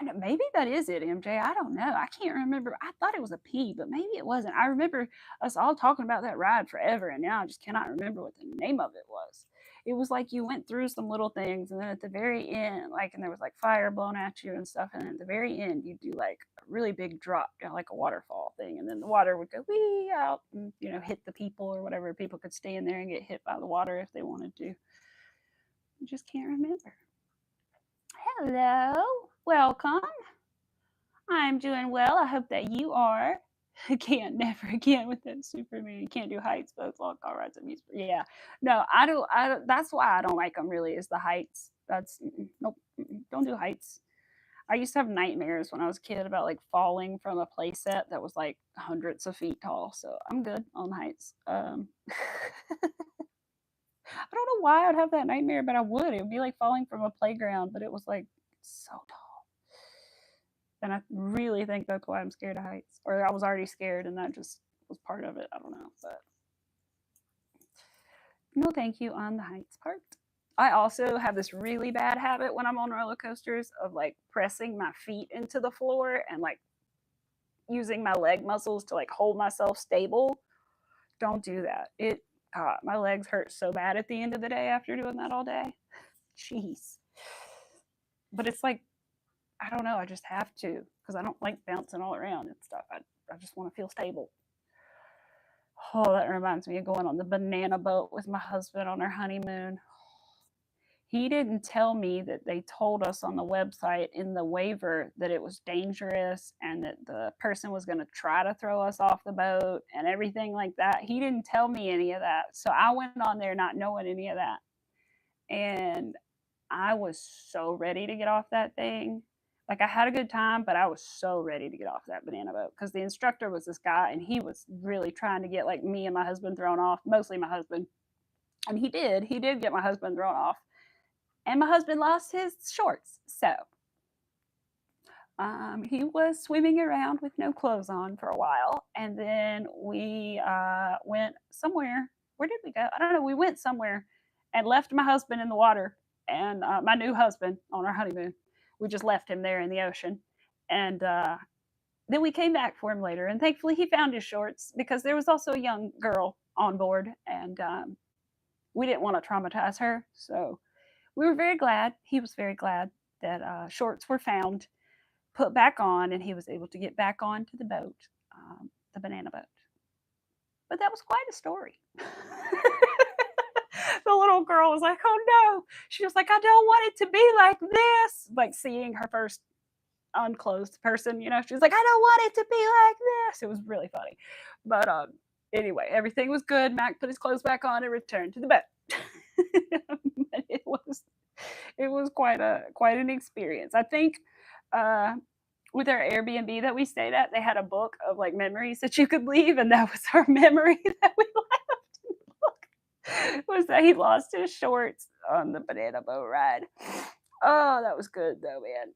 I know, maybe that is it, MJ. I don't know. I can't remember. I thought it was a P, but maybe it wasn't. I remember us all talking about that ride forever, and now I just cannot remember what the name of it was. It was like you went through some little things, and then at the very end, like, and there was like fire blown at you and stuff, and then at the very end, you do like a really big drop down, like a waterfall thing, and then the water would go wee out and hit the people or whatever. People could stay in there and get hit by the water if they wanted to. I just can't remember. Hello, welcome. I'm doing well. I hope that you are. Can't never again with that Superman. You can't do heights, both long car rides and music. Yeah, no, I don't. That's why I don't like them. Really, is the heights. That's nope. Don't do heights. I used to have nightmares when I was a kid about like falling from a playset that was like hundreds of feet tall. So I'm good on heights. I don't know why I'd have that nightmare, but I would. It would be like falling from a playground, but it was like so tall. And I really think that's why I'm scared of heights. Or I was already scared and that just was part of it. I don't know. But no thank you on the heights part. I also have this really bad habit when I'm on roller coasters of like pressing my feet into the floor and like using my leg muscles to like hold myself stable. Don't do that. My legs hurt so bad at the end of the day after doing that all day. Jeez. But it's like, I don't know, I just have to because I don't like bouncing all around and stuff. I just want to feel stable. Oh, that reminds me of going on the banana boat with my husband on our honeymoon. He didn't tell me that they told us on the website in the waiver that it was dangerous and that the person was going to try to throw us off the boat and everything like that. He didn't tell me any of that. So I went on there not knowing any of that. And I was so ready to get off that thing. Like I had a good time, but I was so ready to get off that banana boat because the instructor was this guy and he was really trying to get like me and my husband thrown off, mostly my husband. And he did get my husband thrown off. And my husband lost his shorts. So He was swimming around with no clothes on for a while, and then we went somewhere. Where did we go? I don't know. We went somewhere and left my husband in the water, and my new husband on our honeymoon. We just left him there in the ocean, and then we came back for him later, and thankfully he found his shorts because there was also a young girl on board, and we didn't want to traumatize her, so we were very glad. He was very glad that shorts were found, put back on, and he was able to get back onto the boat, the banana boat. But that was quite a story. The little girl was like, "Oh no!" She was like, "I don't want it to be like this." Like seeing her first unclothed person, you know, she was like, "I don't want it to be like this." It was really funny. But anyway, everything was good. Mac put his clothes back on and returned to the boat. But it was quite an experience. I think with our Airbnb that we stayed at, they had a book of like memories that you could leave, and that was our memory that we left in the book, was that he lost his shorts on the banana boat ride. Oh, that was good though, man.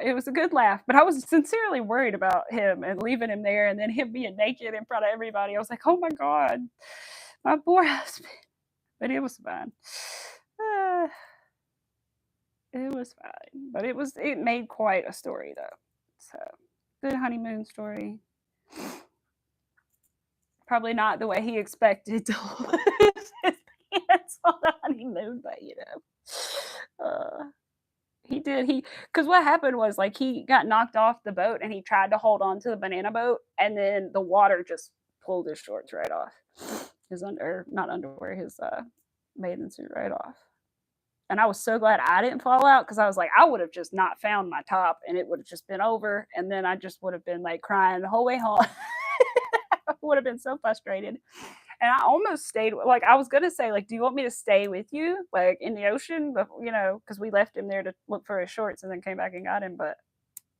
It was a good laugh, but I was sincerely worried about him and leaving him there, and then him being naked in front of everybody. I was like, "Oh my god, my poor husband." But it was fine. Uh, it was fine, but it made quite a story though. So good honeymoon story. Probably not the way he expected to lose his pants on the honeymoon, but he did. Because what happened was like he got knocked off the boat and he tried to hold on to the banana boat, and then the water just pulled his shorts right off. His not underwear, his bathing suit right off. And I was so glad I didn't fall out because I was like, I would have just not found my top and it would have just been over. And then I just would have been like crying the whole way home. I would have been so frustrated. And I almost stayed, like, I was going to say, like, do you want me to stay with you, like, in the ocean? But, you know, because we left him there to look for his shorts and then came back and got him. But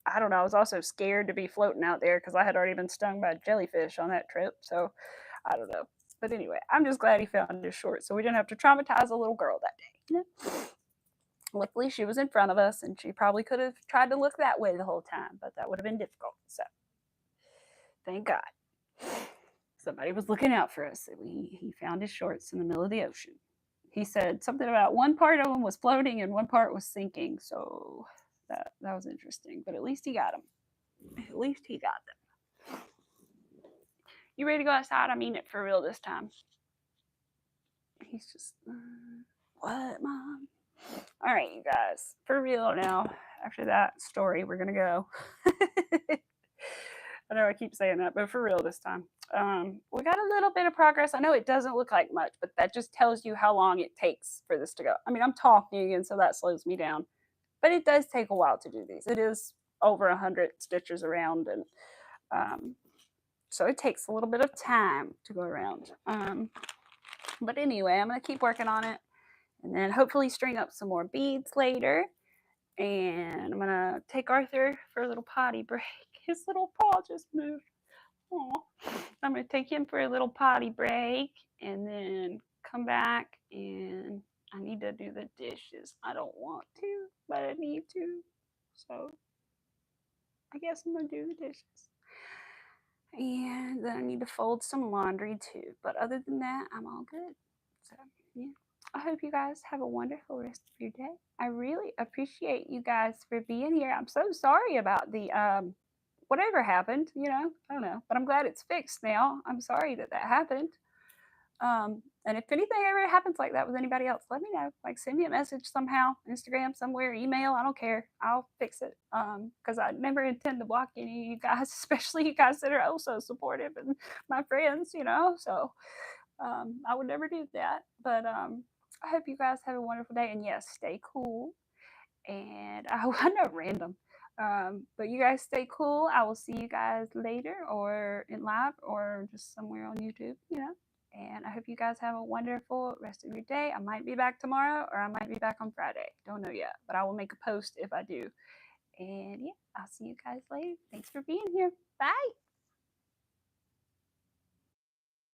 I don't know. I was also scared to be floating out there because I had already been stung by a jellyfish on that trip. So I don't know. But anyway, I'm just glad he found his shorts so we didn't have to traumatize a little girl that day. You know? Luckily, she was in front of us, and she probably could have tried to look that way the whole time, but that would have been difficult. So, thank God. Somebody was looking out for us. He found his shorts in the middle of the ocean. He said something about one part of them was floating and one part was sinking. So, that was interesting. But at least he got them. At least he got them. You ready to go outside? I mean it for real this time. He's just, what, Mom? All right, you guys, for real now. After that story, we're gonna go. I know I keep saying that, but for real this time. We got a little bit of progress. I know it doesn't look like much, but that just tells you how long it takes for this to go. I mean, I'm talking, and so that slows me down. But it does take a while to do these. It is over 100 stitches around, and so it takes a little bit of time to go around. But anyway, I'm going to keep working on it, and then hopefully string up some more beads later. And I'm going to take Arthur for a little potty break. His little paw just moved. Aww. I'm going to take him for a little potty break and then come back, and I need to do the dishes. I don't want to, but I need to. So I guess I'm going to do the dishes. And then I need to fold some laundry too. But other than that, I'm all good. So, yeah. I hope you guys have a wonderful rest of your day. I really appreciate you guys for being here. I'm so sorry about the whatever happened, you know, I don't know, but I'm glad it's fixed now. I'm sorry that happened. And if anything ever happens like that with anybody else, let me know. Like, send me a message somehow, Instagram, somewhere, email. I don't care. I'll fix it. Because I never intend to block any of you guys, especially you guys that are oh so supportive and my friends, you know. So I would never do that. But I hope you guys have a wonderful day. And yes, stay cool. And I know random. But you guys stay cool. I will see you guys later or in live or just somewhere on YouTube, you know. And I hope you guys have a wonderful rest of your day. I might be back tomorrow or I might be back on Friday. Don't know yet, but I will make a post if I do. And yeah, I'll see you guys later. Thanks for being here. Bye.